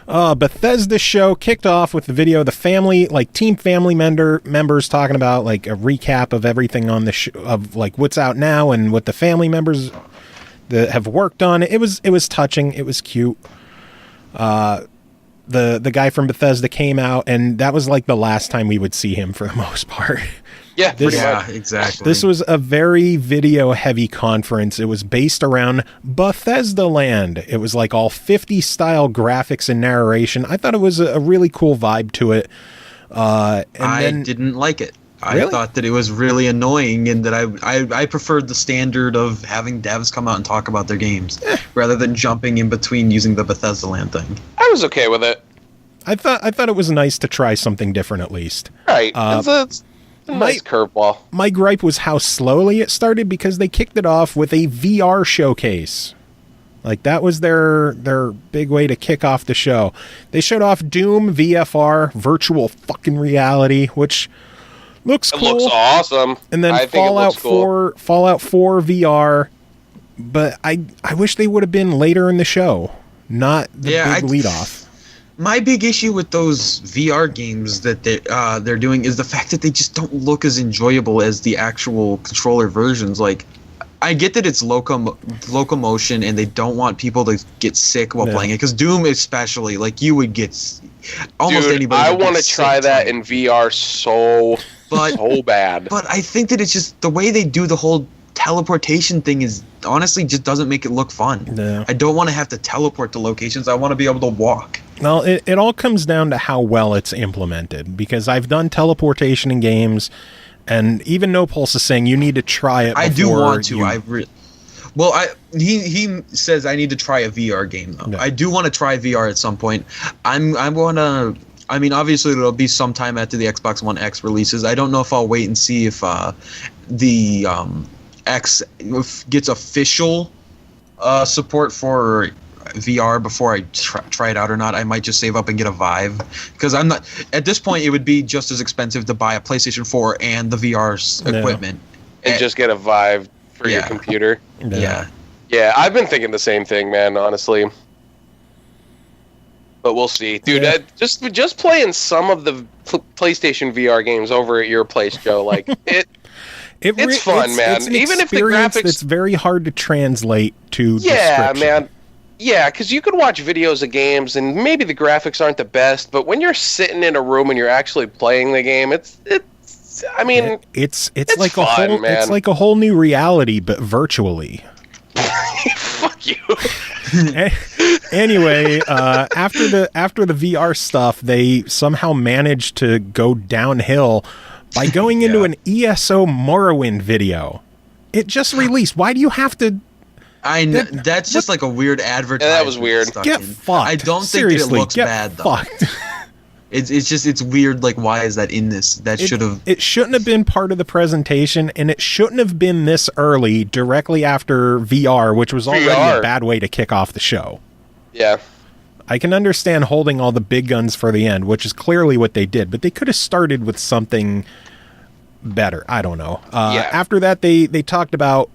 Bethesda show kicked off with the video of the family, like Team Family members talking about like a recap of everything on the of like what's out now and what the family members that have worked on. It was touching. It was cute. The guy from Bethesda came out, and that was like the last time we would see him for the most part. Yeah, Exactly. This was a very video-heavy conference. It was based around Bethesda Land. It was like all 50 style graphics and narration. I thought it was a really cool vibe to it. I didn't like it. Really? I thought that it was really annoying, and that I preferred the standard of having devs come out and talk about their games rather than jumping in between using the Bethesda Land thing. I was okay with it. I thought it was nice to try something different at least. Right. It's a nice curveball. My gripe was how slowly it started because they kicked it off with a VR showcase. Like that was their big way to kick off the show. They showed off Doom VFR, virtual fucking reality, which looks cool. It looks awesome. And then I think it looks cool. Fallout 4 VR, but I wish they would have been later in the show, not the big lead off. My big issue with those VR games that they're doing is the fact that they just don't look as enjoyable as the actual controller versions. Like, I get that it's locomotion and they don't want people to get sick while playing it, because Doom especially, like, you would get almost anybody. I want to try that in VR so bad. But I think that it's just the way they do the whole teleportation thing is honestly just doesn't make it look fun. No. I don't want to have to teleport to locations. I want to be able to walk. Well, it all comes down to how well it's implemented, because I've done teleportation in games, and even No Pulse is saying you need to try it. I do want to. He says I need to try a VR game though. No. I I do want to try VR at some point. I'm going to. I mean, obviously it'll be sometime after the Xbox One X releases. I don't know if I'll wait and see if the X gets official support for VR before I try it out or not. I might just save up and get a Vive, because I'm not at this point. It would be just as expensive to buy a PlayStation 4 and the VR equipment and just get a Vive for your computer. Yeah. I've been thinking the same thing, man, honestly. But we'll see, dude. Just playing some of the PlayStation VR games over at your place, Joe. Like it's fun, man. It's an Even if the experience graphics, that's very hard to translate to description. man. Yeah, because you could watch videos of games and maybe the graphics aren't the best, but when you're sitting in a room and you're actually playing the game, it's like fun, a whole man. It's like a whole new reality, but virtually. Fuck you. Anyway, after the VR stuff, they somehow managed to go downhill by going into an ESO Morrowind video. It just released. Why do you have to? That's just like a weird advertisement. Yeah, that was weird. Get fucked. I don't Seriously, think that it looks get bad though. Fucked. It's weird. Like, why is that in this? It shouldn't have been part of the presentation, and it shouldn't have been this early, directly after VR, which was already a bad way to kick off the show. Yeah. I can understand holding all the big guns for the end, which is clearly what they did, but they could have started with something better. I don't know. After that, they talked about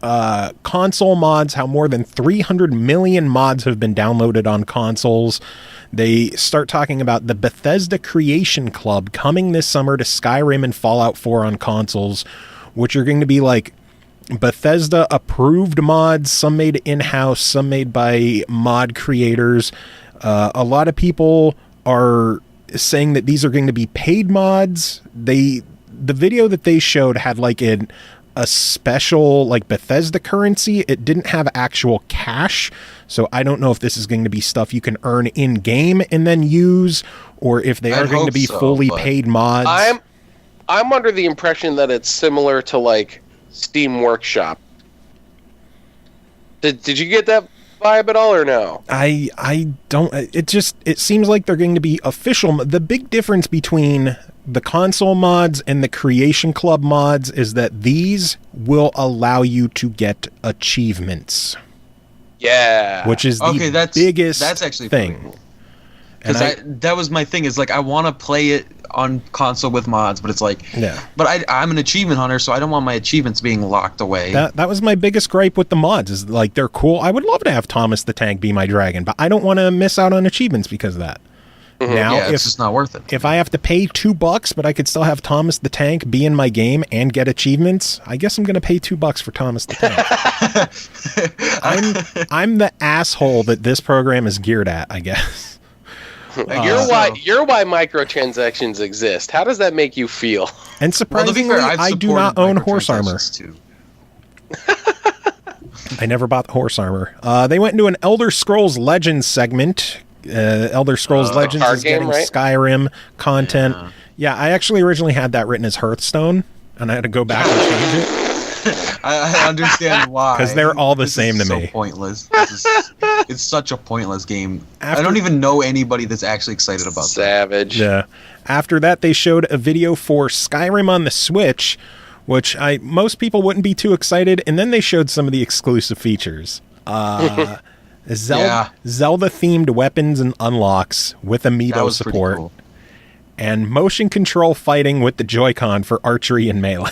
console mods, how more than 300 million mods have been downloaded on consoles. They start talking about the Bethesda Creation Club coming this summer to Skyrim and Fallout 4 on consoles, which are going to be like Bethesda approved mods, some made in-house, some made by mod creators. A lot of people are saying that these are going to be paid mods. The video that they showed had like an a special like Bethesda currency. It didn't have actual cash, so I don't know if this is going to be stuff you can earn in game and then use, or if they are going to be fully paid mods. I'm under the impression that it's similar to like Steam Workshop. Did you get that vibe at all or no? I don't. It seems like they're going to be official. The big difference between the console mods and the Creation Club mods is that these will allow you to get achievements. Yeah, which is the biggest that's actually thing. Because that was my thing, is like I want to play it on console with mods, but it's like, but I'm an achievement hunter, so I don't want my achievements being locked away. That was my biggest gripe with the mods, is like they're cool. I would love to have Thomas the Tank be my dragon, but I don't want to miss out on achievements because of that. Mm-hmm. Now, it's just not worth it. If I have to pay $2, but I could still have Thomas the Tank be in my game and get achievements, I guess I'm going to pay $2 for Thomas the Tank. I'm the asshole that this program is geared at, I guess. You're why microtransactions exist. How does that make you feel? And surprisingly, I do not own horse armor. Too. I never bought the horse armor. They went into an Elder Scrolls Legends segment. Elder Scrolls Legends is getting Skyrim content. Yeah, I actually originally had that written as Hearthstone, and I had to go back and change it. I understand why. Because they're all the same to me. So pointless. It's such a pointless game. I don't even know anybody that's actually excited about that. Savage. Yeah. After that, they showed a video for Skyrim on the Switch, which most people wouldn't be too excited. And then they showed some of the exclusive features. Zelda-themed weapons and unlocks with amiibo support. Cool. And motion control fighting with the Joy-Con for archery and melee.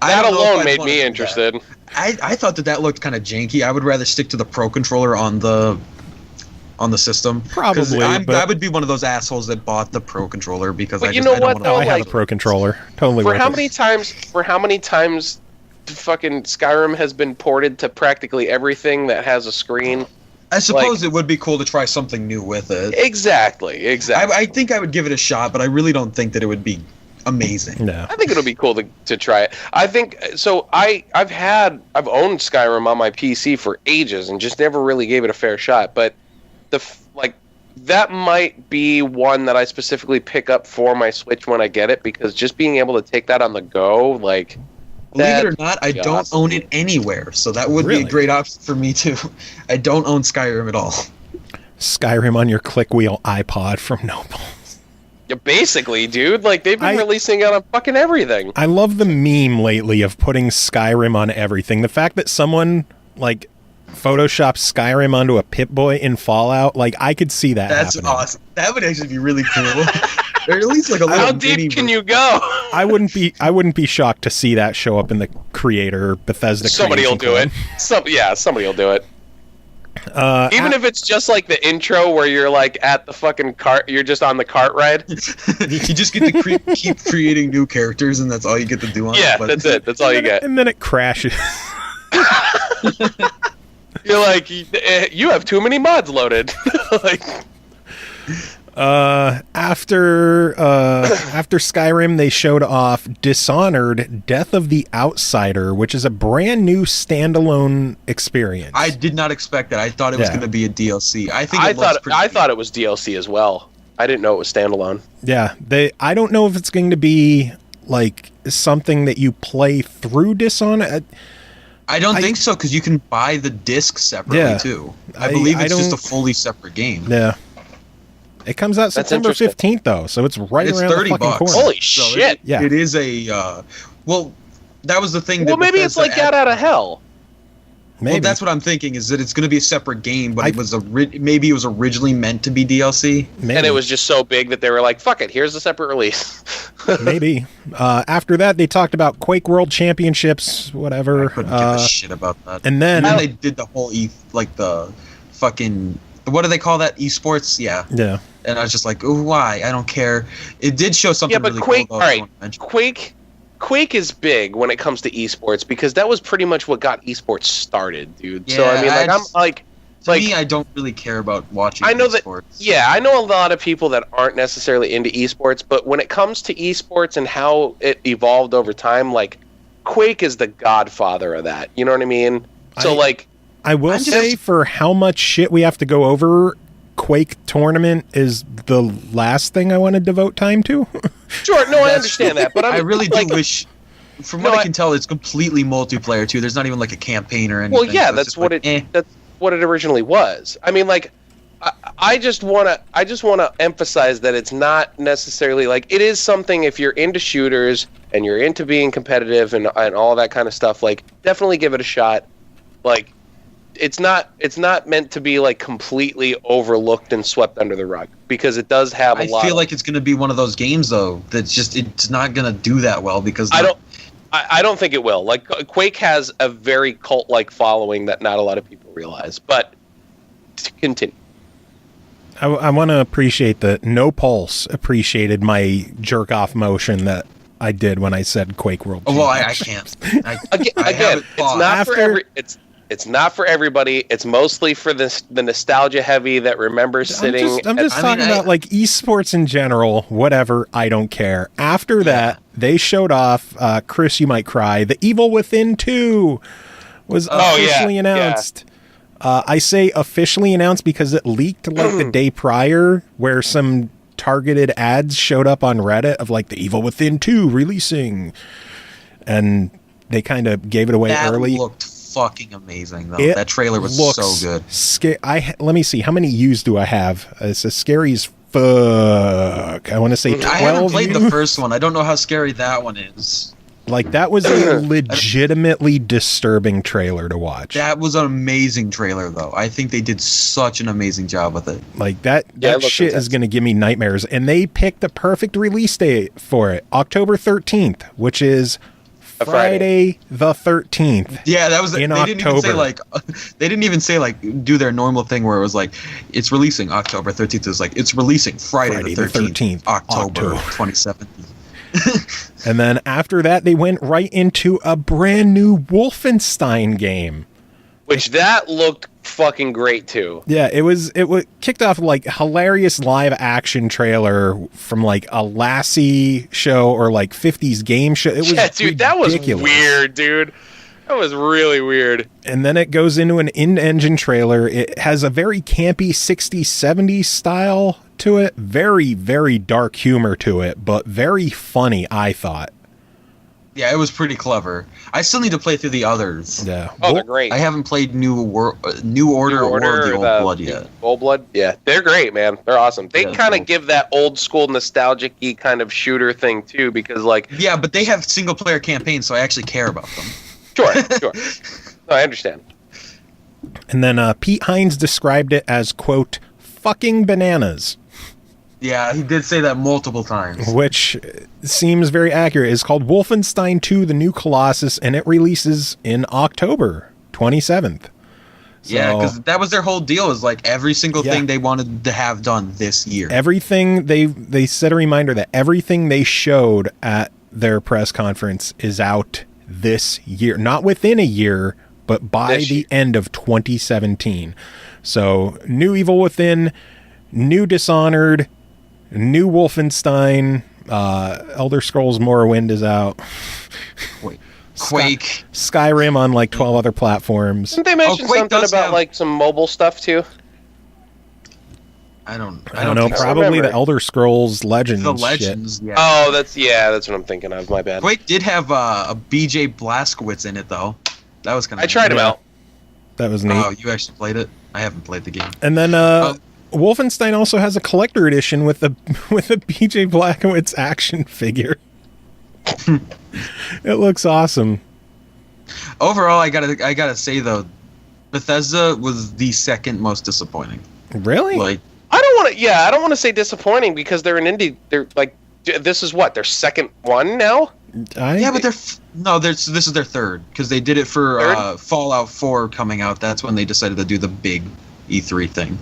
That alone made me interested. I thought that looked kind of janky. I would rather stick to the Pro Controller on the system. Probably. I would be one of those assholes that bought the Pro Controller because I have a Pro Controller. Totally. For how many times fucking Skyrim has been ported to practically everything that has a screen? I suppose it would be cool to try something new with it. Exactly. I think I would give it a shot, but I really don't think that it would be amazing. No. I think it'll be cool to try it. I think so. I've owned Skyrim on my PC for ages and just never really gave it a fair shot. But that might be one that I specifically pick up for my Switch when I get it, because just being able to take that on the go, like. Believe it or not, I don't own it anywhere, so that would be a great option for me too. I don't own Skyrim at all. Skyrim on your click wheel iPod from Noble. Yeah, basically, dude. Like, they've been releasing it on fucking everything. I love the meme lately of putting Skyrim on everything. The fact that someone, like, photoshopped Skyrim onto a Pip-Boy in Fallout, like, I could see that happening. Awesome. That would actually be really cool. Or at least like a little. How deep can you go? I wouldn't be shocked to see that show up in the creator Bethesda. Somebody will do it. Somebody will do it. Even if it's just like the intro where you're like at the fucking cart, you're just on the cart ride. You just get to keep creating new characters, and that's all you get to do on it. Yeah, that's it. That's all you get. And then it crashes. You're like, you have too many mods loaded. Like. After Skyrim, they showed off Dishonored: Death of the Outsider, which is a brand new standalone experience. I did not expect that. I thought it was going to be a DLC. I thought it was DLC as well. I didn't know it was standalone. Yeah, I don't know if it's going to be like something that you play through Dishonored. I don't think so, because you can buy the disc separately too. I believe it's just a fully separate game. Yeah. It comes out September 15th, though, so it's right around the fucking corner. Holy shit! It is a... well, that was the thing. Well, maybe it's like Get Out of Hell. Maybe. Well, that's what I'm thinking, is that it's going to be a separate game, but maybe it was originally meant to be DLC. Maybe. And it was just so big that they were like, fuck it, here's a separate release. Maybe. After that, they talked about Quake World Championships, whatever. I couldn't give a shit about that. And then they did the whole the fucking... What do they call that? Esports? Yeah. Yeah. And I was just like, oh, why? I don't care. It did show something really Quake, cool. All right, Quake is big when it comes to esports, because that was pretty much what got esports started, dude. Yeah, so I mean, to me, I don't really care about watching. I know esports. I know a lot of people that aren't necessarily into esports, but when it comes to esports and how it evolved over time, like Quake is the godfather of that. You know what I mean? So I will say for how much shit we have to go over, Quake Tournament is the last thing I want to devote time to. Sure, no, I understand that, but I really do wish. From what I can tell, it's completely multiplayer too. There's not even like a campaign or anything. Well, yeah, that's what that's what it originally was. I mean, like, I just wanna emphasize that it's not necessarily like it is something. If you're into shooters and you're into being competitive and all that kind of stuff, like, definitely give it a shot. Like, it's not meant to be like completely overlooked and swept under the rug, because it does have a lot. I feel like it's going to be one of those games though that's just it's not going to do that well because I don't think it will. Like, Quake has a very cult-like following that not a lot of people realize. But to continue. I want to appreciate that No Pulse appreciated my jerk-off motion that I did when I said Quake World. Oh, well, I can't. Again, it's not for everybody. It's mostly for the nostalgia heavy that remembers sitting. I'm just talking about like esports in general. Whatever, I don't care. After that, they showed off. Kris, you might cry. The Evil Within 2 was officially announced. Yeah. I say officially announced because it leaked like the day prior, where some targeted ads showed up on Reddit of like the Evil Within 2 releasing, and they kind of gave it away early. That looked fucking amazing though. That trailer was so good. Let me see, how many views do I have? It's as scary as fuck. I want to say 12. I haven't played the first one. I don't know how scary that one is. Like, that was a legitimately disturbing trailer to watch. That was an amazing trailer though. I think they did such an amazing job with it. Like, that shit is going to give me nightmares. And they picked the perfect release date for it, October 13th, which is Friday the 13th. Yeah, that was in they October. They didn't even say like do their normal thing where it was like it's releasing October 13th. It was like it's releasing Friday the 13th. October 27th. And then after that, they went right into a brand new Wolfenstein game, which that looked fucking great too. Yeah, it was kicked off like hilarious live action trailer from like a Lassie show or like 50s game show. It was dude, that was weird, dude. That was really weird. And then it goes into an in-engine trailer. It has a very campy 60s, 70s style to it. Very, very dark humor to it, but very funny, I thought. Yeah, it was pretty clever. I still need to play through the others. Yeah. Oh, they're great. I haven't played New Order or the Old Blood yet. Old Blood? Yeah, they're great, man. They're awesome. They kind of give that old school nostalgic-y kind of shooter thing, too, because like... Yeah, but they have single-player campaigns, so I actually care about them. Sure. No, I understand. And then Pete Hines described it as, quote, fucking bananas. Yeah, he did say that multiple times. Which seems very accurate. It's called Wolfenstein 2, The New Colossus, and it releases in October 27th. So, yeah, because that was their whole deal, is like every single thing they wanted to have done this year. Everything, they set a reminder that everything they showed at their press conference is out this year. Not within a year, but by the end of 2017. So, new Evil Within, new Dishonored, new Wolfenstein, Elder Scrolls Morrowind is out. Quake. Skyrim on like 12 other platforms. Didn't they mention something about like some mobile stuff too? I don't know. Probably the Elder Scrolls Legends. The Legends, shit. yeah. Oh, that's what I'm thinking of. My bad. Quake did have a BJ Blazkowicz in it though. That was kind of. I tried him out. That was neat. Oh, you actually played it? I haven't played the game. And then Wolfenstein also has a collector edition with a BJ Blazkowicz action figure. It looks awesome. Overall, I gotta say though, Bethesda was the second most disappointing. Really? Like, I don't want to say disappointing because they're an indie. They're like, this is what, their second one now? Yeah, but this is their third, because they did it for Fallout 4 coming out. That's when they decided to do the big E3 thing,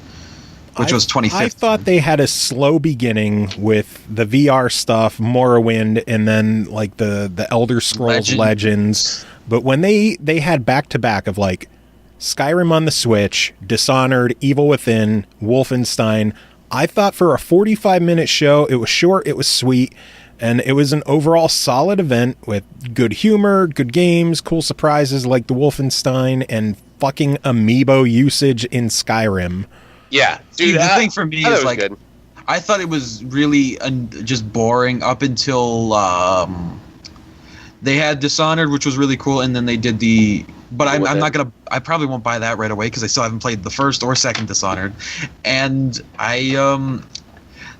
which was 2015. I thought they had a slow beginning with the VR stuff, Morrowind, and then like the Elder Scrolls Legends. But when they had back-to-back of like Skyrim on the Switch, Dishonored, Evil Within, Wolfenstein, I thought for a 45-minute show, it was short, it was sweet. And it was an overall solid event with good humor, good games, cool surprises like the Wolfenstein, and fucking amiibo usage in Skyrim. Yeah. Dude, Dude, the thing for me is like, good. I thought it was really just boring up until they had Dishonored, which was really cool, and then they did the. But I'm not gonna. I probably won't buy that right away because I still haven't played the first or second Dishonored, and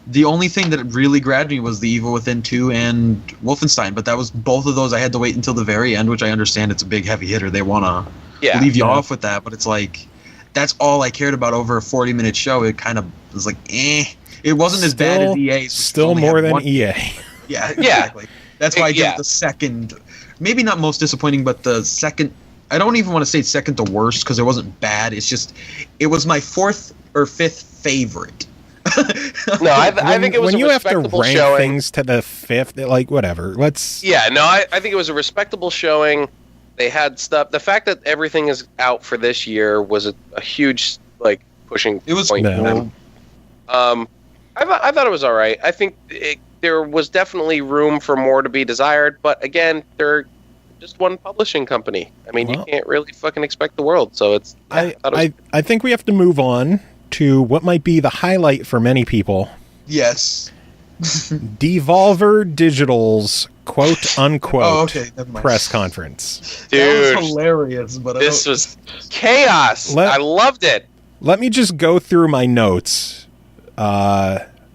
the only thing that really grabbed me was the Evil Within 2 and Wolfenstein, but that was both of those I had to wait until the very end, which I understand it's a big heavy hitter. They want to leave you off with that, but it's like that's all I cared about over a 40-minute show. It kind of was like, It wasn't as bad as EA. Still more than EA. Yeah, exactly. That's why I give it the second, maybe not most disappointing, but the second. I don't even want to say second to worst because it wasn't bad. It's just, it was my fourth or fifth favorite. No, I think it was when a you have to respectable rank showing. Things to the fifth, like whatever. Let's. Yeah, no, I think it was a respectable showing. They had stuff. The fact that everything is out for this year was a huge pushing point for them. I thought it was all right. I think there was definitely room for more to be desired, but again, they're just one publishing company. I mean, you can't really fucking expect the world. So it's. I think we have to move on to what might be the highlight for many people. Yes. Devolver Digital's quote unquote never press conference. Dude, that was hilarious, but this was chaos. I loved it. Let me just go through my notes.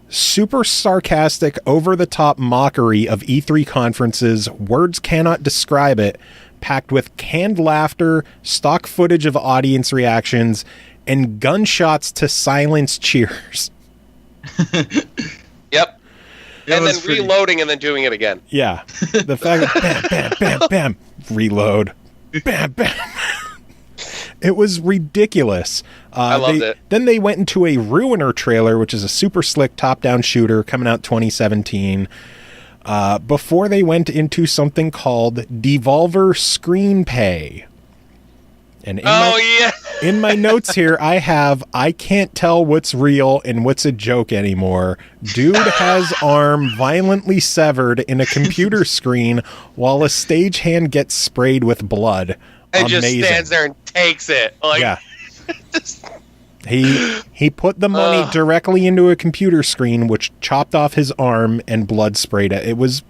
Super sarcastic, over-the-top mockery of E3 conferences. Words cannot describe it. Packed with canned laughter, stock footage of audience reactions, and gunshots to silence cheers. Yep. And then reloading and then doing it again. Yeah. The fact that bam, bam, bam, bam, reload, bam, bam. It was ridiculous. I loved it. Then they went into a Ruiner trailer, which is a super slick top-down shooter coming out 2017. Before they went into something called Devolver Screen Pay. And in my notes here, I can't tell what's real and what's a joke anymore. Dude has arm violently severed in a computer screen while a stagehand gets sprayed with blood. And Amazing. Just stands there and takes it. Yeah. He put the money directly into a computer screen, which chopped off his arm and blood sprayed it. It was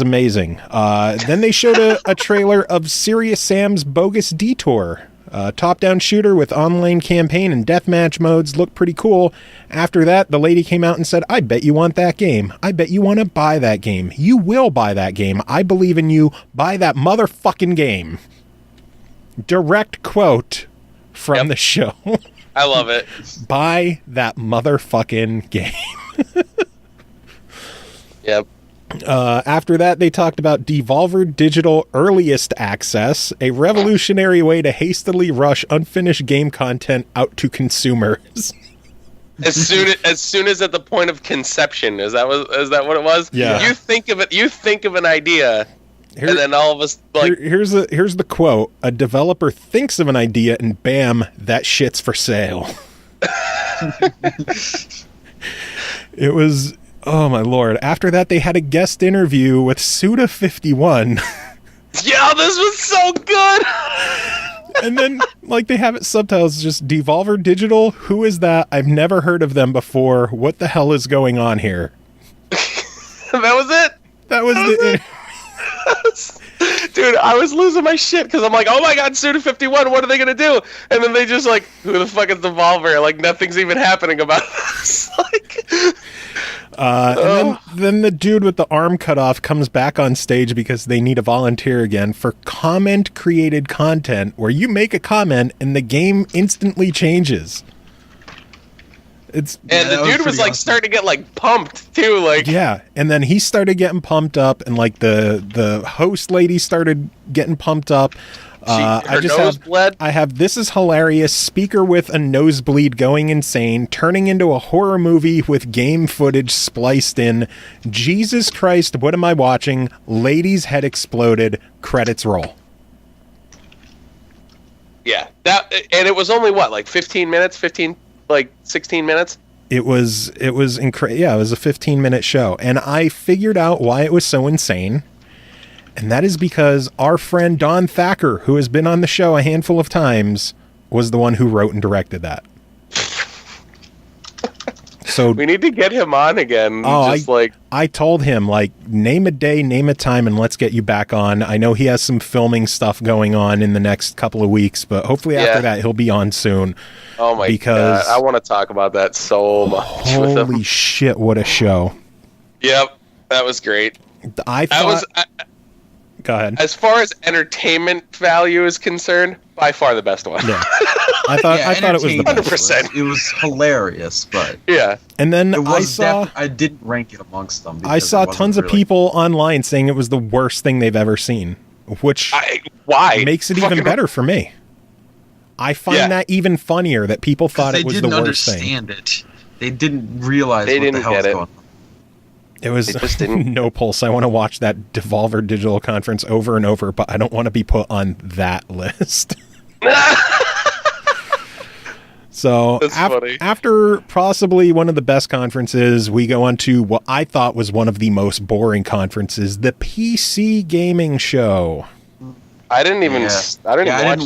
amazing. Then they showed a trailer of Serious Sam's Bogus Detour. Top-down shooter with online campaign and deathmatch modes. Looked pretty cool. After that, the lady came out and said, I bet you want that game. I bet you want to buy that game. You will buy that game. I believe in you. Buy that motherfucking game. Direct quote from the show. I love it. Buy that motherfucking game. Yep. After that, they talked about Devolver Digital Earliest Access, a revolutionary way to hastily rush unfinished game content out to consumers. As soon as at the point of conception, is that what it was? Yeah. You think of an idea, and then all of us here's the quote: a developer thinks of an idea, and bam, that shit's for sale. It was. Oh my lord. After that, they had a guest interview with Suda51. Yeah, this was so good! And then, they have it subtitles, just Devolver Digital? Who is that? I've never heard of them before. What the hell is going on here? That was it? That was the... Dude, I was losing my shit, because I'm like, oh my god, Suda51, what are they going to do? And then they just who the fuck is Devolver? Nothing's even happening about this. And then the dude with the arm cut off comes back on stage because they need a volunteer again for comment-created content, where you make a comment and the game instantly changes. The dude was awesome. Starting to get pumped too, yeah, and then he started getting pumped up, and the host lady started getting pumped up. I have this is hilarious. Speaker with a nosebleed going insane, turning into a horror movie with game footage spliced in. Jesus Christ, what am I watching? Lady's head exploded. Credits roll. Yeah, and it was only 15 minutes, 16 minutes. It was yeah, it was a 15-minute show, and I figured out why it was so insane. And that is because our friend Don Thacker, who has been on the show a handful of times, was the one who wrote and directed that. So we need to get him on again. I told him, like, name a day, name a time, and let's get you back on. I know he has some filming stuff going on in the next couple of weeks, but hopefully after that he'll be on soon. Oh my god, I want to talk about that so much. Holy shit, what a show. Yep, that was great. Go ahead. As far as entertainment value is concerned, by far the best one. Yeah. I thought it was the best. 100%. It was hilarious, but yeah. And then I didn't rank it amongst them. I saw tons of people online saying it was the worst thing they've ever seen, which makes it even better for me. I find that even funnier that people thought it was the worst thing. They didn't understand it. They didn't realize what the hell was going on. It was no pulse. I want to watch that Devolver Digital conference over and over, but I don't want to be put on that list. So after possibly one of the best conferences, we go on to what I thought was one of the most boring conferences, the PC Gaming Show. I didn't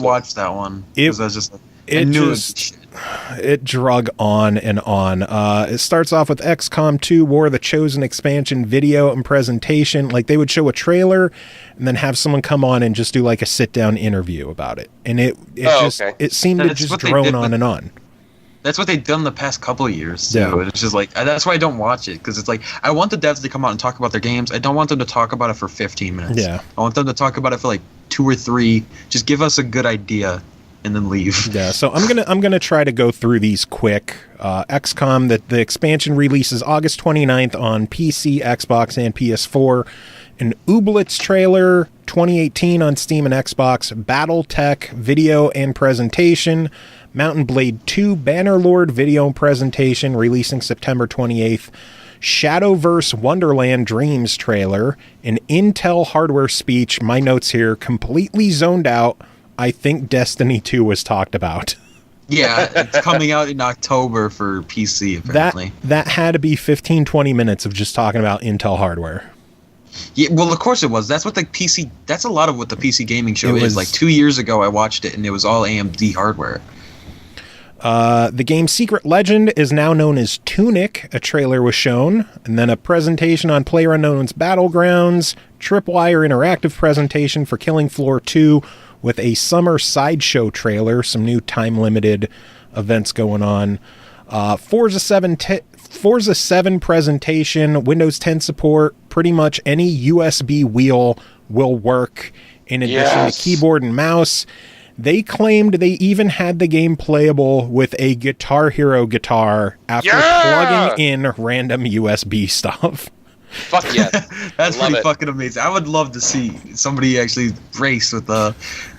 watch that one. It drug on and on. It starts off with XCOM 2 War of the Chosen expansion video and presentation. Like, they would show a trailer and then have someone come on and just do like a sit down interview about it. And it seemed to just drone on and on. That's what they've done the past couple of years too. Yeah. It's just like, that's why I don't watch it, because it's like, I want the devs to come out and talk about their games. I don't want them to talk about it for 15 minutes. Yeah. I want them to talk about it for like 2 or 3. Just give us a good idea and then leave. Yeah, so I'm gonna try to go through these quick. XCOM, the expansion releases August 29th on PC, Xbox, and PS4. An Ooblets trailer, 2018 on Steam and Xbox. BattleTech video and presentation. Mountain Blade 2 Bannerlord video and presentation, releasing September 28th. Shadowverse Wonderland Dreams trailer. An Intel hardware speech. My notes here, completely zoned out. I think Destiny 2 was talked about. Yeah, it's coming out in October for PC, apparently. That had to be 15-20 minutes of just talking about Intel hardware. Yeah, well, of course it was. That's a lot of what the PC gaming show is. Like 2 years ago, I watched it, and it was all AMD hardware. The game Secret Legend is now known as Tunic. A trailer was shown, and then a presentation on PlayerUnknown's Battlegrounds, Tripwire interactive presentation for Killing Floor 2 with a summer sideshow trailer, some new time-limited events going on. Forza 7 presentation, Windows 10 support, pretty much any USB wheel will work in addition to keyboard and mouse. They claimed they even had the game playable with a Guitar Hero guitar after plugging in random USB stuff. Fuck yeah. That's pretty fucking amazing. I would love to see somebody actually race with a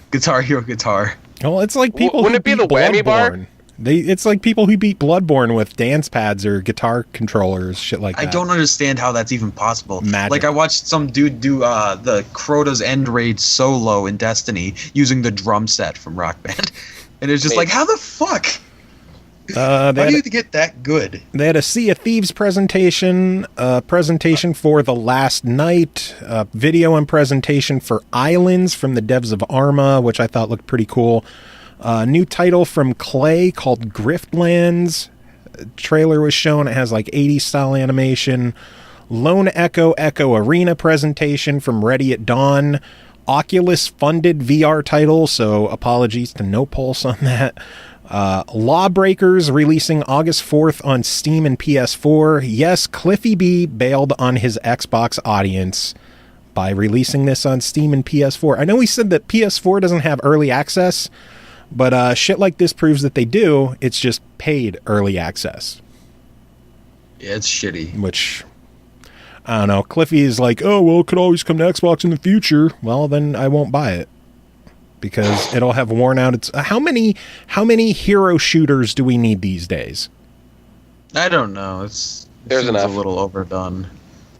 Guitar Hero guitar. Well, it's like people wouldn't who it be the whammy bar? It's like people who beat Bloodborne with dance pads or guitar controllers, shit like that. I don't understand how that's even possible. Magic. Like, I watched some dude do the Crota's End Raid solo in Destiny using the drum set from Rock Band. And it's just like, how the fuck? How do you get that good? They had a Sea of Thieves presentation, presentation for The Last Night, video and presentation for Islands from the devs of Arma, which I thought looked pretty cool. New title from Clay called Griftlands. Trailer was shown. It has like 80s style animation. Lone Echo Arena presentation from Ready at Dawn. Oculus funded VR title, so apologies to No Pulse on that. Lawbreakers releasing August 4th on Steam and PS4. Yes, Cliffy B bailed on his Xbox audience by releasing this on Steam and PS4. I know he said that PS4 doesn't have early access, but shit like this proves that they do. It's just paid early access. Yeah, it's shitty. Which, I don't know. Cliffy is like, oh, well, it could always come to Xbox in the future. Well, then I won't buy it, because it'll have worn out its... How many hero shooters do we need these days? I don't know. It seems a little overdone.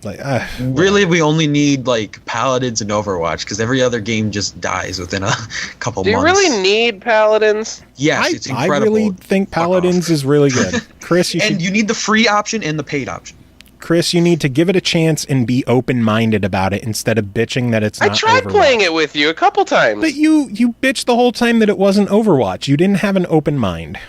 Like, really, we only need like Paladins and Overwatch because every other game just dies within a couple Do months. you really need Paladins? Yes, it's I incredible. really think Paladins is really good. Chris, You need the free option and the paid option. Chris, you need to give it a chance and be open-minded about it instead of bitching that it's not I tried Overwatch. playing it with you a couple times. But you bitched the whole time that it wasn't Overwatch. You didn't have an open mind.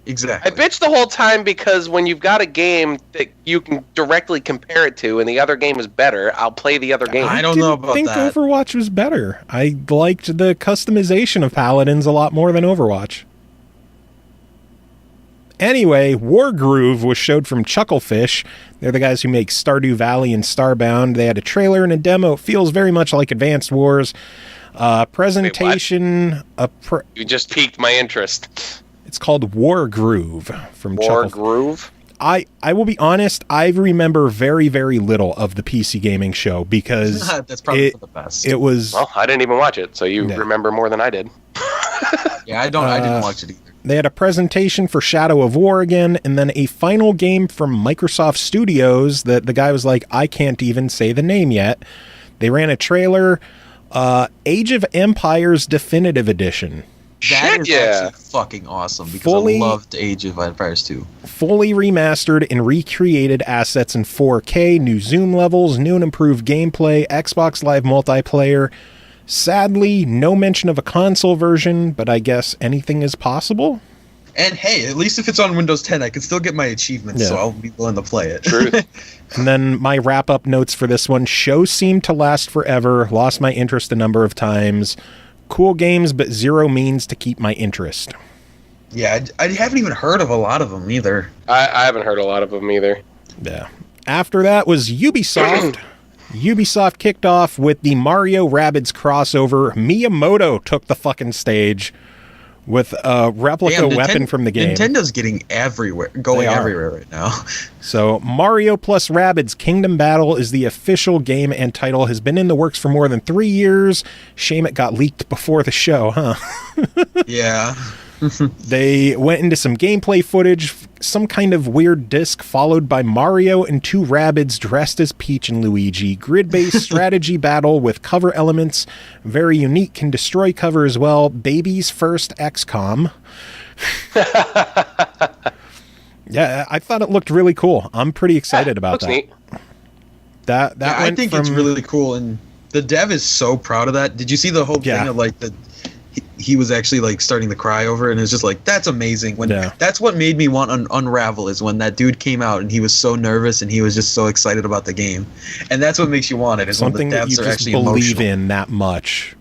Exactly. I bitched the whole time because when you've got a game that you can directly compare it to and the other game is better, I'll play the other game. I don't know about I think that. Overwatch was better. I liked the customization of Paladins a lot more than Overwatch. Anyway, Wargroove was showed from Chucklefish. They're the guys who make Stardew Valley and Starbound. They had a trailer and a demo. It feels very much like Advanced Wars. Presentation. You just piqued my interest. It's called Wargroove from Chucklefish. Wargroove? I will be honest, I remember very, very little of the PC gaming show because That's probably for the best. it was... Well, I didn't even watch it, so you Yeah. remember more than I did. Yeah, I didn't watch it either. They had a presentation for Shadow of War again, and then a final game from Microsoft Studios that the guy was like, I can't even say the name yet. They ran a trailer, Age of Empires Definitive Edition. That is yeah. actually fucking awesome because I loved Age of Empires 2. Fully remastered and recreated assets in 4K, new zoom levels, new and improved gameplay, Xbox Live multiplayer. Sadly, no mention of a console version, but I guess anything is possible. And hey, at least if it's on Windows 10, I can still get my achievements, so I'll be willing to play it. Truth. And then my wrap-up notes for this one. Show seemed to last forever. Lost my interest a number of times. Cool games, but zero means to keep my interest. Yeah, I haven't even heard of a lot of them either. I haven't heard a lot of them either. Yeah. After that was Ubisoft. Ubisoft kicked off with the Mario Rabbids crossover. Miyamoto took the fucking stage with a replica weapon from the game. Nintendo's getting everywhere, everywhere right now. So Mario plus Rabbids Kingdom Battle is the official game and title. Has been in the works for more than 3 years. Shame it got leaked before the show, huh? Yeah. They went into some gameplay footage, some kind of weird disc followed by Mario and two Rabbids dressed as Peach and Luigi. Grid-based strategy battle with cover elements. Very unique, can destroy cover as well. Baby's first XCOM. Yeah, I thought it looked really cool. I'm pretty excited about looks that. Neat. That I think it's really cool, and the dev is so proud of that. Did you see the whole thing of like he was actually like starting to cry over it, and it's just like, that's amazing. That's what made me want Unravel, is when that dude came out and he was so nervous and he was just so excited about the game, and that's what makes you want it. Is something when the devs that you are just actually believe emotional. in that much.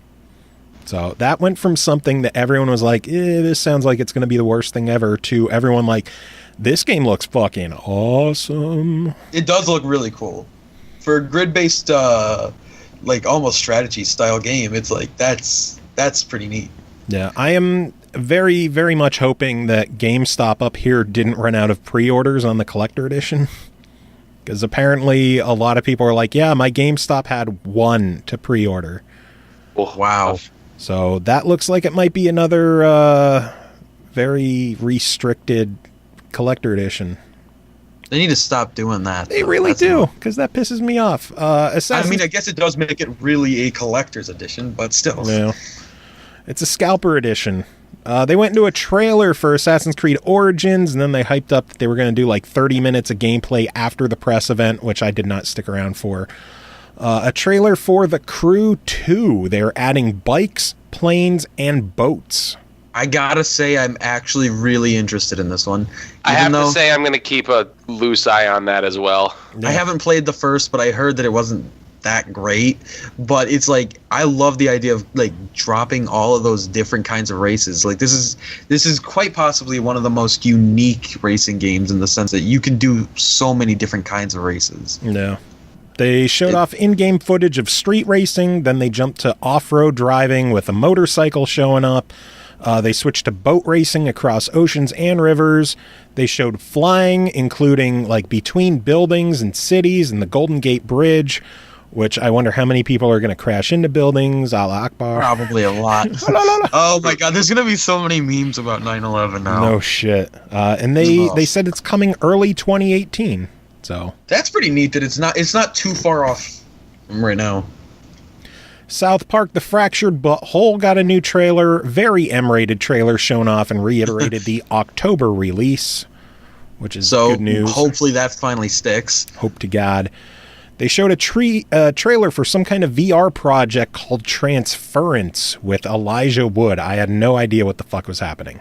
So that went from something that everyone was like, this sounds like it's going to be the worst thing ever, to everyone like, this game looks fucking awesome. It does look really cool for a grid-based like almost strategy style game. It's like that's pretty neat. Yeah, I am very, very much hoping that GameStop up here didn't run out of pre-orders on the collector edition. Because apparently a lot of people are like, yeah, my GameStop had one to pre-order. Oh, wow. So that looks like it might be another very restricted collector edition. They need to stop doing that. They really do, because that pisses me off. I guess it does make it really a collector's edition, but still. Yeah. It's a scalper edition. They went into a trailer for Assassin's Creed Origins, and then they hyped up that they were going to do like 30 minutes of gameplay after the press event, which I did not stick around for. A trailer for The Crew 2. They're adding bikes, planes, and boats. I gotta say, I'm actually really interested in this one. I have to say, I'm going to keep a loose eye on that as well. Yeah. I haven't played the first, but I heard that it wasn't that great. But it's like, I love the idea of like dropping all of those different kinds of races. Like this is quite possibly one of the most unique racing games in the sense that you can do so many different kinds of races. Yeah. They showed off in-game footage of street racing, then they jumped to off-road driving with a motorcycle showing up. They switched to boat racing across oceans and rivers. They showed flying, including like between buildings and cities and the Golden Gate Bridge, which I wonder how many people are going to crash into buildings. Allah Akbar. Probably a lot. Oh my god, there's going to be so many memes about 9/11 now. No shit. And they said it's coming early 2018. So that's pretty neat that it's not too far off from right now. South Park: The Fractured Butthole got a new trailer, very M-rated trailer shown off and reiterated the October release, which is good news. Hopefully that finally sticks. Hope to God. They showed a trailer for some kind of VR project called Transference with Elijah Wood. I had no idea what the fuck was happening.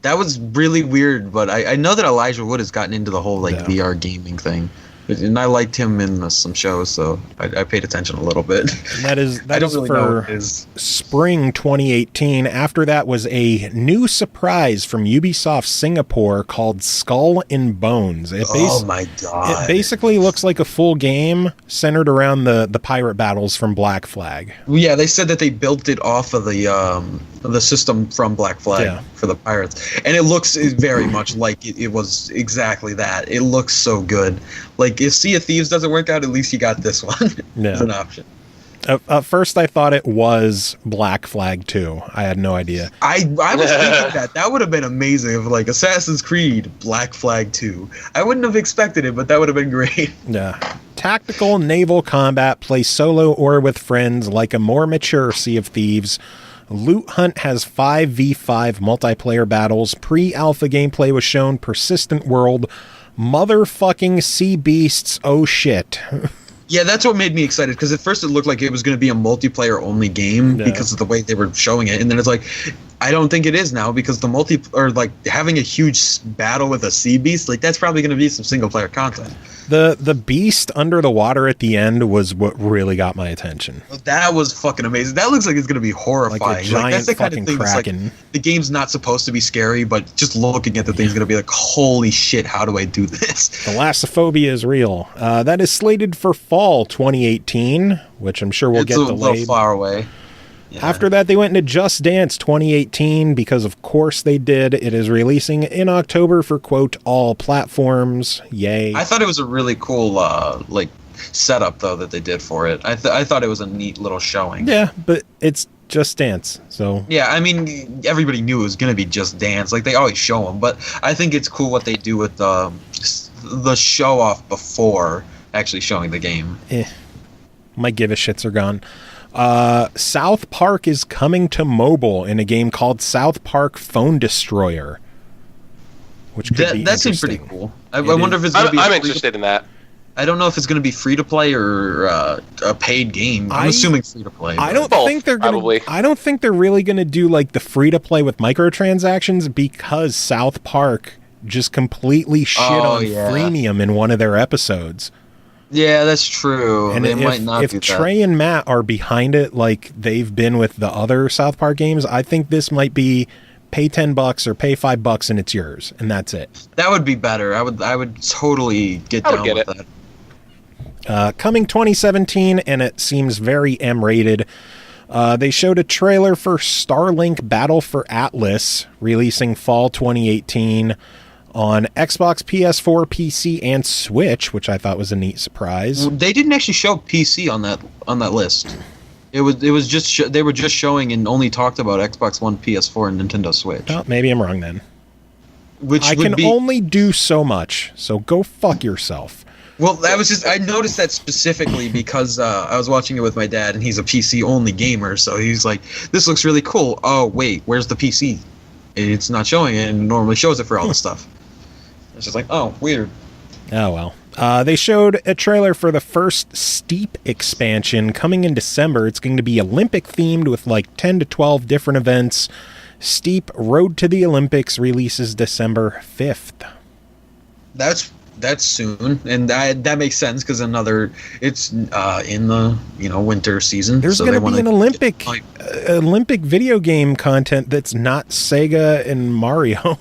That was really weird, but I know that Elijah Wood has gotten into the whole VR gaming thing. And I liked him in some shows, so I paid attention a little bit. That is for spring 2018. After that was a new surprise from Ubisoft Singapore called Skull and Bones. Oh my god! It basically looks like a full game centered around the pirate battles from Black Flag. Yeah, they said that they built it off of the system from Black Flag for the pirates, and it looks very much like it was exactly that. It looks so good. Like, if Sea of Thieves doesn't work out, at least you got this one as an option. At first, I thought it was Black Flag 2. I had no idea. I was thinking that would have been amazing if, like, Assassin's Creed Black Flag 2. I wouldn't have expected it, but that would have been great. Yeah. Tactical naval combat, play solo or with friends like a more mature Sea of Thieves. Loot Hunt has 5v5 multiplayer battles. Pre-alpha gameplay was shown. Persistent world. Motherfucking sea beasts. Oh shit. Yeah, that's what made me excited, because at first it looked like it was going to be a multiplayer only game because of the way they were showing it, and then it's like, I don't think it is now, because having a huge battle with a sea beast, like, that's probably going to be some single player content. The beast under the water at the end was what really got my attention. That was fucking amazing. That looks like it's going to be horrifying. Like a giant that's the kind of thing kraken. Like, the game's not supposed to be scary, but just looking at the thing's going to be like, holy shit, how do I do this? Thalassophobia is real. That is slated for fall 2018, which I'm sure will get delayed. It's a little far away. Yeah. After that, they went into Just Dance 2018 because, of course, they did. It is releasing in October for, quote, all platforms. Yay. I thought it was a really cool, setup, though, that they did for it. I thought it was a neat little showing. Yeah, but it's Just Dance, so... Yeah, I mean, everybody knew it was going to be Just Dance. Like, they always show them. But I think it's cool what they do with the show-off before actually showing the game. My give-a-shits are gone. South Park is coming to mobile in a game called South Park Phone Destroyer, which could be that seems pretty cool. I wonder if it's going to be. I'm interested in that. I don't know if it's going to be free to play or a paid game. I'm assuming free to play. I don't think they're going to. I don't think they're really going to do like the free to play with microtransactions, because South Park just completely shit on freemium in one of their episodes. Yeah, that's true. And they might not do that. If Trey and Matt are behind it like they've been with the other South Park games, I think this might be pay $10 or pay $5 and it's yours, and that's it. That would be better. I would totally get down with that. Coming 2017, and it seems very M-rated. They showed a trailer for Starlink Battle for Atlas, releasing fall 2018. On Xbox, PS4, PC, and Switch, which I thought was a neat surprise. They didn't actually show PC on that list. It was just they were just showing and only talked about Xbox One, PS4, and Nintendo Switch. Oh, maybe I'm wrong then. I can only do so much, so go fuck yourself. Well, I noticed that specifically because I was watching it with my dad, and he's a PC only gamer, so he's like, "This looks really cool." Oh wait, where's the PC? It's not showing it, and it normally shows it for all the stuff. It's just like, oh, weird. Oh, well. They showed a trailer for the first Steep expansion coming in December. It's going to be Olympic-themed with like 10 to 12 different events. Steep Road to the Olympics releases December 5th. That's soon, and that makes sense because it's in the winter season. There's going to be an Olympic video game content that's not Sega and Mario.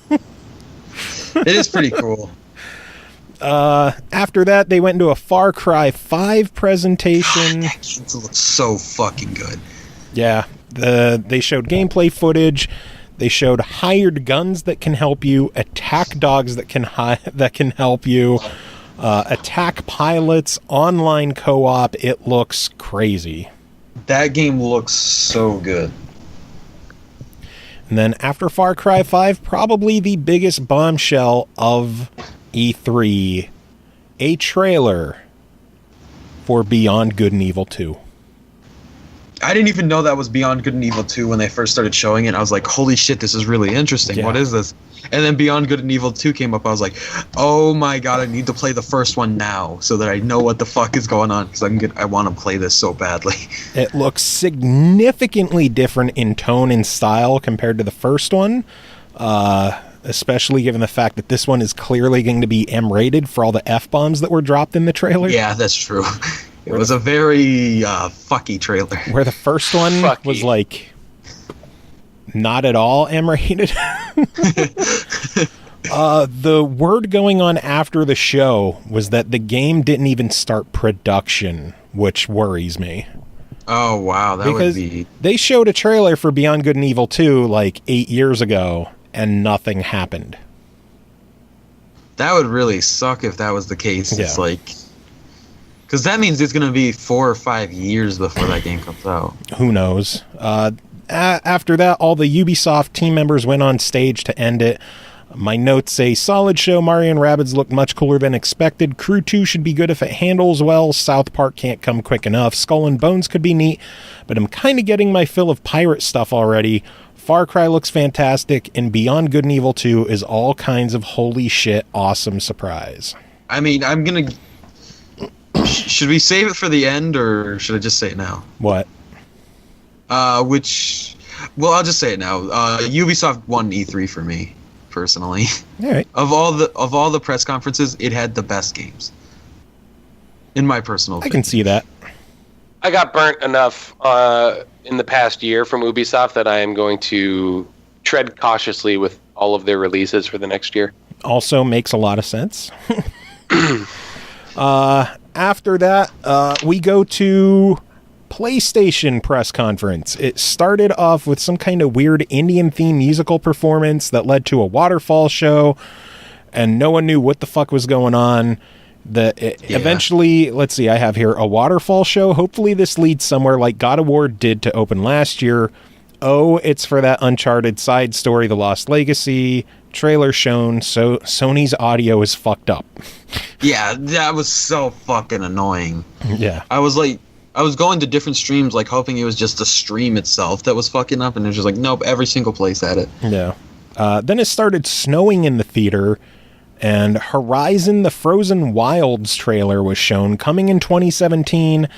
It is pretty cool. After that, they went into a Far Cry 5 presentation. That game looks so fucking good. Yeah, they showed gameplay footage. They showed hired guns that can help you, attack dogs that can help you, attack pilots, online co-op. It looks crazy. That game looks so good. And then after Far Cry 5, probably the biggest bombshell of E3, a trailer for Beyond Good and Evil 2. I didn't even know that was Beyond Good and Evil 2 when they first started showing it. I was like, holy shit, this is really interesting. Yeah. What is this? And then Beyond Good and Evil 2 came up. I was like, oh my god, I need to play the first one now so that I know what the fuck is going on, because I want to play this so badly. It looks significantly different in tone and style compared to the first one, especially given the fact that this one is clearly going to be M-rated for all the F-bombs that were dropped in the trailer. Yeah, that's true. It was a very fucky trailer. Where the first one was like not at all M-rated. The word going on after the show was that the game didn't even start production, which worries me. Oh, wow. Because they showed a trailer for Beyond Good and Evil 2 like 8 years ago, and nothing happened. That would really suck if that was the case. Yeah. It's like... Because that means it's going to be 4 or 5 years before that game comes out. Who knows? After that, all the Ubisoft team members went on stage to end it. My notes say, solid show. Mario and Rabbids look much cooler than expected. Crew 2 should be good if it handles well. South Park can't come quick enough. Skull and Bones could be neat, but I'm kind of getting my fill of pirate stuff already. Far Cry looks fantastic, and Beyond Good and Evil 2 is all kinds of holy shit awesome surprise. I mean, I'm going to... Should we save it for the end, or should I just say it now? What? Well, I'll just say it now. Ubisoft won E3 for me, personally. All right. Of all the press conferences, it had the best games. In my personal opinion. I can see that. I got burnt enough in the past year from Ubisoft that I am going to tread cautiously with all of their releases for the next year. Also makes a lot of sense. After that, we go to PlayStation press conference. It started off with some kind of weird Indian-themed musical performance that led to a waterfall show, and no one knew what the fuck was going on. Eventually, let's see, I have here a waterfall show. Hopefully this leads somewhere like God of War did to open last year. Oh, it's for that Uncharted side story, The Lost Legacy. Trailer shown, so Sony's audio is fucked up. Yeah, that was so fucking annoying. Yeah. I was going to different streams, like, hoping it was just the stream itself that was fucking up, and it was just like, nope, every single place had it. Yeah. Then it started snowing in the theater, and Horizon the Frozen Wilds trailer was shown, coming in 2017.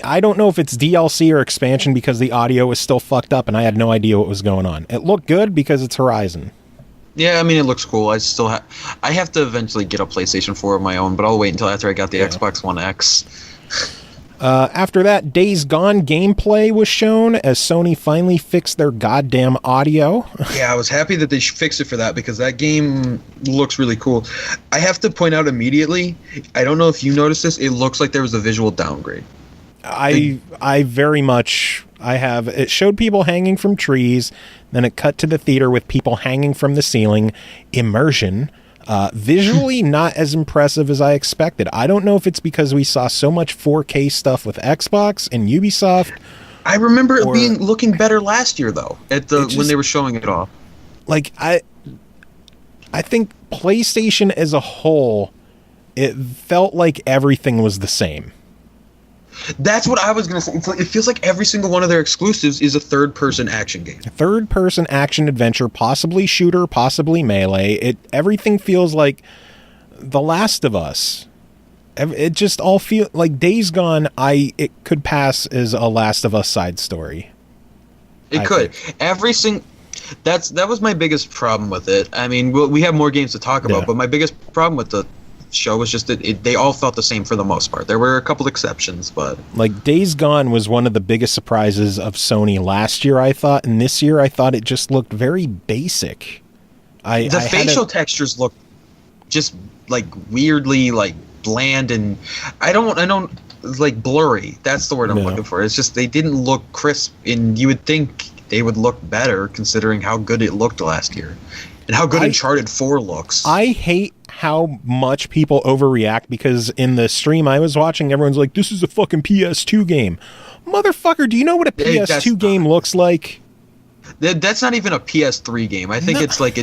I don't know if it's DLC or expansion because the audio was still fucked up, and I had no idea what was going on. It looked good because it's Horizon. Yeah, I mean, it looks cool. I have to eventually get a PlayStation 4 of my own, but I'll wait until after I got the Xbox One X. After that, Days Gone gameplay was shown as Sony finally fixed their goddamn audio. Yeah, I was happy that they fixed it for that, because that game looks really cool. I have to point out immediately, I don't know if you noticed this, it looks like there was a visual downgrade. I very much... it showed people hanging from trees, then it cut to the theater with people hanging from the ceiling. Immersion. Visually not as impressive as I expected. I don't know if it's because we saw so much 4K stuff with Xbox and Ubisoft. I remember it looking better last year, though, when they were showing it off. Like, I think PlayStation as a whole, it felt like everything was the same. That's what I was going to say. It feels like every single one of their exclusives is a third-person action game. Third-person action adventure, possibly shooter, possibly melee. Everything feels like The Last of Us. It just all feels like Days Gone. It could pass as a Last of Us side story. It could. That was my biggest problem with it. I mean, we have more games to talk about, but my biggest problem with the show was just that they all felt the same for the most part. There were a couple exceptions, but like Days Gone was one of the biggest surprises of Sony last year, I thought, and this year I thought it just looked very basic. The facial textures look just like weirdly like bland, and I don't like blurry. That's the word I'm looking for. It's just they didn't look crisp, and you would think they would look better considering how good it looked last year and how good Uncharted 4 looks. I hate how much people overreact, because in the stream I was watching, everyone's like, this is a fucking PS2 game. Motherfucker, do you know what a PS2 game looks like? That's not even a PS3 game. I think it's like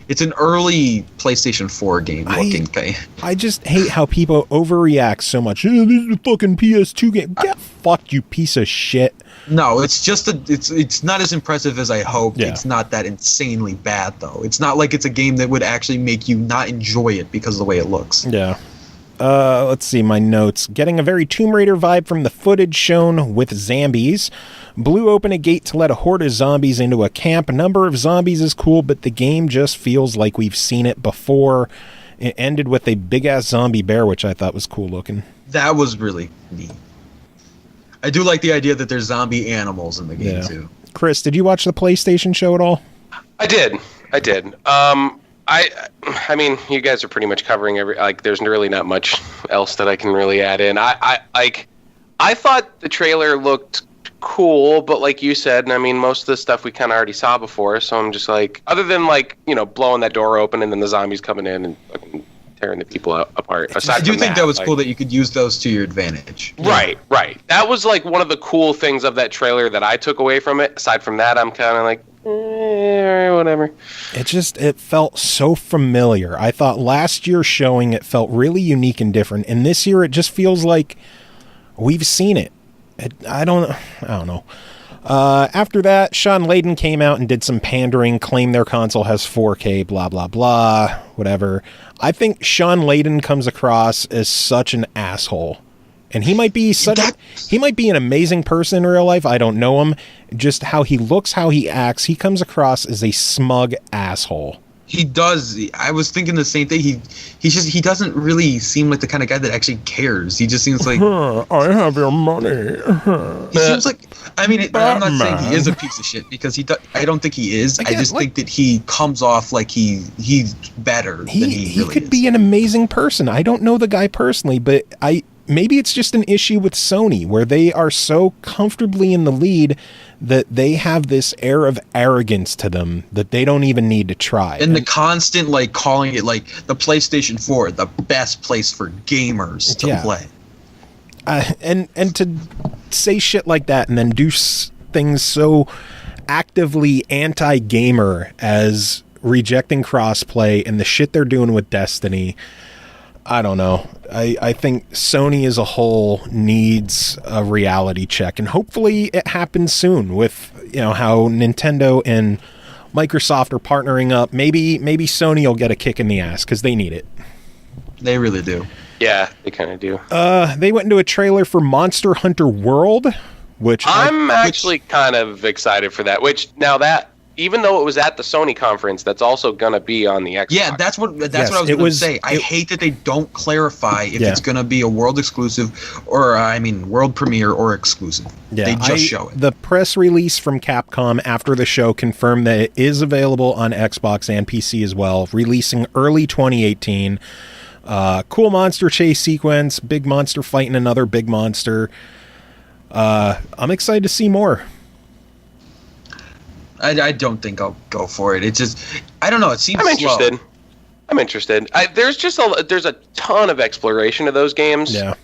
It's an early PlayStation 4 game looking thing. I just hate how people overreact so much. This is a fucking PS2 game. Get fucked, you piece of shit. No, it's just it's not as impressive as I hoped. Yeah. It's not that insanely bad though. It's not like it's a game that would actually make you not enjoy it because of the way it looks. Yeah. Let's see my notes. Getting a very Tomb Raider vibe from the footage shown with zombies. Blew open a gate to let a horde of zombies into a camp. A number of zombies is cool, but the game just feels like we've seen it before. It ended with a big-ass zombie bear, which I thought was cool looking. That was really neat. I do like the idea that there's zombie animals in the game, too. Kris, did you watch the PlayStation show at all? I did. I mean, you guys are pretty much covering there's really not much else that I can really add in. I thought the trailer looked cool, but like you said, I mean, most of the stuff we kind of already saw before, so I'm just like, other than blowing that door open and then the zombies coming in and fucking tearing the people apart. I do think that was cool that you could use those to your advantage. Right. That was like one of the cool things of that trailer that I took away from it. Aside from that, I'm kind of like, whatever. It felt so familiar. I thought last year's showing it felt really unique and different, and this year it just feels like we've seen it. I don't know. After that, Sean Layden came out and did some pandering, claimed their console has 4K, blah, blah, blah, whatever. I think Sean Layden comes across as such an asshole. And he might be an amazing person in real life. I don't know him. Just how he looks, how he acts, he comes across as a smug asshole. He does. I was thinking the same thing. He doesn't really seem like the kind of guy that actually cares. He just seems like I have your money. He seems like. I mean, I'm not saying he is a piece of shit because I don't think he is. I just think that he comes off like he's better than he really is. He could be an amazing person. I don't know the guy personally, but maybe it's just an issue with Sony where they are so comfortably in the lead that they have this air of arrogance to them that they don't even need to try. And the constant calling it the PlayStation 4, the best place for gamers to play. And to say shit like that and then do things so actively anti-gamer as rejecting crossplay and the shit they're doing with Destiny. I don't know. I think Sony as a whole needs a reality check, and hopefully it happens soon with how Nintendo and Microsoft are partnering up. Maybe Sony will get a kick in the ass because they need it. They really do. Yeah, they kind of do. They went into a trailer for Monster Hunter World, which I'm actually kind of excited for that. Which now that, even though it was at the Sony conference, that's also gonna be on the Xbox. Yeah, that's what I was going to say. I hate that they don't clarify if it's going to be a world exclusive or world premiere or exclusive. Yeah, they just show it. The press release from Capcom after the show confirmed that it is available on Xbox and PC as well, releasing early 2018. Cool monster chase sequence, big monster fighting another big monster. I'm excited to see more. I don't think I'll go for it. It just, I don't know. It seems slow. I'm interested. There's a ton of exploration of those games. Yeah.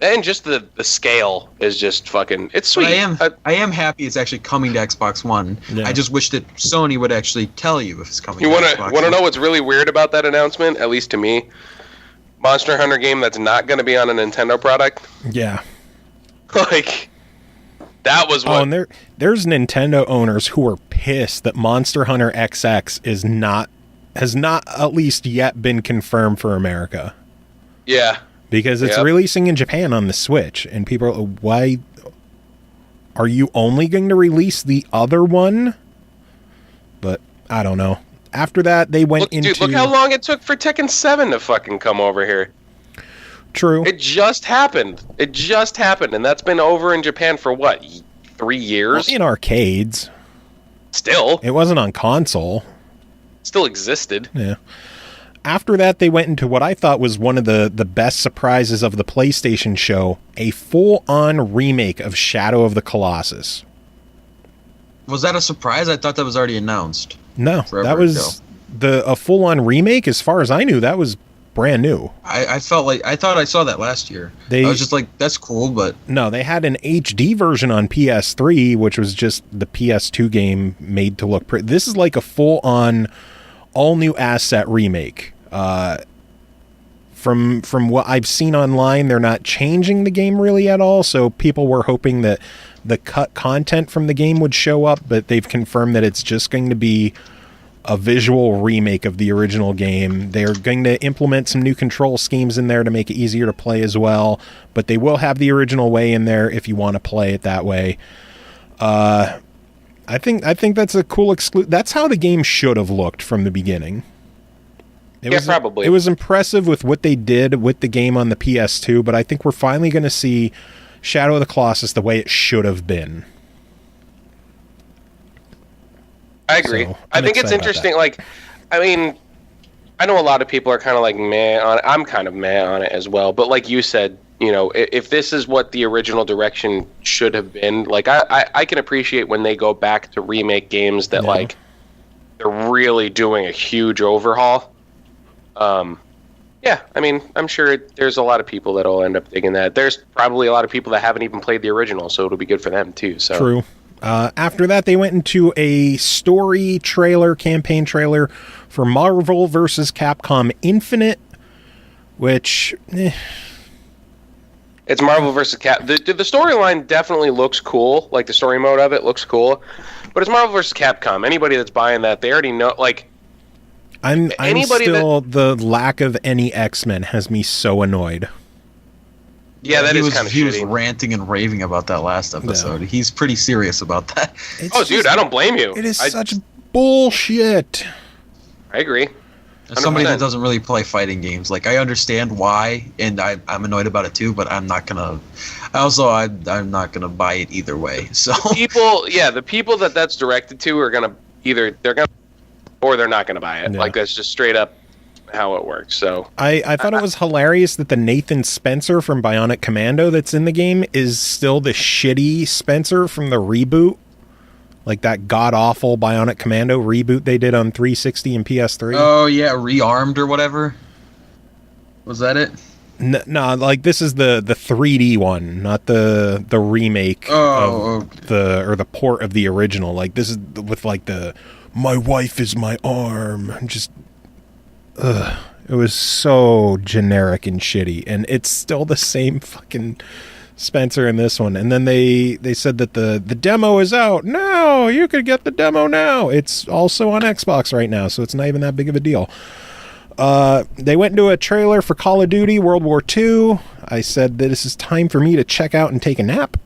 And just the scale is just fucking. It's sweet. I am happy it's actually coming to Xbox One. Yeah. I just wish that Sony would actually tell you if it's coming. You want to know what's really weird about that announcement? At least to me, Monster Hunter game that's not going to be on a Nintendo product. Yeah. That was what. Oh, and there's Nintendo owners who are pissed that Monster Hunter XX has not at least yet been confirmed for America. Yeah. Because it's releasing in Japan on the Switch, and people are like, why are you only going to release the other one? But I don't know. After that, they went into... Dude, look how long it took for Tekken 7 to fucking come over here. True. It just happened. And that's been over in Japan for what, 3 years? Well, in arcades. Still. It wasn't on console. Still existed. Yeah. After that, they went into what I thought was one of the best surprises of the PlayStation show, a full-on remake of Shadow of the Colossus. Was that a surprise? I thought that was already announced. No, that was a full-on remake. As far as I knew, that was brand new. I thought I saw that last year. I was just like, that's cool, but no, they had an HD version on PS3, which was just the PS2 game made to look pretty. This is like a full-on, all-new asset remake. From what I've seen online, they're not changing the game really at all, so people were hoping that the cut content from the game would show up, but they've confirmed that it's just going to be a visual remake of the original game. They're going to implement some new control schemes in there to make it easier to play as well, but they will have the original way in there if you want to play it that way. I think that's a cool that's how the game should have looked from the beginning. Probably. It was impressive with what they did with the game on the PS2, but I think we're finally going to see Shadow of the Colossus the way it should have been. I agree. So, I think it's interesting. Like, I mean, I know a lot of people are kind of like meh on it. I'm kind of meh on it as well. But like you said, you know, if this is what the original direction should have been, like I can appreciate when they go back to remake games that like they're really doing a huge overhaul. Yeah, I mean, I'm sure there's a lot of people that'll end up digging that. There's probably a lot of people that haven't even played the original, so it'll be good for them too. So true. After that, they went into a story trailer, campaign trailer for Marvel vs. Capcom Infinite, which it's Marvel vs. Cap. The storyline definitely looks cool. Like the story mode of it looks cool, but it's Marvel vs. Capcom. Anybody that's buying that, they already know. Like, I'm still the lack of any X-Men has me so annoyed. Yeah, that is kind of shitty. He was ranting and raving about that last episode. Yeah. He's pretty serious about that. Dude, I don't blame you. It is such bullshit. I agree. 100%. As somebody that doesn't really play fighting games, like I understand why, and I'm annoyed about it too. But I'm not gonna. I'm not gonna buy it either way. So the people that's directed to are gonna they're gonna or they're not gonna buy it. Yeah. Like that's just straight up how it works. So I thought it was hilarious that the Nathan Spencer from Bionic Commando that's in the game is still the shitty Spencer from the reboot, like that god awful Bionic Commando reboot they did on 360 and PS3. Oh yeah, Rearmed or whatever. Was that it? No, like this is the 3D one, not the remake of the port of the original. Like this is with like the my wife is my arm, just. Ugh, it was so generic and shitty, and it's still the same fucking Spencer in this one. And then they said that the demo is out. No, you could get the demo now. It's also on Xbox right now, so it's not even that big of a deal. They went into a trailer for Call of Duty World War II. I said that this is time for me to check out and take a nap.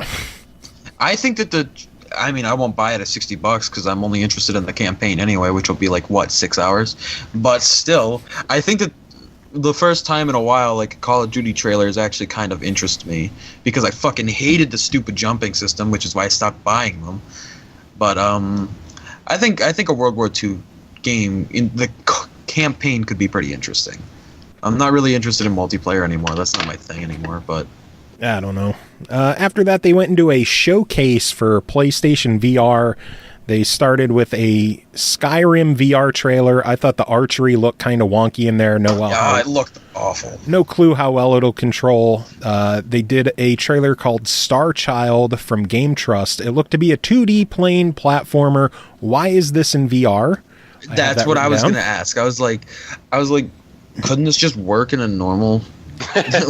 I think that I won't buy it at $60 because I'm only interested in the campaign anyway, which will be like 6 hours. But still, I think that the first time in a while, like a Call of Duty trailers actually kind of interest me because I fucking hated the stupid jumping system, which is why I stopped buying them. But I think a World War II game in the campaign could be pretty interesting. I'm not really interested in multiplayer anymore. That's not my thing anymore. But I don't know. After that, they went into a showcase for PlayStation VR. They started with a Skyrim VR trailer. I thought the archery looked kind of wonky in there. It looked awful. No clue how well it'll control. They did a trailer called Star Child from Game Trust. It looked to be a 2D plane platformer. Why is this in VR? That's what I was going to ask. I was like, couldn't this just work in a normal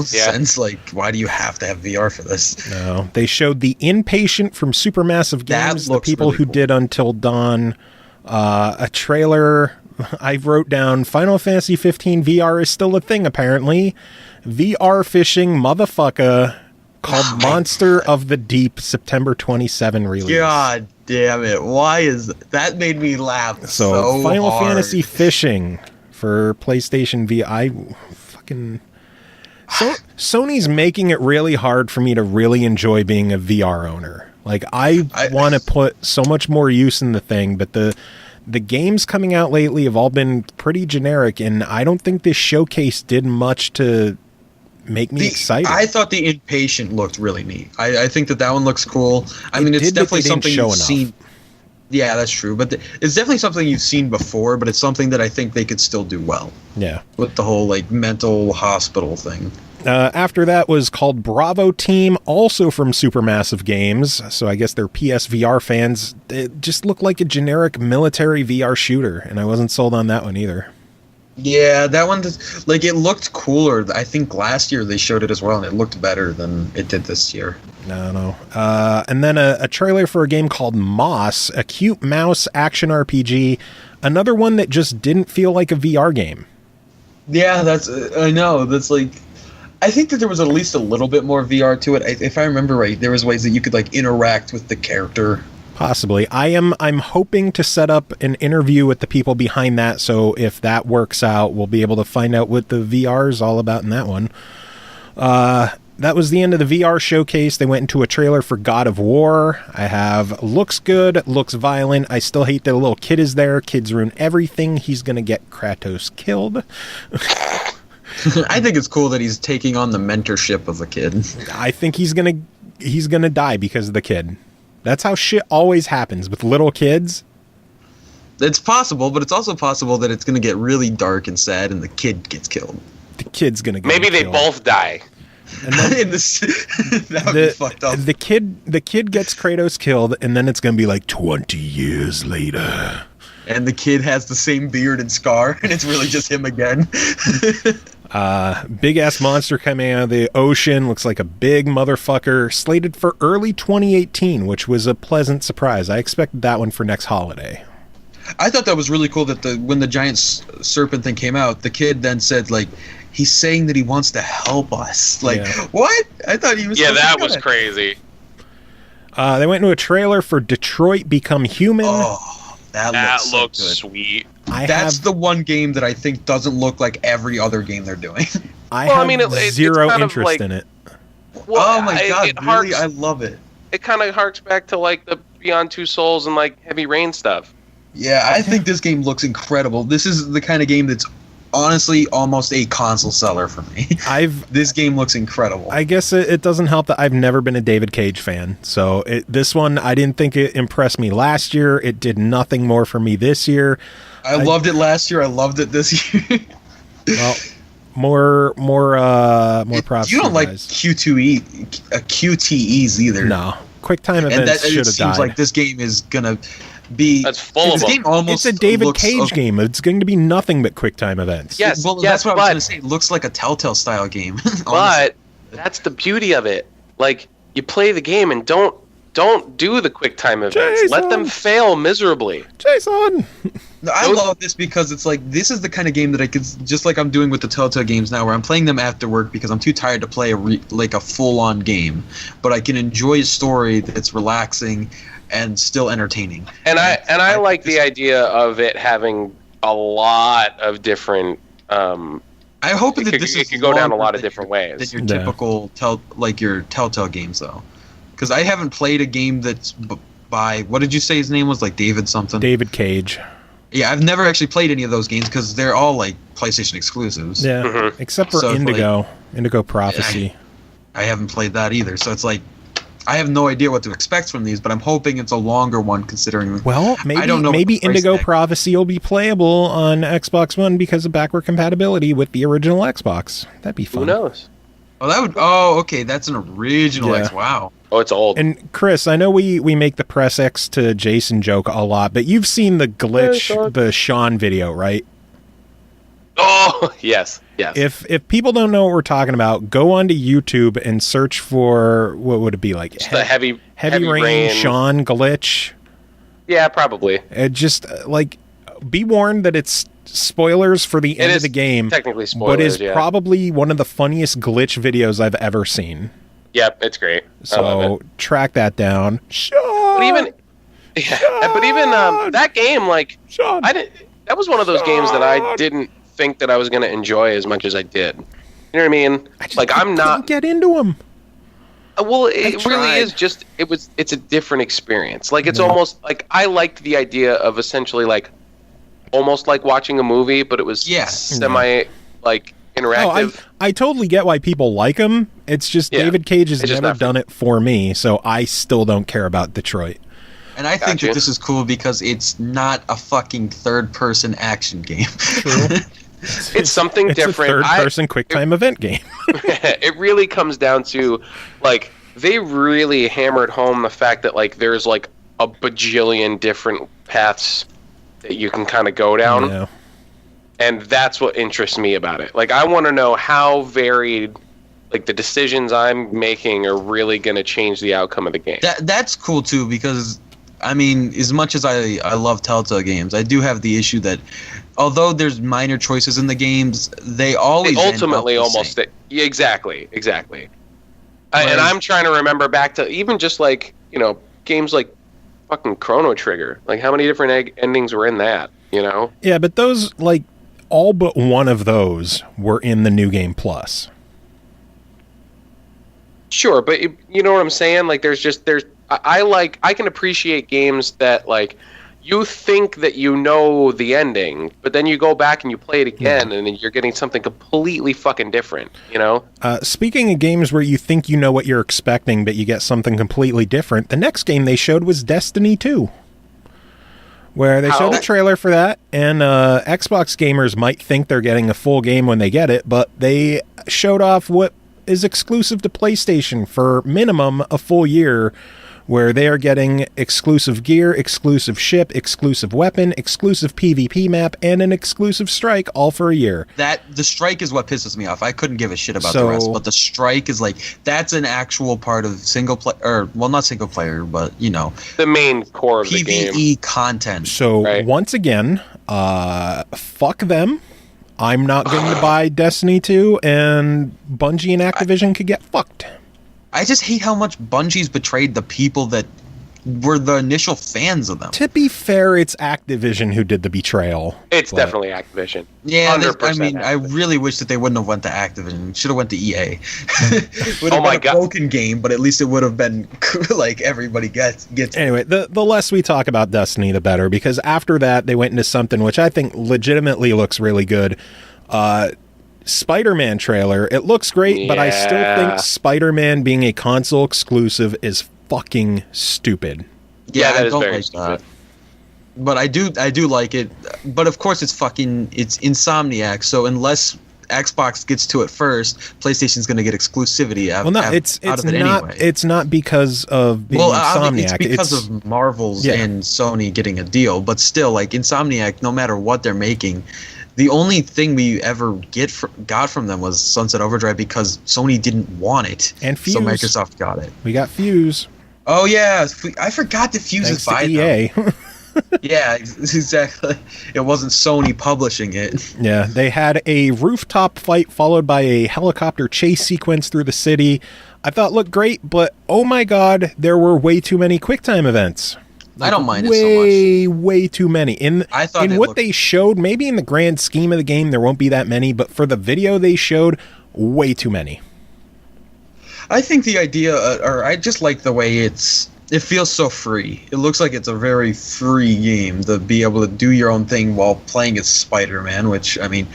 sense? Like, why do you have to have VR for this? No, they showed the Inpatient from Supermassive Games, the people really who did Until Dawn, a trailer. I wrote down Final Fantasy 15 VR is still a thing apparently. VR fishing motherfucker called Monster of the Deep, September 27 release. God damn it! Why is that? Made me laugh so Final hard. Fantasy fishing for PlayStation VR. Sony's making it really hard for me to really enjoy being a VR owner. Like I want to put so much more use in the thing, but the games coming out lately have all been pretty generic, and I don't think this showcase did much to make me excited. I thought the Inpatient looked really neat. I think that one looks cool. It's definitely something you've seen. Yeah, that's true. But it's definitely something you've seen before, but it's something that I think they could still do well. Yeah. With the whole, like, mental hospital thing. After that was called Bravo Team, also from Supermassive Games. So I guess they're PSVR fans. It just looked like a generic military VR shooter, and I wasn't sold on that one either. Yeah, that one, like, it looked cooler. I think last year they showed it as well, and it looked better than it did this year. No. And then a trailer for a game called Moss, a cute mouse action RPG. Another one that just didn't feel like a VR game. Yeah, I know. That's like, I think that there was at least a little bit more VR to it. If I remember right, there was ways that you could, like, interact with the character. Possibly. I'm hoping to set up an interview with the people behind that, so if that works out, we'll be able to find out what the VR is all about in that one. That was the end of the VR showcase. They went into a trailer for God of War. I have looks good, looks violent. I still hate that a little kid is there. Kids ruin everything. He's going to get Kratos killed. I think it's cool that he's taking on the mentorship of a kid. I think he's going to die because of the kid. That's how shit always happens with little kids. It's possible, but it's also possible that it's going to get really dark and sad and the kid gets killed. The kid's going to get Maybe killed. they both die. And then that would be fucked up. The kid gets Kratos killed, and then it's going to be like 20 years later. And the kid has the same beard and scar, and it's really just him again. Big ass monster coming out of the ocean, looks like a big motherfucker, slated for early 2018, which was a pleasant surprise. I expected that one for next holiday. I thought that was really cool that when the giant serpent thing came out, the kid then said, like, he's saying that he wants to help us. Like, Yeah. What? I thought he was. Yeah, that was crazy. They went into a trailer for Detroit Become Human. Oh, that Looks so good. sweet. That's the one game that I think doesn't look like every other game they're doing. I have zero it's interest like, in it. Well, oh my god, really? I love it. It kind of harks back to like the Beyond Two Souls and like Heavy Rain stuff. Yeah, I think this game looks incredible. This is the kind of game that's honestly almost a console seller for me. This game looks incredible. I guess it doesn't help that I've never been a David Cage fan. So this one, I didn't think it impressed me last year. It did nothing more for me this year. I loved it last year. I loved it this year. Well, more props. You don't like QTEs either. No, QuickTime events should have died. It seems like this game is gonna be. That's full of them. It's a David Cage game. It's going to be nothing but QuickTime events. Yes, well, that's what I was going to say. It looks like a Telltale style game. But that's the beauty of it. Like, you play the game and don't do the QuickTime events. Jason! Let them fail miserably. Jason! I love this because it's like, this is the kind of game that I could, just like I'm doing with the Telltale games now, where I'm playing them after work because I'm too tired to play a full-on game. But I can enjoy a story that's relaxing and still entertaining. And I like the idea of it having a lot of different. I hope that it could go down a lot of different ways than your typical your Telltale games, though. Because I haven't played a game that's by, what did you say his name was? Like David something? David Cage. Yeah, I've never actually played any of those games because they're all like PlayStation exclusives. Yeah, Mm-hmm. except for Indigo. Indigo Prophecy. I haven't played that either, so it's like, I have no idea what to expect from these, but I'm hoping it's a longer one considering. Well, maybe Indigo Prophecy will be playable on Xbox One because of backward compatibility with the original Xbox. That'd be fun. Who knows? Oh, that would. Oh, okay, that's an original X. Wow. Oh, it's old. And Chris, I know we make the Press X to Jason joke a lot, but you've seen the glitch, the Sean video, right? Oh, yes. If people don't know what we're talking about, go onto YouTube and search for, what would it be like? The heavy rain Sean glitch. Yeah, probably. Just like, be warned that it's spoilers for the end of the game. Technically spoilers, but is probably one of the funniest glitch videos I've ever seen. Yep, it's great. So track that down. But even that game, like, that was one of those games that I didn't think that I was going to enjoy as much as I did. You know what I mean? I'm not get into them. Well, it really is just it's a different experience. Like, it's almost like, I liked the idea of essentially like almost like watching a movie, but it was semi like interactive. Oh, I totally get why people like him. It's just David Cage has never done it for me, so I still don't care about Detroit. And I think that this is cool because it's not a fucking third-person action game. True. It's something different. It's a third-person QuickTime event game. It really comes down to, like, they really hammered home the fact that, like, there's, like, a bajillion different paths that you can kind of go down. Yeah. And that's what interests me about it. Like, I want to know how varied, like, the decisions I'm making are really going to change the outcome of the game. That's cool, too, because, I mean, as much as I love Telltale games, I do have the issue that although there's minor choices in the games, they ultimately almost exactly. And I'm trying to remember back to even just like, you know, games like fucking Chrono Trigger. Like, how many different endings were in that, you know? Yeah, but those, like, all but one of those were in the New Game Plus. Sure, but you know what I'm saying? Like, I can appreciate games that, like, you think that you know the ending, but then you go back and you play it again, and then you're getting something completely fucking different, you know? Speaking of games where you think you know what you're expecting, but you get something completely different, the next game they showed was Destiny 2. Where they showed a trailer for that, and Xbox gamers might think they're getting a full game when they get it, but they showed off what is exclusive to PlayStation for minimum a full year, where they are getting exclusive gear, exclusive ship, exclusive weapon, exclusive PvP map, and an exclusive strike, all for a year. The strike is what pisses me off. I couldn't give a shit about the rest, but the strike is like, that's an actual part of single player, or, well, not single player, but, you know, the main core of PvE the game. content. So, once again, fuck them. I'm not going to buy Destiny 2, and Bungie and Activision could get fucked. I just hate how much Bungie's betrayed the people that were the initial fans of them. To be fair, it's Activision who did the betrayal. It's definitely Activision. Yeah, I mean, Activision. I really wish that they wouldn't have went to Activision. Should have went to EA. Would have been a broken game, but at least it would have been like everybody gets. Anyway, the less we talk about Destiny, the better, because after that, they went into something which I think legitimately looks really good. Spider-Man trailer. It looks great, but I still think Spider-Man being a console exclusive is fucking stupid. Yeah, I don't like that. But I do like it. But of course it's Insomniac, so unless Xbox gets to it first, PlayStation's going to get exclusivity out of it anyway. It's not because of being Insomniac. It's because of Marvel's and Sony getting a deal, but still, like, Insomniac, no matter what they're making, the only thing we ever got from them was Sunset Overdrive because Sony didn't want it. And Fuse. So Microsoft got it. We got Fuse. Oh, yeah. I forgot that Fuse is by EA. Yeah, exactly. It wasn't Sony publishing it. Yeah, they had a rooftop fight followed by a helicopter chase sequence through the city. I thought it looked great, but oh my god, there were way too many QuickTime events. Like, I don't mind it so much. Way too many. In what they showed, maybe in the grand scheme of the game, there won't be that many, but for the video they showed, way too many. I think the idea, or I just like the way it feels so free. It looks like it's a very free game to be able to do your own thing while playing as Spider-Man, which, I mean,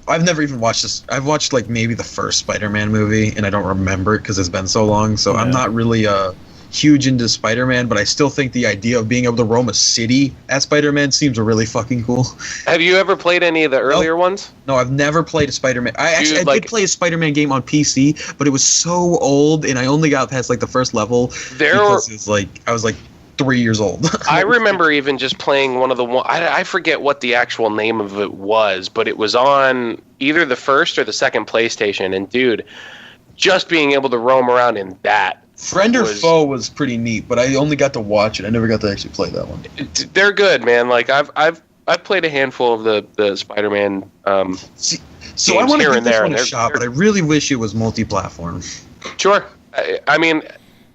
I've never even watched this. I've watched, like, maybe the first Spider-Man movie, and I don't remember it because it's been so long, so I'm not really huge into Spider-Man, but I still think the idea of being able to roam a city as Spider-Man seems really fucking cool. Have you ever played any of the earlier ones? No, I've never played a Spider-Man. I did play a Spider-Man game on PC, but it was so old, and I only got past like the first level because it was like I was like 3 years old. I remember even just playing one of the I forget what the actual name of it was, but it was on either the first or the second PlayStation, and dude, just being able to roam around in that. Friend or Foe was pretty neat, but I only got to watch it. I never got to actually play that one. They're good, man. Like I've played a handful of the Spider-Man. So I want to give this one a shot, but I really wish it was multi-platform. Sure. I mean,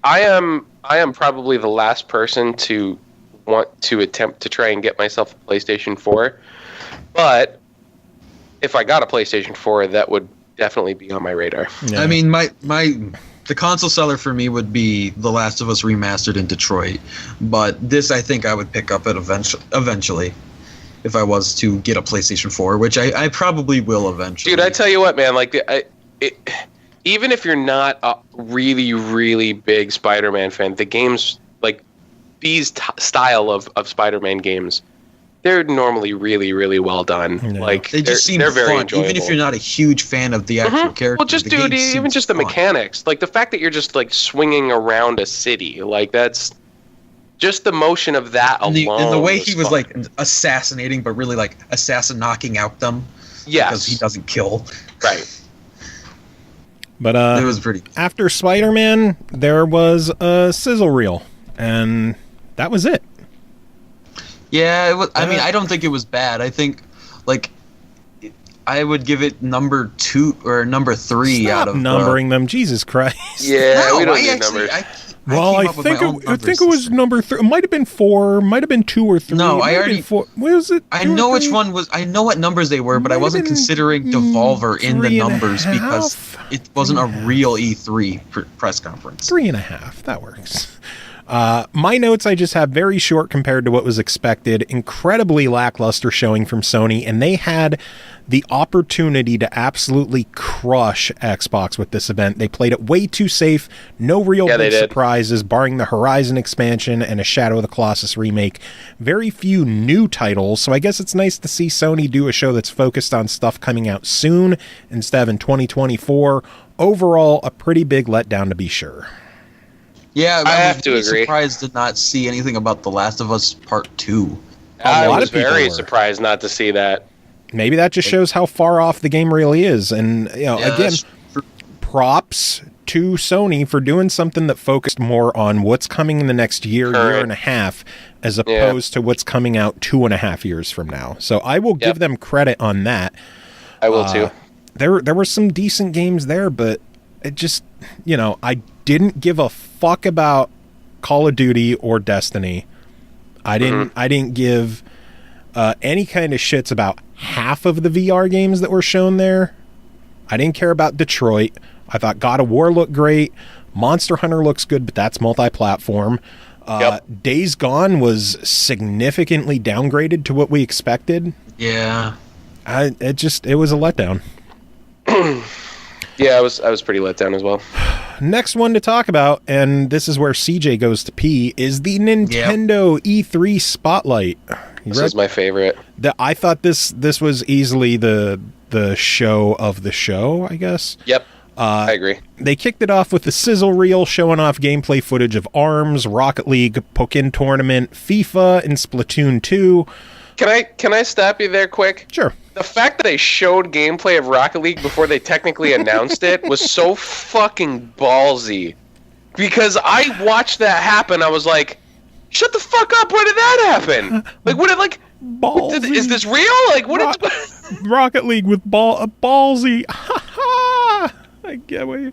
I am probably the last person to want to attempt to try and get myself a PlayStation 4, but if I got a PlayStation 4, that would definitely be on my radar. Yeah. I mean, the console seller for me would be The Last of Us Remastered in Detroit, but this I think I would pick up it eventually if I was to get a PlayStation 4, which I probably will eventually. Dude, I tell you what, man, like even if you're not a really, really big Spider-Man fan, the game's like these style of Spider-Man games, they're normally really, really well done. Yeah. Like They just seem they're very fun, enjoyable. even if you're not a huge fan of the actual character. Well, just the dude, game even seems just the fun. mechanics, like the fact that you're just like swinging around a city, like that's just the motion of that alone. And the way he was fun. like assassinating, but really like knocking out them. Yes, Because he doesn't kill. right. But It was pretty. after Spider-Man, there was a sizzle reel, and that was it. Yeah, it was. I mean, I don't think it was bad. I think, like, I would give it number 2 or number 3 Stop out of numbering them, Jesus Christ. Yeah, No, we don't I need actually. numbers. Well, I came up with my own think numbers it was system. number 3. It might have been 4. Might have been 2 or 3. No, It might I have already- been 4. What was it? I 2 or know which 3? one was. I know what numbers they were, but I Might have wasn't been, considering Devolver in the 3.5. numbers because it wasn't a real E3 press conference. 3.5. That works. My notes I just have very short compared to what was expected. Incredibly lackluster showing from Sony, and they had the opportunity to absolutely crush Xbox with this event. They played it way too safe. No real Yeah, they big did. surprises, barring the Horizon expansion and a Shadow of the Colossus remake. Very few new titles, so I guess it's nice to see Sony do a show that's focused on stuff coming out soon instead of in 2024. Overall, a pretty big letdown to be sure. Yeah, I have was to really agree. surprised to not see anything about The Last of Us Part 2. I lot was of people very were. surprised not to see that. Maybe that just shows how far off the game really is. And, you know, Yeah, again, that's true. props to Sony for doing something that focused more on what's coming in the next year Current. and a half, as opposed to what's coming out 2.5 years from now. So I will give them credit on that. I will too. There were some decent games there, but it just, you know, I didn't give a fuck about Call of Duty or Destiny. I didn't give any kind of shits about half of the VR games that were shown there. I didn't care about Detroit. I thought God of War looked great. Monster Hunter looks good, but that's multi-platform. Days Gone was significantly downgraded to what we expected. Yeah. It was a letdown. Yeah, I was pretty let down as well. Next one to talk about, and this is where CJ goes to pee, is the Nintendo E3 Spotlight. This is my favorite. I thought this was easily the show of the show, I guess. Yep. I agree. They kicked it off with the sizzle reel showing off gameplay footage of ARMS, Rocket League, Pokken Tournament, FIFA, and Splatoon 2. Can I stop you there quick? Sure. The fact that they showed gameplay of Rocket League before they technically announced it was so fucking ballsy. Because I watched that happen, I was like, shut the fuck up, when did that happen? Like, what did, like, is this real? Like, what is... Rocket League with ballsy. Ha ha! I get what you...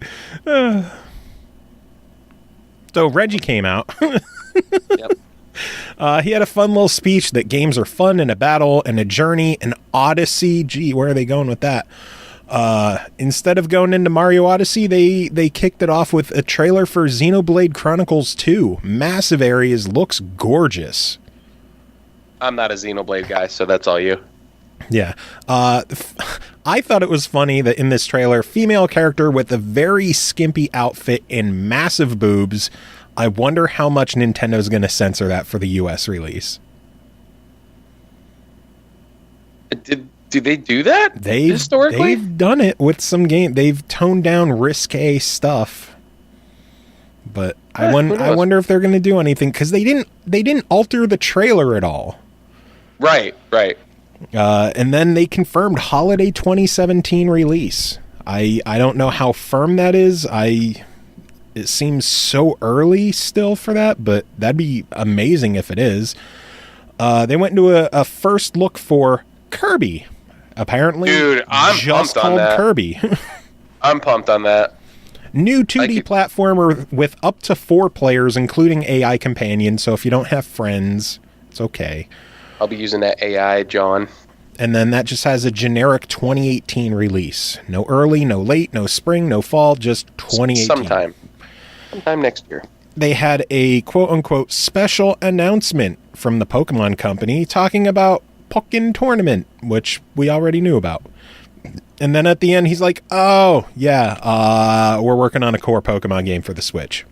So Reggie came out. Yep. He had a fun little speech that games are fun and a battle and a journey, an odyssey. Gee, where are they going with that? Instead of going into Mario Odyssey, they kicked it off with a trailer for Xenoblade Chronicles 2. Massive areas, looks gorgeous. I'm not a Xenoblade guy, so that's all you. Yeah. I thought it was funny that in this trailer, female character with a very skimpy outfit and massive boobs. I wonder how much Nintendo's going to censor that for the US release. Did they do that? Historically? They've done it with some game. They've toned down risque stuff. But I wonder if they're going to do anything, because they didn't alter the trailer at all. Right. And then they confirmed holiday 2017 release. I don't know how firm that is. It seems so early still for that, but that'd be amazing if it is. They went into a first look for Kirby. Apparently, Dude, I'm just pumped on called that. Kirby. I'm pumped on that. New 2D platformer with up to 4 players, including AI companion. So if you don't have friends, it's okay. I'll be using that AI, John. And then that just has a generic 2018 release. No early, no late, no spring, no fall, just 2018. Sometime next year. They had a quote-unquote special announcement from the Pokemon Company talking about Pokken Tournament, which we already knew about. And then at the end, he's like, oh, yeah, we're working on a core Pokemon game for the Switch.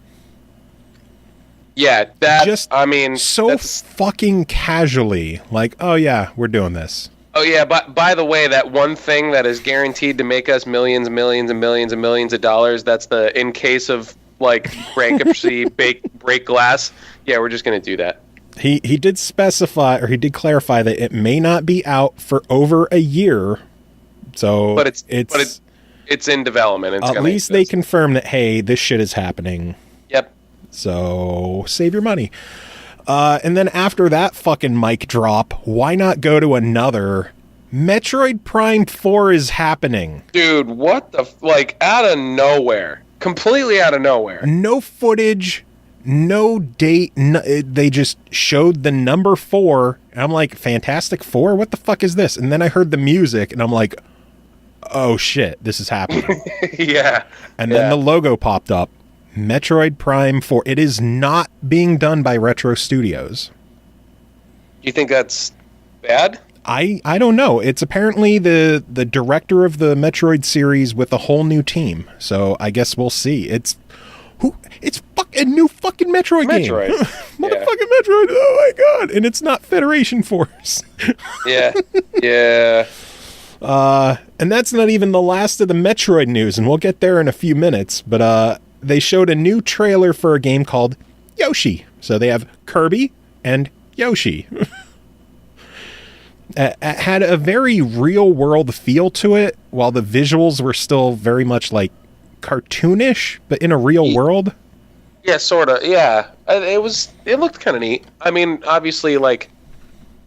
Yeah, that Just I mean, so that's, fucking casually, like, oh yeah, we're doing this. oh yeah. But by the way, that one thing that is guaranteed to make us millions and millions and millions and millions of dollars. That's the in case of like bankruptcy, break glass. Yeah, we're just gonna do that. He did specify, or he did clarify that it may not be out for over a year. So, but it's in development. It's at least they confirm that, hey, this shit is happening. Yep. So save your money. And then after that fucking mic drop, why not go to another? Metroid Prime 4 is happening. Dude, what the like out of nowhere, completely out of nowhere. No footage, no date. They just showed the number 4. And I'm like, Fantastic 4? What the fuck is this? And then I heard the music, and I'm like, oh shit, this is happening. Yeah. And then the logo popped up. Metroid Prime 4. It is not being done by Retro Studios. You think that's bad? I don't know. It's apparently the director of the Metroid series with a whole new team. So I guess we'll see. It's a new fucking Metroid game. Motherfucking Metroid. Oh my god. And it's not Federation Force. Yeah. Yeah. And that's not even the last of the Metroid news, and we'll get there in a few minutes, but they showed a new trailer for a game called Yoshi. So they have Kirby and Yoshi. It had a very real-world feel to it, while the visuals were still very much like cartoonish, but in a real world. Yeah, sort of. Yeah, it looked kind of neat. I mean, obviously, like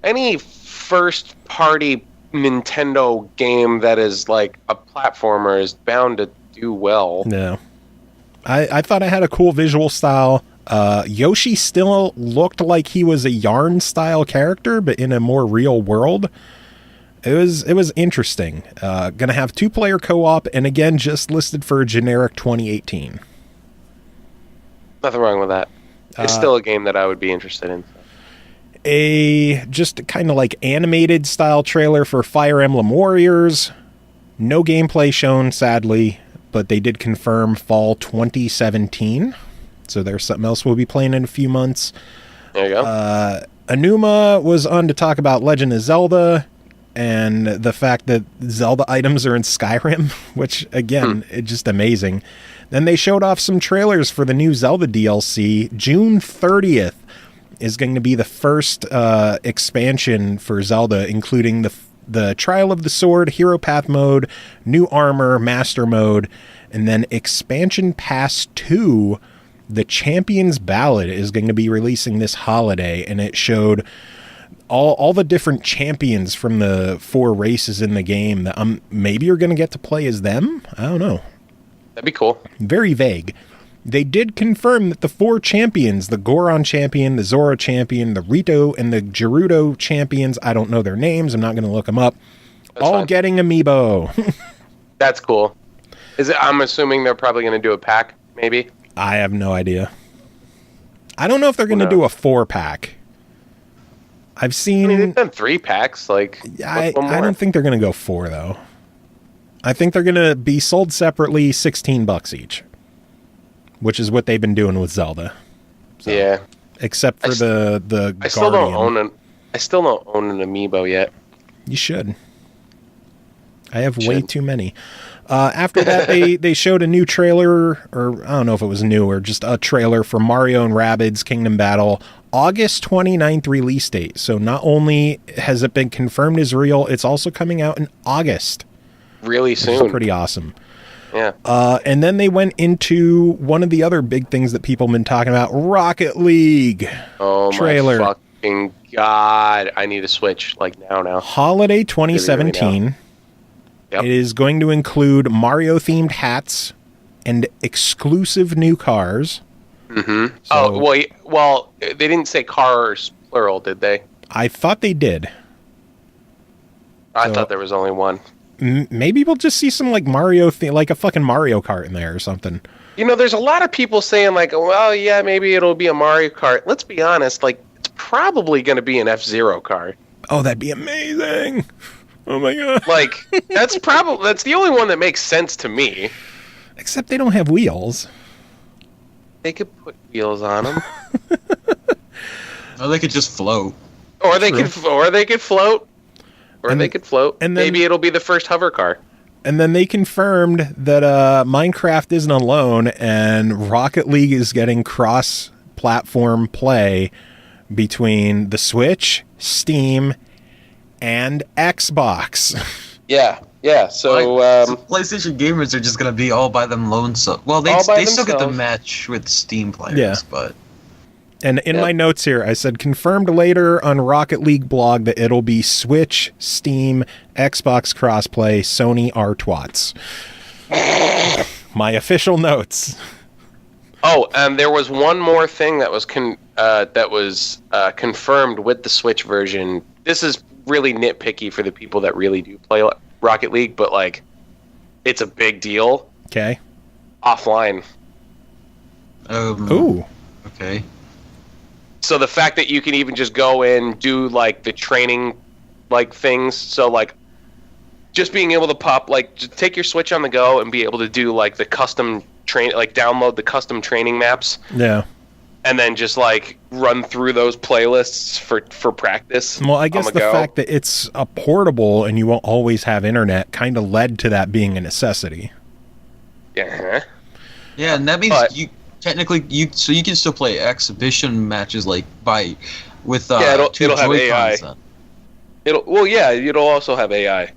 any first-party Nintendo game that is like a platformer is bound to do well. No. I thought it had a cool visual style. Yoshi still looked like he was a Yarn style character, but in a more real world. It was interesting. Gonna have 2-player co-op, and again, just listed for a generic 2018. Nothing wrong with that. It's still a game that I would be interested in. A just kind of like animated style trailer for Fire Emblem Warriors. No gameplay shown, sadly, but they did confirm fall 2017. So there's something else we'll be playing in a few months. There you go. Anuma was on to talk about Legend of Zelda and the fact that Zelda items are in Skyrim, which, again, it's just amazing. Then they showed off some trailers for the new Zelda DLC. June 30th is going to be the first expansion for Zelda, including the Trial of the Sword, Hero Path mode, new armor, Master mode, and then Expansion Pass 2, the Champion's Ballad, is going to be releasing this holiday, and it showed all the different champions from the 4 races in the game that maybe you're going to get to play as them? I don't know. That'd be cool. Very vague. They did confirm that the 4 champions, the Goron champion, the Zora champion, the Rito, and the Gerudo champions, I don't know their names, I'm not going to look them up, That's all fine. getting amiibo. That's cool. I'm assuming they're probably going to do a pack, maybe? I have no idea. I don't know if they're going to do a 4-pack. I've seen... I mean, they've done 3 packs. Like, I don't think they're going to go 4, though. I think they're going to be sold separately, $16 each. Which is what they've been doing with Zelda. So, yeah. Except for the I still don't own an amiibo yet. You should. I have way too many. After that, they showed a new trailer, or I don't know if it was new or just a trailer for Mario and Rabbids Kingdom Battle. August 29th release date. So not only has it been confirmed as real, it's also coming out in August. Really soon. Which is pretty awesome. Yeah. And then they went into one of the other big things that people have been talking about, Rocket League trailer. My fucking God. I need a Switch, like now. Holiday 2017. Really. Yep. It is going to include Mario-themed hats and exclusive new cars. Mm-hmm. So, well, they didn't say cars, plural, did they? I thought they did. I thought there was only one. Maybe we'll just see some like Mario like a fucking Mario Kart in there or something. You know, there's a lot of people saying like, well, yeah, maybe it'll be a Mario Kart. Let's be honest, like it's probably going to be an F-Zero car. Oh, that'd be amazing. Oh my god. Like that's the only one that makes sense to me. Except they don't have wheels. They could put wheels on them. Or they could just float. Or they could float. Or they could float. And then, maybe it'll be the first hover car. And then they confirmed that Minecraft isn't alone, and Rocket League is getting cross-platform play between the Switch, Steam, and Xbox. Yeah. So PlayStation gamers are just gonna be all by them lonesome. Well, they still get the match with Steam players, but. And in my notes here, I said, confirmed later on Rocket League blog that it'll be Switch, Steam, Xbox crossplay, Sony are twats. My official notes. Oh, and there was one more thing that was confirmed with the Switch version. This is really nitpicky for the people that really do play Rocket League, but like, it's a big deal. Okay. Offline. Ooh. Okay. So the fact that you can even just go in, do like the training like things, so like just being able to pop, like just take your Switch on the go and be able to do like the custom like download the custom training maps. Yeah. And then just like run through those playlists for practice. Well, I guess the fact that it's a portable and you won't always have internet kind of led to that being a necessity. Yeah. Yeah, and that means technically you can still play exhibition matches like with it'll have AI. Then. It'll also have AI.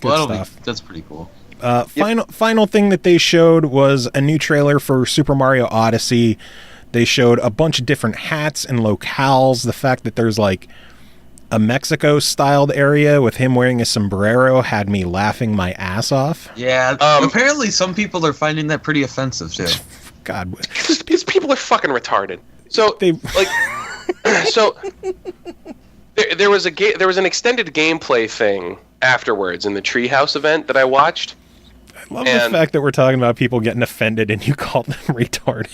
Good stuff. That's pretty cool. Final thing that they showed was a new trailer for Super Mario Odyssey. They showed a bunch of different hats and locales. The fact that there's like a Mexico-styled area with him wearing a sombrero had me laughing my ass off. Yeah, apparently some people are finding that pretty offensive too. God, these people are fucking retarded. So there was an extended gameplay thing afterwards in the Treehouse event that I watched. I love the fact that we're talking about people getting offended and you call them retarded.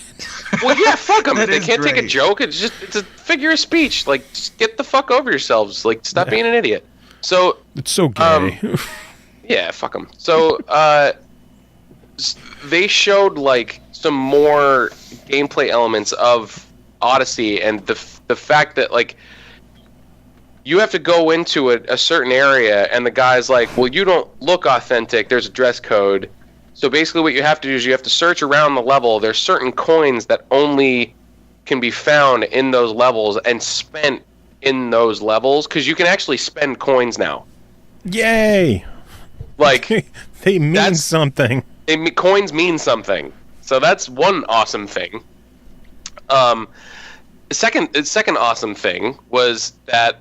Well, yeah, fuck them. They can't great. take a joke. It's a figure of speech. Like, just get the fuck over yourselves. Like, stop being an idiot. So it's so gay. Yeah, fuck them. So they showed like some more gameplay elements of Odyssey, and the fact that like you have to go into a certain area, and the guy's like, well, you don't look authentic. There's a dress code. So basically what you have to do is you have to search around the level. There's certain coins that only can be found in those levels and spent in those levels, because you can actually spend coins now. Yay! Like they mean something. Coins mean something. So that's one awesome thing. The second awesome thing was that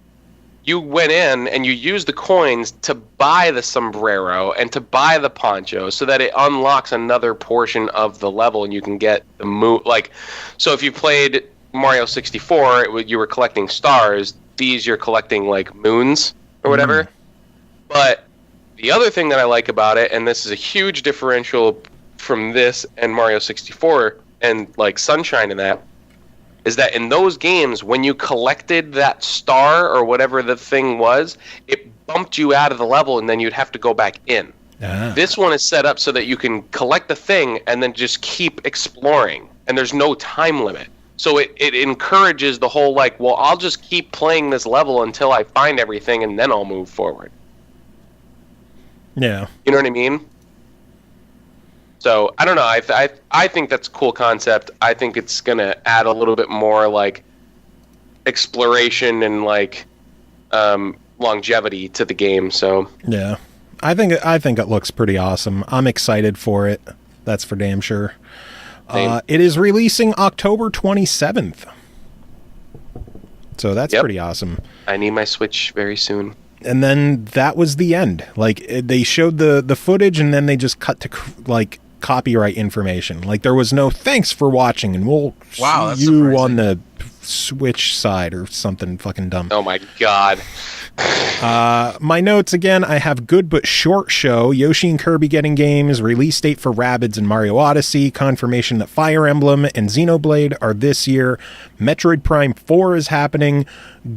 you went in and you used the coins to buy the sombrero and to buy the poncho, so that it unlocks another portion of the level, and you can get the like. So if you played Mario 64, you were collecting stars. These you're collecting like moons or whatever. But the other thing that I like about it, and this is a huge differential from this and Mario 64 and like Sunshine and that, is that in those games, when you collected that star or whatever the thing was, it bumped you out of the level, and then you'd have to go back in. This one is set up so that you can collect the thing and then just keep exploring, and there's no time limit. So it encourages the whole like, well, I'll just keep playing this level until I find everything, and then I'll move forward. Yeah. You know what I mean? So I don't know. I think that's a cool concept. I think it's gonna add a little bit more like exploration and like longevity to the game. So yeah, I think it looks pretty awesome. I'm excited for it. That's for damn sure. It is releasing October 27th. So that's pretty awesome. I need my Switch very soon. And then that was the end. Like they showed the footage, and then they just cut to like copyright information. Like there was no thanks for watching, and we'll see you surprising. On the Switch side or something fucking dumb. Oh my god. My notes again, I have good but short show. Yoshi and Kirby getting games, release date for Rabbids and Mario Odyssey, confirmation that Fire Emblem and Xenoblade are this year, Metroid Prime 4 is happening.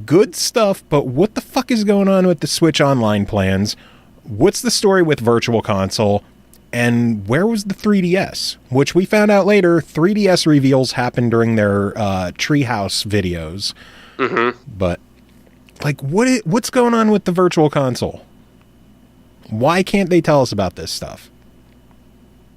Good stuff, but what the fuck is going on with the Switch Online plans? What's the story with Virtual Console? And where was the 3DS? Which we found out later, 3DS reveals happened during their Treehouse videos. Mm-hmm. But, like, what's going on with the Virtual Console? Why can't they tell us about this stuff?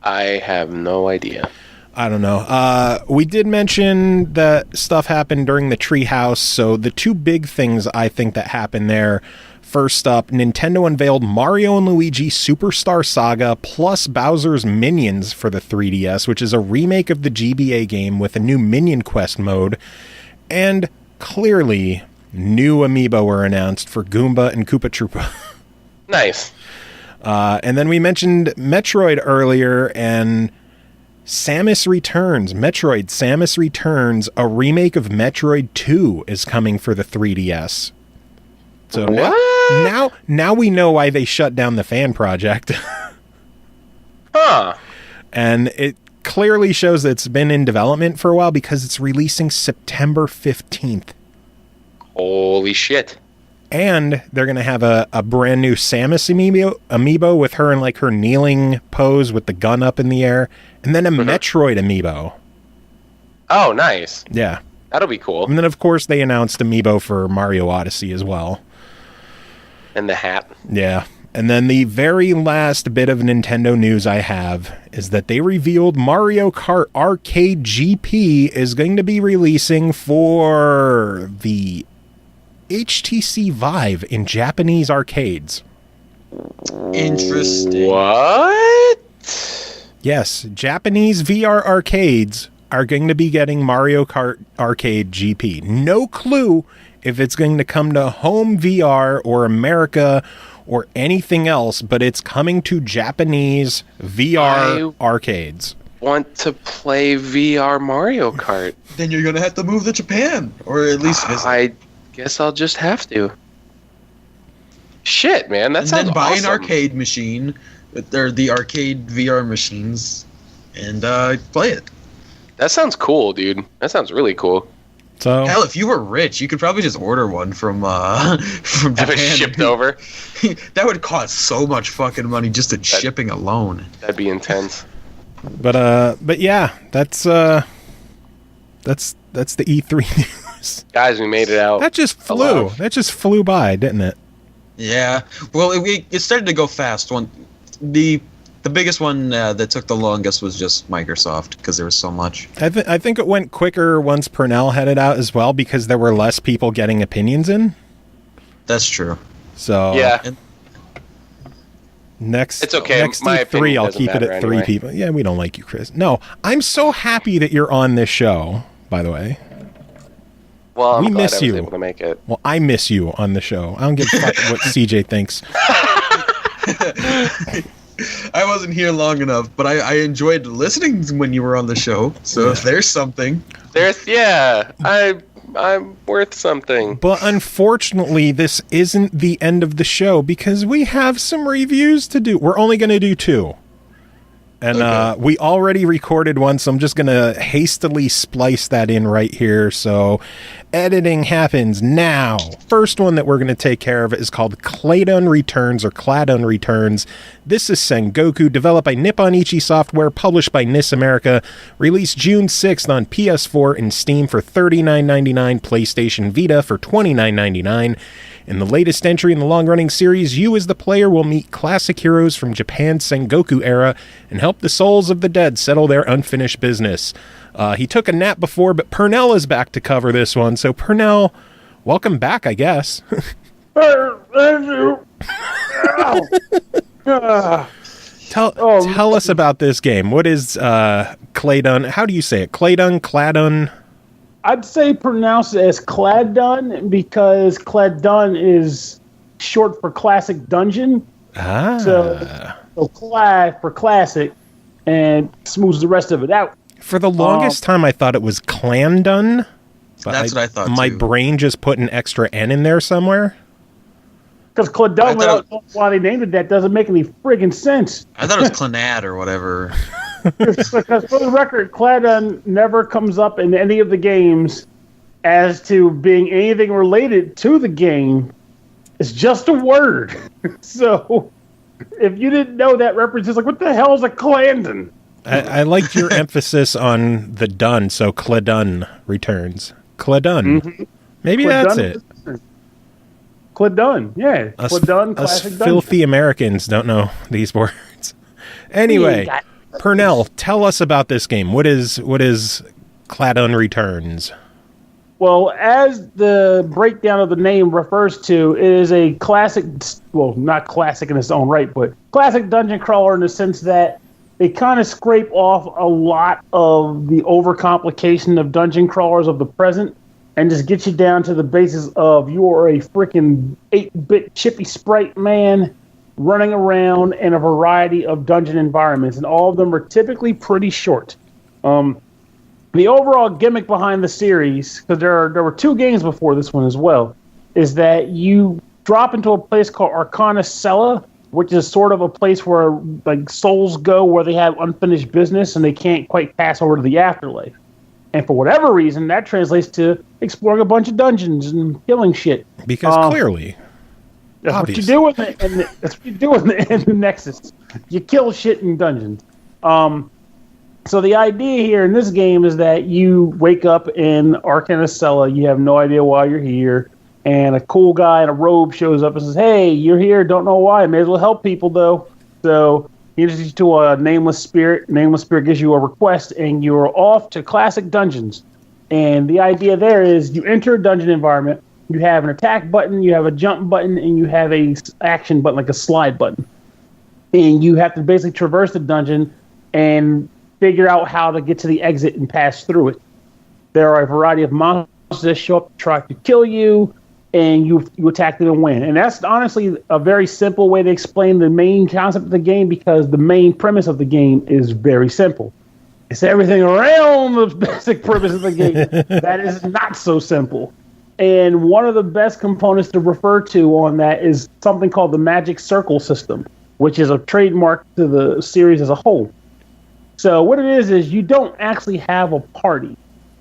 I have no idea. I don't know. We did mention that stuff happened during the Treehouse, so the two big things I think that happened there. First up, Nintendo unveiled Mario & Luigi Superstar Saga plus Bowser's Minions for the 3DS, which is a remake of the GBA game with a new Minion Quest mode. And clearly, new amiibo were announced for Goomba and Koopa Troopa. Nice. And then we mentioned Metroid earlier, and Samus Returns. Metroid Samus Returns, a remake of Metroid 2, is coming for the 3DS. So now we know why they shut down the fan project. Huh. And it clearly shows that it's been in development for a while because it's releasing September 15th. Holy shit. And they're going to have a brand new Samus amiibo with her in like her kneeling pose with the gun up in the air. And then a Metroid amiibo. Oh, nice. Yeah. That'll be cool. And then, of course, they announced amiibo for Mario Odyssey as well. And the hat. Yeah. And then the very last bit of Nintendo news I have is that they revealed Mario Kart Arcade GP is going to be releasing for the HTC Vive in Japanese arcades. Interesting. What? Yes, Japanese VR arcades are going to be getting Mario Kart Arcade GP. No clue if it's going to come to home VR or America or anything else, but it's coming to Japanese VR arcades. Want to play VR Mario Kart? Then you're gonna have to move to Japan, or at least visit. I guess I'll just have to. Shit, man, that sounds And then buy awesome. an arcade machine, or the arcade VR machines, and play it. That sounds cool, dude. That sounds really cool. So Hell, if you were rich, you could probably just order one from Japan. Have it shipped over. That would cost so much fucking money just in shipping alone. That'd be intense. But yeah, that's the E3 news. Guys, we made it out. That just flew. alive. That just flew by, didn't it? Yeah. Well, it started to go fast. The biggest one that took the longest was just Microsoft because there was so much. I think it went quicker once Pernell had it out as well because there were less people getting opinions in. That's true. So Yeah. next, It's okay. Next My E3, opinion I'll doesn't keep it matter at 3 anyway. people. Yeah, we don't like you, Chris. No, I'm so happy that you're on this show. By the way, Well, I'm we glad miss I was you. able to make it. well, I miss you on the show. I don't give a fuck what CJ thinks. I wasn't here long enough, but I enjoyed listening when you were on the show. So if there's something. I'm worth something. But unfortunately, this isn't the end of the show because we have some reviews to do. We're only going to do 2. And we already recorded one, so I'm just going to hastily splice that in right here. So editing happens now. First one that we're going to take care of is called Cladun Returns or Cladun Returns. This is Sengoku, developed by Nippon Ichi Software, published by NIS America, released June 6th on PS4 and Steam for $39.99, PlayStation Vita for $29.99. In the latest entry in the long-running series, you as the player will meet classic heroes from Japan's Sengoku era and help the souls of the dead settle their unfinished business. He took a nap before, but Pernell is back to cover this one. So Pernell, welcome back, I guess. Tell us about this game. What is Cladun? How do you say it? Cladun? I'd say pronounce it as Cladun because Cladun is short for classic dungeon. So Clad for classic and smooths the rest of it out. For the longest time, I thought it was Clandun. That's what I thought, My too. brain just put an extra N in there somewhere. Because Cladun, why they named it that, doesn't make any friggin' sense. I thought it was Clanad or whatever. Because for the record, Cladun never comes up in any of the games as to being anything related to the game. It's just a word. So If you didn't know that reference, it's like, what the hell is a Clandon? I liked your emphasis on the dun, so Cladun Returns. Cladun. Mm-hmm. Maybe that's it. Cladun, yeah. Cladun, us classic filthy Americans don't know these words. Anyway, Pernell, tell us about this game. What is Cladun Returns? Well, as the breakdown of the name refers to, it is a classic, well, not classic in its own right, but classic dungeon crawler in the sense that they kind of scrape off a lot of the overcomplication of dungeon crawlers of the present and just get you down to the basis of you are a freaking 8-bit chippy sprite man running around in a variety of dungeon environments, and all of them are typically pretty short. The overall gimmick behind the series, because there were 2 games before this one as well, is that you drop into a place called Arcana Cella, which is sort of a place where like souls go where they have unfinished business and they can't quite pass over to the afterlife. And for whatever reason, that translates to exploring a bunch of dungeons and killing shit. Because clearly, that's what you do with it, and that's what you do in the Nexus. You kill shit in dungeons. So the idea here in this game is that you wake up in Arcana Cella, you have no idea why you're here, and a cool guy in a robe shows up and says, "Hey, you're here, don't know why, may as well help people though." So he introduces you to a nameless spirit. Nameless spirit gives you a request, and you're off to classic dungeons. And the idea there is you enter a dungeon environment, you have an attack button, you have a jump button, and you have a action button, like a slide button. And you have to basically traverse the dungeon and figure out how to get to the exit and pass through it. There are a variety of monsters that show up to try to kill you, and you attack them and win. And that's honestly a very simple way to explain the main concept of the game, because the main premise of the game is very simple. It's everything around the basic premise of the game that is not so simple. And one of the best components to refer to on that is something called the Magic Circle system, which is a trademark to the series as a whole. So what it is you don't actually have a party.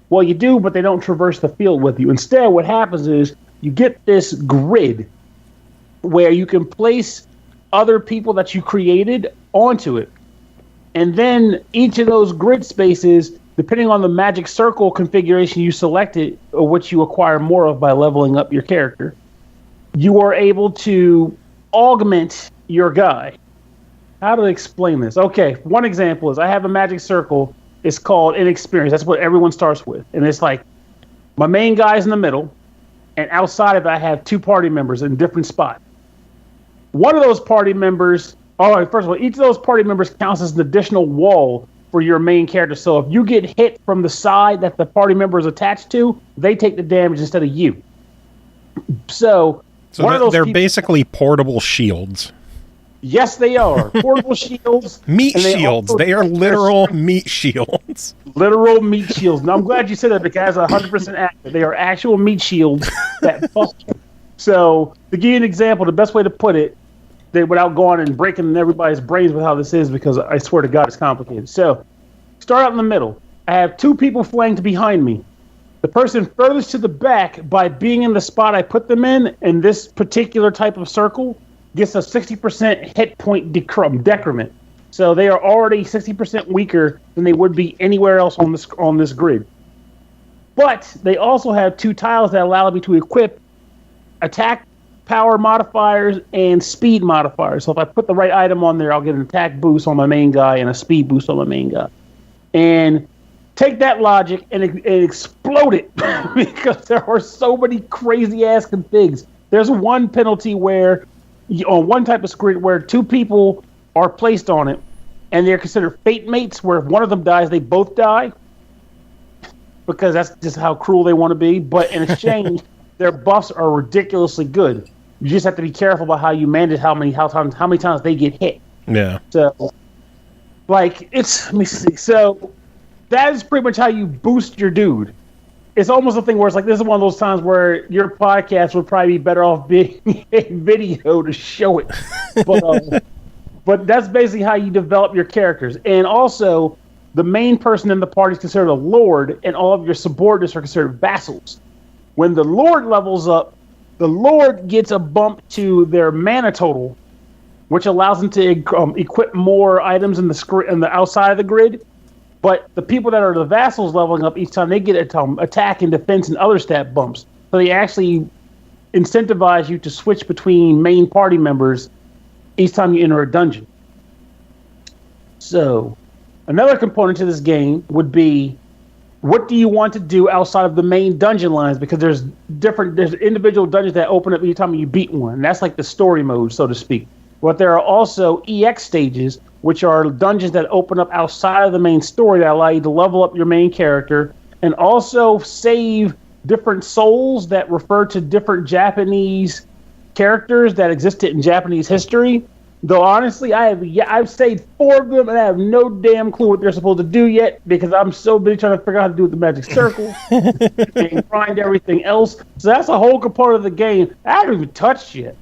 Well, you do, but they don't traverse the field with you. Instead, what happens is you get this grid where you can place other people that you created onto it. And then each of those grid spaces, depending on the magic circle configuration you selected, or which you acquire more of by leveling up your character, you are able to augment your guy. How to explain this? Okay, one example is I have a magic circle. It's called inexperience. That's what everyone starts with. And it's like my main guy's in the middle, and outside of it, I have 2 party members in different spots. One of those party members, all right, first of all, each of those party members counts as an additional wall for your main character. So if you get hit from the side that the party member is attached to, they take the damage instead of you. So one of those they're basically portable shields. Yes, they are. Portable shields. Meat shields. They are literal meat shields. Literal meat shields. Now, I'm glad you said that because that's 100% accurate. They are actual meat shields that function. So, to give you an example, the best way to put it, without going and breaking everybody's brains with how this is, because I swear to God, it's complicated. So, start out in the middle. I have 2 people flanked behind me. The person furthest to the back, by being in the spot I put them in this particular type of circle, gets a 60% hit point decrement. So they are already 60% weaker than they would be anywhere else on this grid. But they also have 2 tiles that allow me to equip attack power modifiers and speed modifiers. So if I put the right item on there, I'll get an attack boost on my main guy and a speed boost on my main guy. And take that logic and explode it because there are so many crazy ass configs. There's one penalty where on one type of grid where 2 people are placed on it, and they're considered fate mates, where if one of them dies, they both die, because that's just how cruel they want to be. But in exchange, their buffs are ridiculously good. You just have to be careful about how you manage how many times they get hit. Yeah. So, let me see. So that is pretty much how you boost your dude. It's almost a thing where it's like, this is one of those times where your podcast would probably be better off being a video to show it. But that's basically how you develop your characters. And also, the main person in the party is considered a lord, and all of your subordinates are considered vassals. When the lord levels up, the lord gets a bump to their mana total, which allows them to equip more items in the outside of the grid. But the people that are the vassals leveling up each time, they get attack and defense and other stat bumps. So they actually incentivize you to switch between main party members each time you enter a dungeon. So another component to this game would be, what do you want to do outside of the main dungeon lines? Because there's individual dungeons that open up each time you beat one. And that's like the story mode, so to speak. But there are also EX stages, which are dungeons that open up outside of the main story that allow you to level up your main character and also save different souls that refer to different Japanese characters that existed in Japanese history. Though honestly, I've saved 4 of them and I have no damn clue what they're supposed to do yet because I'm so busy trying to figure out how to do with the magic circle and grind everything else. So that's a whole component of the game I haven't even touched yet.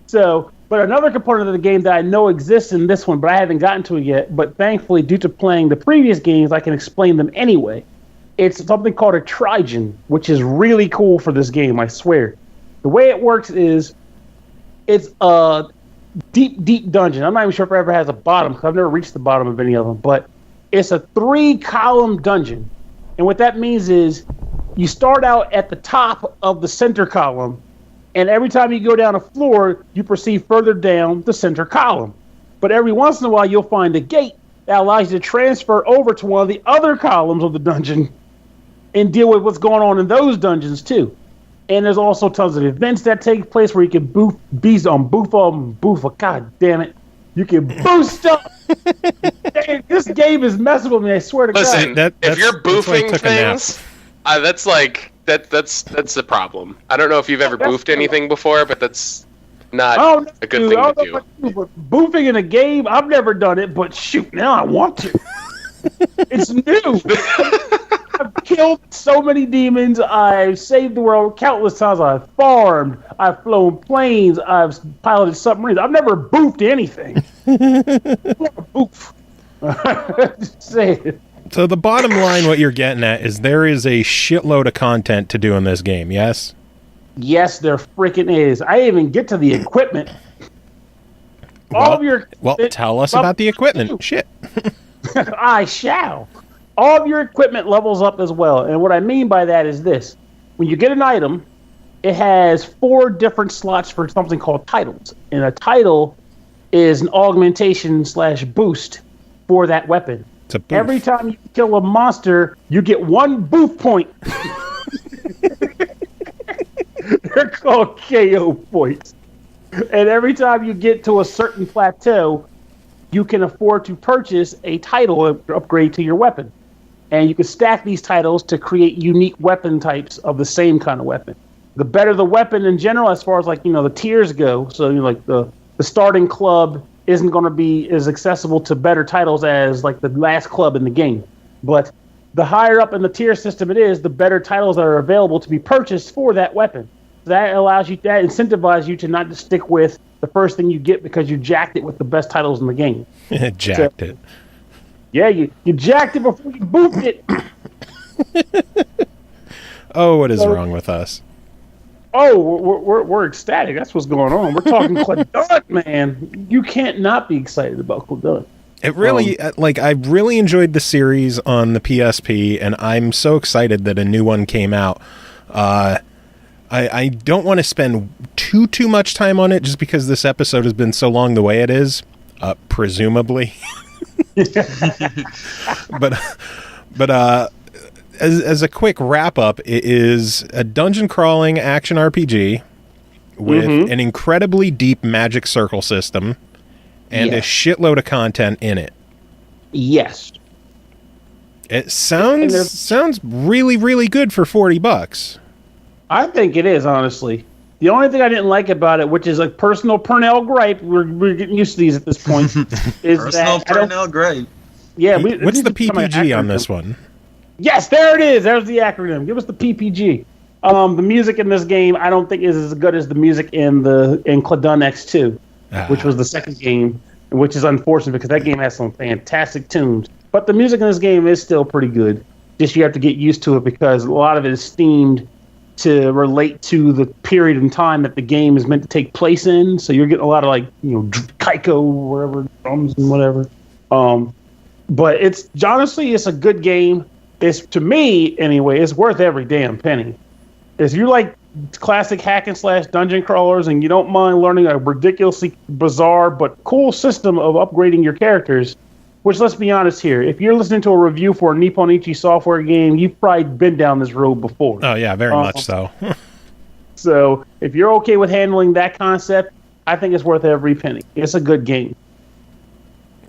So, but another component of the game that I know exists in this one, but I haven't gotten to it yet. But thankfully, due to playing the previous games, I can explain them anyway. It's something called a Trigen, which is really cool for this game, I swear. The way it works is it's a deep dungeon. I'm not even sure if it ever has a bottom because I've never reached the bottom of any of them, but it's a 3-column dungeon. And what that means is you start out at the top of the center column, and every time you go down a floor, you proceed further down the center column. But every once in a while, you'll find a gate that allows you to transfer over to one of the other columns of the dungeon and deal with what's going on in those dungeons too. And there's also tons of events that take place where you can boof. God damn it. You can boost up. This game is messing with me, I swear to God. Listen, if you're boofing things, that's like, that's a problem. I don't know if you've ever boofed anything before, but that's not a good thing to do. But boofing in a game, I've never done it, but shoot, now I want to. It's new. I've killed so many demons. I've saved the world countless times. I've farmed. I've flown planes. I've piloted submarines. I've never boofed anything. Boof. Just say it. So the bottom line, what you're getting at, is there is a shitload of content to do in this game, yes? Yes, there freaking is. I didn't even get to the equipment. Well, tell us about the equipment. Shit. I shall. All of your equipment levels up as well. And what I mean by that is this. When you get an item, it has 4 different slots for something called titles. And a title is an augmentation / boost for that weapon. Every time you kill a monster, you get 1 boof point. They're called KO points. And every time you get to a certain plateau, you can afford to purchase a title upgrade to your weapon. And you can stack these titles to create unique weapon types of the same kind of weapon. The better the weapon in general, as far as the tiers go, so the starting club isn't going to be as accessible to better titles as like the last club in the game. But the higher up in the tier system it is, the better titles that are available to be purchased for that weapon. That incentivizes you to not just stick with the first thing you get because you jacked it with the best titles in the game. Jacked it. Yeah, you jacked it before you boofed it. Oh, what is wrong with us? Oh, we're ecstatic. That's what's going on. We're talking Cladun, man. You can't not be excited about Cladun. It really, I really enjoyed the series on the PSP, and I'm so excited that a new one came out. I don't want to spend too much time on it just because this episode has been so long the way it is, presumably. but as a quick wrap up, it is a dungeon crawling action RPG with an incredibly deep magic circle system and a shitload of content in it. Yes. It sounds really, really good for $40. I think it is, honestly. The only thing I didn't like about it, which is a personal Pernell gripe, we're getting used to these at this point, is personal Pernell gripe. Yeah, what's the PPG on this one? Yes, there it is. There's the acronym. Give us the PPG. The music in this game, I don't think is as good as the music in Cladun X2, which was the second game, which is unfortunate because that game has some fantastic tunes. But the music in this game is still pretty good. Just you have to get used to it because a lot of it is themed to relate to the period in time that the game is meant to take place in. So you're getting a lot of Kaiko, wherever, drums and whatever. But honestly, it's a good game. It's, to me anyway, it's worth every damn penny. If you like classic hack and slash dungeon crawlers and you don't mind learning a ridiculously bizarre but cool system of upgrading your characters, which, let's be honest here, if you're listening to a review for a Nippon Ichi software game, you've probably been down this road before. Oh yeah, very much so. So if you're okay with handling that concept, I think it's worth every penny. It's a good game.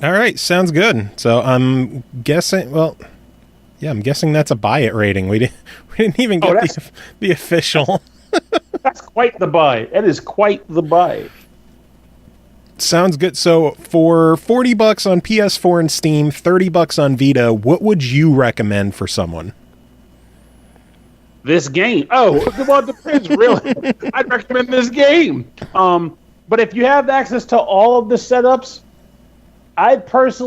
All right, sounds good. So I'm guessing, I'm guessing that's a buy it rating. We didn't even get the official. That's quite the buy. It is quite the buy. Sounds good. So for $40 on PS4 and Steam, $30 on Vita, what would you recommend for someone? This game. Oh, well, it depends, really. I'd recommend this game. But if you have access to all of the setups, I felt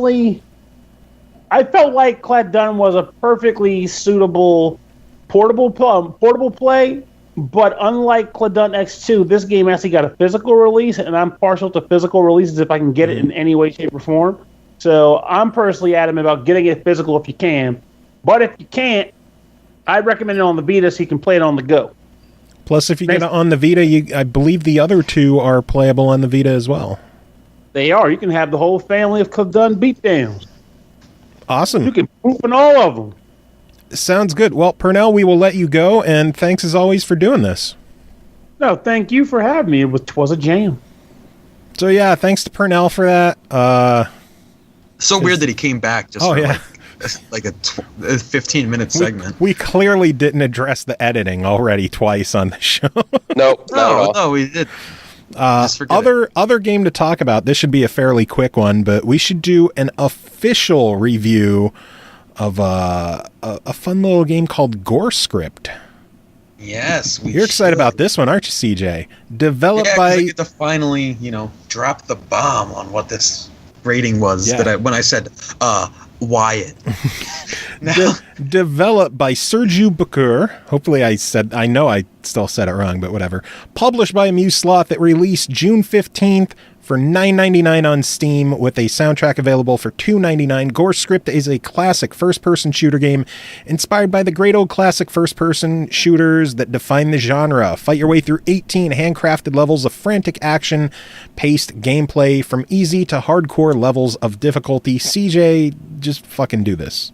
like Cladun was a perfectly suitable portable play. But unlike Cladun X2, this game actually got a physical release, and I'm partial to physical releases if I can get it in any way, shape, or form. So I'm personally adamant about getting it physical if you can. But if you can't, I'd recommend it on the Vita so you can play it on the go. Plus, if you get it on the Vita, I believe the other two are playable on the Vita as well. They are. You can have the whole family of Cladun beatdowns. Awesome. You can poop in all of them. Sounds good. Well, Pernell, we will let you go, and thanks as always for doing this. No, thank you for having me. It was a jam. So yeah, thanks to Pernell for that. So weird that he came back just for like a 15-minute segment. We clearly didn't address the editing already twice on the show. Nope, not at all. No, we did. Other game to talk about. This should be a fairly quick one, but we should do an official review of a fun little game called Gorescript. Yes, you're excited about this one, aren't you, CJ? Developed by. I get to finally, drop the bomb on what this rating was when I said Wyatt. Developed by Sergui Bucur. Hopefully I know I still said it wrong, but whatever. Published by AmusedSloth. That released June 15th for $9.99 on Steam with a soundtrack available for $2.99. Gorescript is a classic first-person shooter game inspired by the great old classic first-person shooters that define the genre. Fight your way through 18 handcrafted levels of frantic action-paced gameplay from easy to hardcore levels of difficulty. CJ, just fucking do this.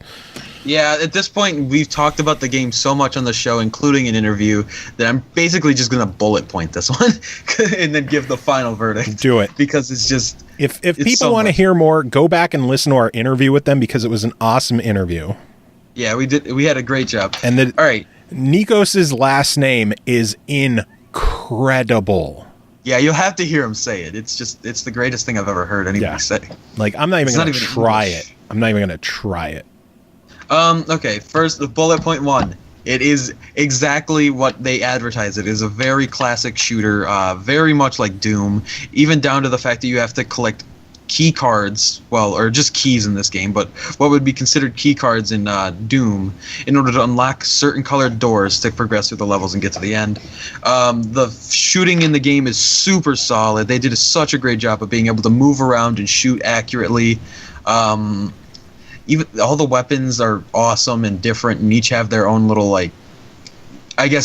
Yeah, at this point, we've talked about the game so much on the show, including an interview, that I'm basically just going to bullet point this one and then give the final verdict. Do it. Because it's just... If people want to hear more, go back and listen to our interview with them because it was an awesome interview. Yeah, we did. We had a great job. And all right. Nikos's last name is incredible. Yeah, you'll have to hear him say it. It's the greatest thing I've ever heard anybody say. Like, I'm not even going to try it. I'm not even going to try it. Okay, first, the bullet point 1. It is exactly what they advertise. It is a very classic shooter, very much like Doom, even down to the fact that you have to collect key cards, or just keys in this game, but what would be considered key cards in Doom in order to unlock certain colored doors to progress through the levels and get to the end. The shooting in the game is super solid. They did such a great job of being able to move around and shoot accurately. Even all the weapons are awesome and different, and each have their own little,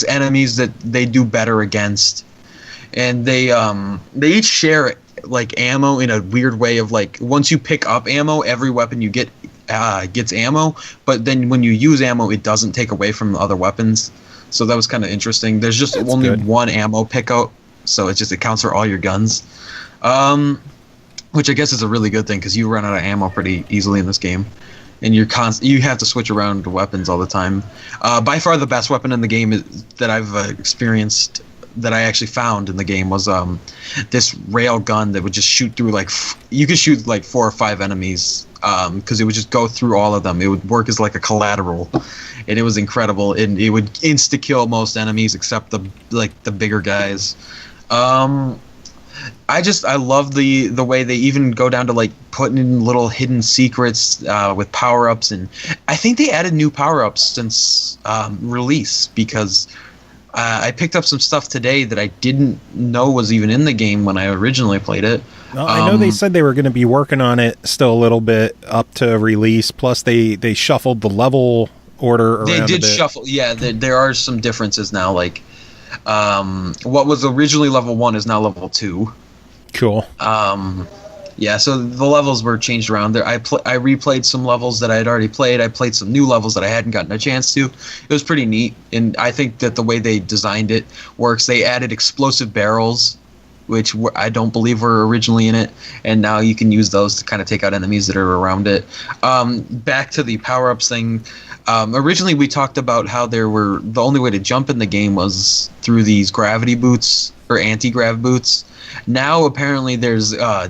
enemies that they do better against. And they each share ammo in a weird way of once you pick up ammo, every weapon you get gets ammo, but then when you use ammo, it doesn't take away from the other weapons. So that was kind of interesting. There's just only one ammo pickup, so it counts for all your guns. Which I guess is a really good thing because you run out of ammo pretty easily in this game, and you have to switch around weapons all the time. By far, the best weapon in the game that I've experienced, that I actually found in the game, was this rail gun that would just shoot through you could shoot 4 or 5 enemies because it would just go through all of them. It would work as a collateral, and it was incredible. And it would insta kill most enemies except the bigger guys. I love the way they even go down to putting in little hidden secrets with power-ups, and I think they added new power-ups since release, because I picked up some stuff today that I didn't know was even in the game when I originally played it. Well, I know they said they were going to be working on it still a little bit up to release. Plus, they shuffled the level order around. They did shuffle. Yeah, there are some differences now. Like, what was originally level 1 is now level 2. Cool. Yeah, so the levels were changed around there. I replayed some levels that I had already played. I played some new levels that I hadn't gotten a chance to. It was pretty neat, and I think that the way they designed it works. They added explosive barrels, which I don't believe were originally in it, and now you can use those to kind of take out enemies that are around it. Back to the power-ups thing. Originally, we talked about how the only way to jump in the game was through these gravity boots or anti-grav boots. Now apparently there's a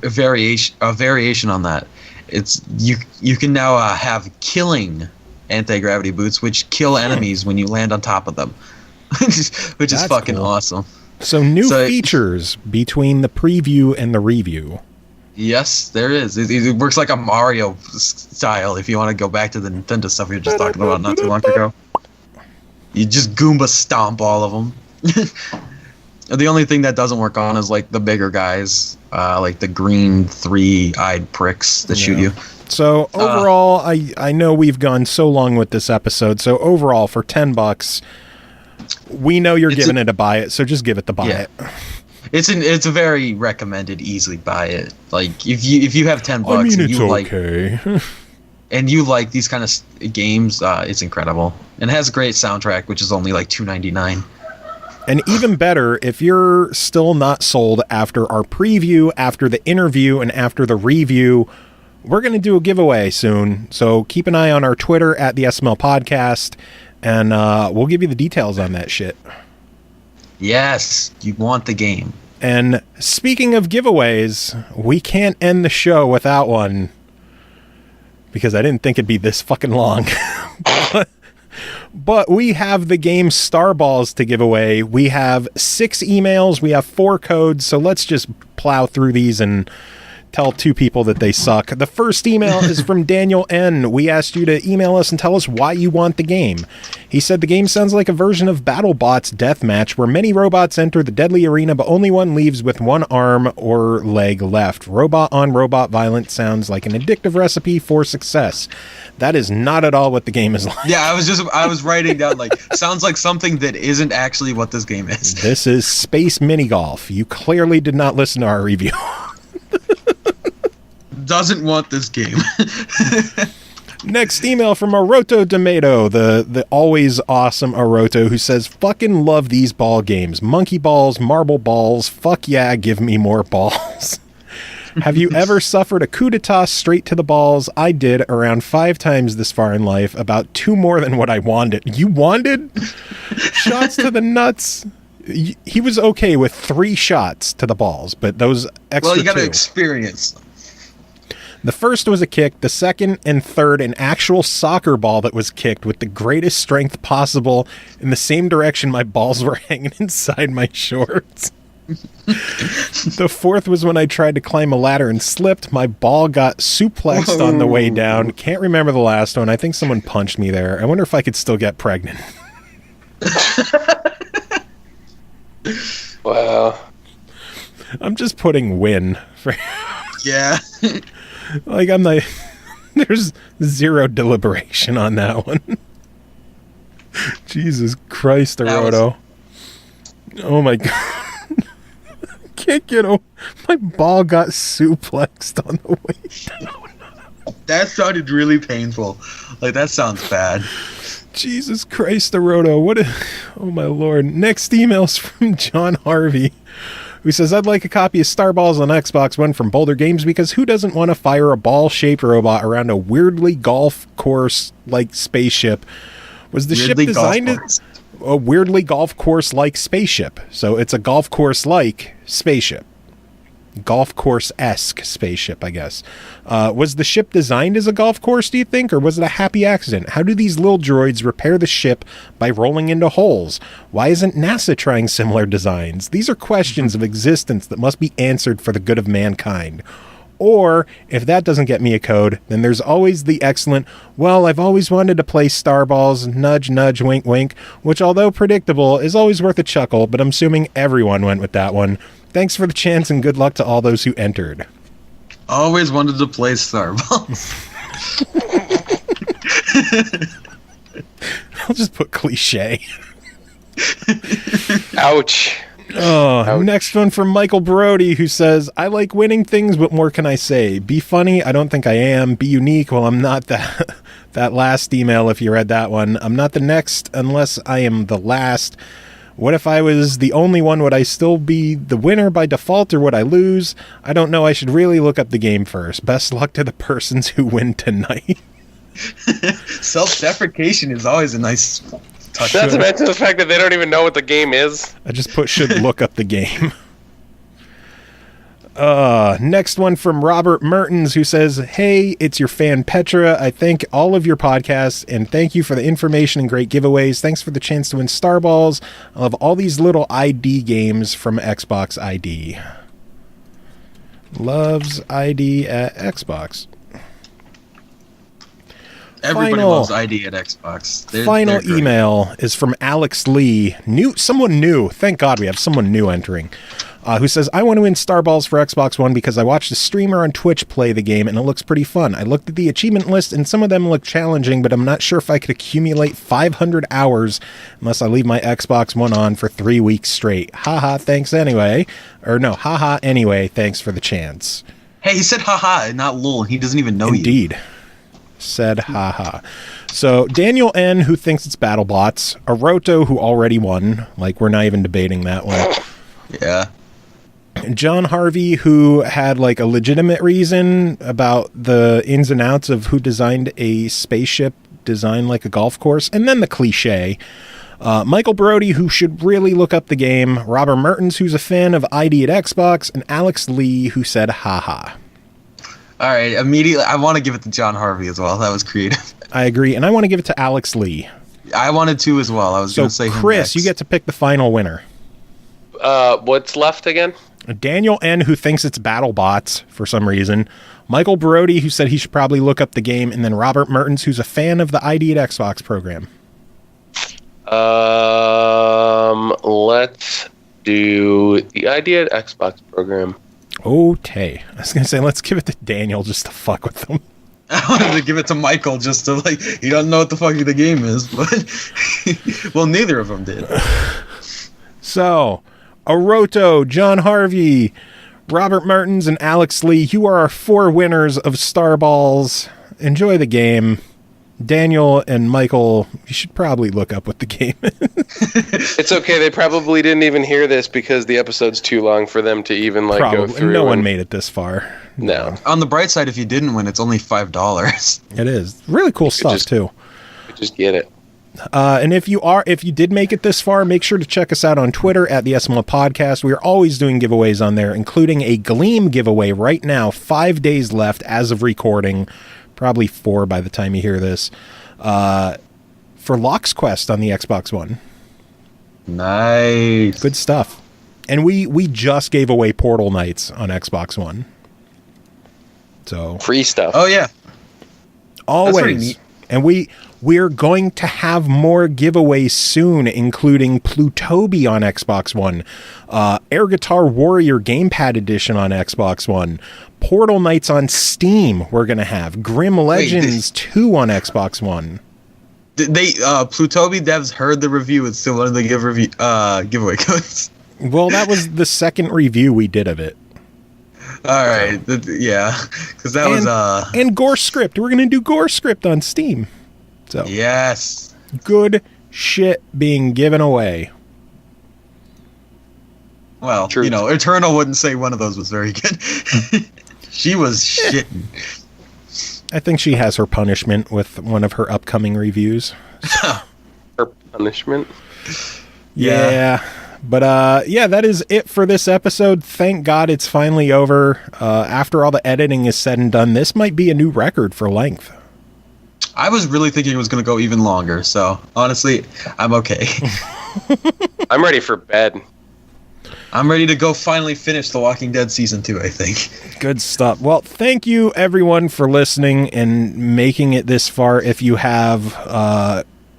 variation on that. It's you can now have killing anti-gravity boots, which kill enemies when you land on top of them, which is fucking cool. Awesome. So features between the preview and the review. Yes, there is. It works like a Mario style. If you want to go back to the Nintendo stuff we were just talking about not too long ago, you just Goomba stomp all of them. The only thing that doesn't work on is like the bigger guys, like the green 3-eyed pricks that shoot you. So overall, I know we've gone so long with this episode. So overall, for $10, we know you're giving it a buy it. So just give it the buy it. It's a very recommended, easily buy it. Like if you have $10, I mean, and it's okay. And you like these kind of games, it's incredible. And it has a great soundtrack, which is only like $2.99. And even better, if you're still not sold after our preview, after the interview, and after the review, we're going to do a giveaway soon. So keep an eye on our Twitter at the SML Podcast, and we'll give you the details on that shit. Yes, you want the game. And speaking of giveaways, we can't end the show without one, because I didn't think it'd be this fucking long. But we have the game Starballs to give away. We have 6 emails. We have 4 codes. So let's just plow through these and tell 2 people that they suck. The first email is from Daniel N. We asked you to email us and tell us why you want the game. He said the game sounds like a version of BattleBots Deathmatch, where many robots enter the deadly arena, but only one leaves with one arm or leg left. Robot-on-robot violence sounds like an addictive recipe for success. That is not at all what the game is like. Yeah, I was writing down, like, sounds like something that isn't actually what this game is. This is Space Mini Golf. You clearly did not listen to our review. Doesn't want this game. Next email from Aroto Tomato, the always awesome Aroto, who says, fucking love these ball games. Monkey balls, marble balls, fuck yeah, give me more balls. Have you ever suffered a coup d'etat straight to the balls? I did around 5 times this far in life, about 2 more than what I wanted. You wanted? Shots to the nuts. He was okay with 3 shots to the balls, but those extra Well, you got to 2. experience them. The first was a kick, the second and third an actual soccer ball that was kicked with the greatest strength possible in the same direction my balls were hanging inside my shorts. The fourth was when I tried to climb a ladder and slipped. My ball got suplexed on the way down. Can't remember the last one. I think someone punched me there. I wonder if I could still get pregnant. Wow. I'm just putting win for... Yeah. Like, I'm like, there's 0 deliberation on that one. Jesus Christ, Aroto. Oh my God. Can't get over. My ball got suplexed on the way down. That sounded really painful. Like, that sounds bad. Jesus Christ, Aroto. Oh my Lord. Next email's from John Harvey, who says, I'd like a copy of Starballs on Xbox One from Boulder Games, because who doesn't want to fire a ball-shaped robot around a weirdly golf course-like spaceship? Was the ship designed as a weirdly golf course-like spaceship? So it's a golf course-like spaceship. Golf course-esque spaceship, I guess. Was the ship designed as a golf course, do you think, or was it a happy accident? How do these little droids repair the ship by rolling into holes? Why isn't NASA trying similar designs? These are questions of existence that must be answered for the good of mankind. Or, if that doesn't get me a code, then there's always the excellent, well, I've always wanted to play Starballs, nudge, nudge, wink, wink, which, although predictable, is always worth a chuckle, but I'm assuming everyone went with that one. Thanks for the chance and good luck to all those who entered. Always wanted to play Starballs. I'll just put cliche. Ouch. Oh, next one from Michael Brody, who says, I like winning things, what more can I say? Be funny, I don't think I am. Be unique, well, I'm not that. That last email, if you read that one. I'm not the next unless I am the last. What if I was the only one? Would I still be the winner by default, or would I lose? I don't know. I should really look up the game first. Best luck to the persons who win tonight. Self-deprecation is always a nice touch. Not to mention the fact that they don't even know what the game is. I just put should look up the game. Next one from Robert Mertens, who says, hey, it's your fan Petra. I thank all of your podcasts and thank you for the information and great giveaways. Thanks for the chance to win Starballs. I love all these little ID games from Xbox ID. Loves ID at Xbox. Everybody loves ID at Xbox. Final email is from Alex Lee. Someone new. Thank God we have someone new entering. Who says, I want to win Starballs for Xbox One because I watched a streamer on Twitch play the game and it looks pretty fun. I looked at the achievement list and some of them look challenging, but I'm not sure if I could accumulate 500 hours unless I leave my Xbox One on for 3 weeks straight. Haha, thanks anyway. Or no, haha, anyway, thanks for the chance. Hey, he said haha, not lol. He doesn't even know you. Indeed. Said haha. So Daniel N, who thinks it's BattleBots, Aroto, who already won, like we're not even debating that one. Yeah. John Harvey, who had like a legitimate reason about the ins and outs of who designed a spaceship designed like a golf course, and then the cliche. Michael Brody, who should really look up the game. Robert Mertens, who's a fan of ID at Xbox, and Alex Lee, who said haha. All right, immediately, I want to give it to John Harvey as well. That was creative. I agree, and I want to give it to Alex Lee. I wanted to as well. I was going to say him Chris, next. you get to pick the final winner. What's left again? Daniel N, who thinks it's BattleBots for some reason. Michael Brody, who said he should probably look up the game. And then Robert Mertens, who's a fan of the ID at Xbox program. Let's do the ID at Xbox program. Okay. I was going to say, let's give it to Daniel just to fuck with him. I wanted to give it to Michael just to, like, he doesn't know what the fuck the game is, but, well, neither of them did. So, Aroto, John Harvey, Robert Mertens, and Alex Lee, you are our 4 winners of Starballs. Enjoy the game. Daniel and Michael, you should probably look up what the game is. It's okay. They probably didn't even hear this because the episode's too long for them to even go through. No one made it this far. No. On the bright side, if you didn't win, it's only $5. It is. Really cool stuff, too. Just get it. And if you did make it this far, make sure to check us out on Twitter at the SML Podcast. We are always doing giveaways on there, including a Gleam giveaway right now. 5 days left as of recording. Probably 4 by the time you hear this. For Lock's Quest on the Xbox One. Nice. Good stuff. And we just gave away Portal Knights on Xbox One. So free stuff. Oh yeah. Always. And we're going to have more giveaways soon, including Plutobi on Xbox One, Air Guitar Warrior Gamepad Edition on Xbox One, Portal Knights on Steam we're going to have, Grim Legends 2 on Xbox One. They Plutobi devs heard the review and still wanted to give giveaway codes. Well, that was the second review we did of it. All right, yeah, because that was and Gorescript. We're going to do Gorescript on Steam. So yes, good shit being given away. Well, True. You know, Eternal wouldn't say one of those was very good. She was shitting. I think she has her punishment with one of her upcoming reviews. Her punishment. Yeah. But yeah, that is it for this episode. Thank God it's finally over. After all the editing is said and done, this might be a new record for length. I was really thinking it was going to go even longer, so honestly, I'm okay. I'm ready for bed. I'm ready to go finally finish The Walking Dead Season 2, I think. Good stuff. Well, thank you, everyone, for listening and making it this far. If you have,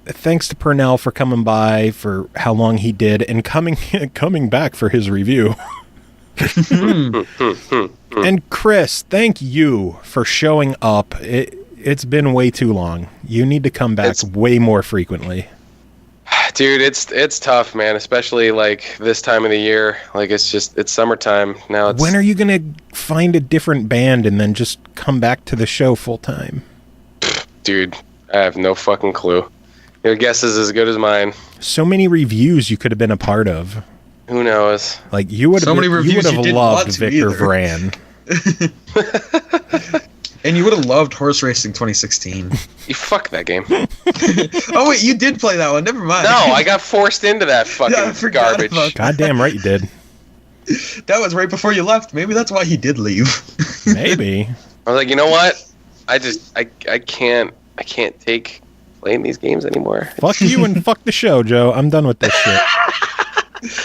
thanks to Pernell for coming by for how long he did and coming back for his review. And Kris, thank you for showing up. It's been way too long. You need to come back way more frequently. Dude, it's tough, man, especially like this time of the year. Like it's summertime now. When are you going to find a different band and then just come back to the show full time? Dude, I have no fucking clue. Your guess is as good as mine. So many reviews you could have been a part of. Who knows? Like you would have loved Victor Vran. And you would have loved Horse Racing 2016. You fuck that game. Oh wait, you did play that one. Never mind. No, I got forced into that fucking garbage. Goddamn right you did. That was right before you left. Maybe that's why he did leave. Maybe. I was like, you know what? I can't take playing these games anymore. Fuck you and fuck the show, Joe. I'm done with this shit.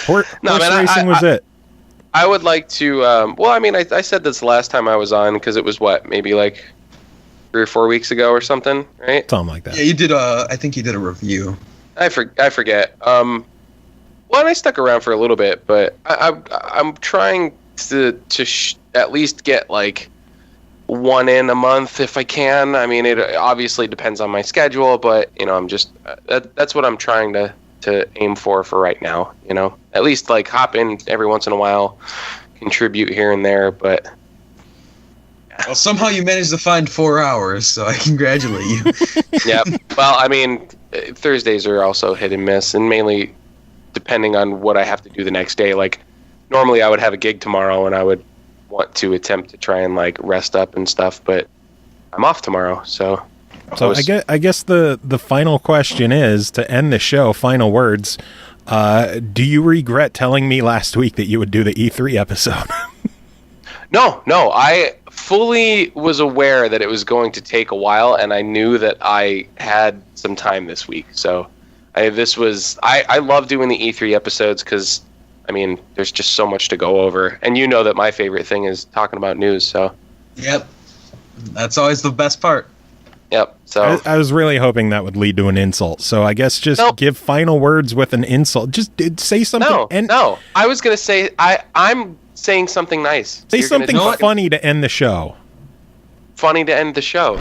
Horse racing was it. I would like to. Well, I mean, I said this last time I was on because it was maybe like 3 or 4 weeks ago or something, right? Something like that. Yeah, you did. I think you did a review. I forget. Well, and I stuck around for a little bit, but I'm trying to at least get like one in a month if I can. I mean, it obviously depends on my schedule, but I'm just that's what I'm trying to aim for right now. At least like hop in every once in a while, contribute here and there, but well, somehow you managed to find 4 hours, so I congratulate you. Yeah. Well, I mean, Thursdays are also hit and miss, and mainly depending on what I have to do the next day. Like normally I would have a gig tomorrow and I would want to attempt to try and like rest up and stuff, but I'm off tomorrow, so I guess the final question is, to end the show, final words. Do you regret telling me last week that you would do the E3 episode? No. I fully was aware that it was going to take a while, and I knew that I had some time this week. So I love doing the E3 episodes because, I mean, there's just so much to go over. And you know that my favorite thing is talking about news, so. Yep. That's always the best part. Yep. So I was really hoping that would lead to an insult. So I guess just give final words with an insult. Just say something. No. I was gonna say I'm saying something nice. Say something funny to end the show. Funny to end the show.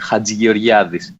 Χατζηγεωργιάδης.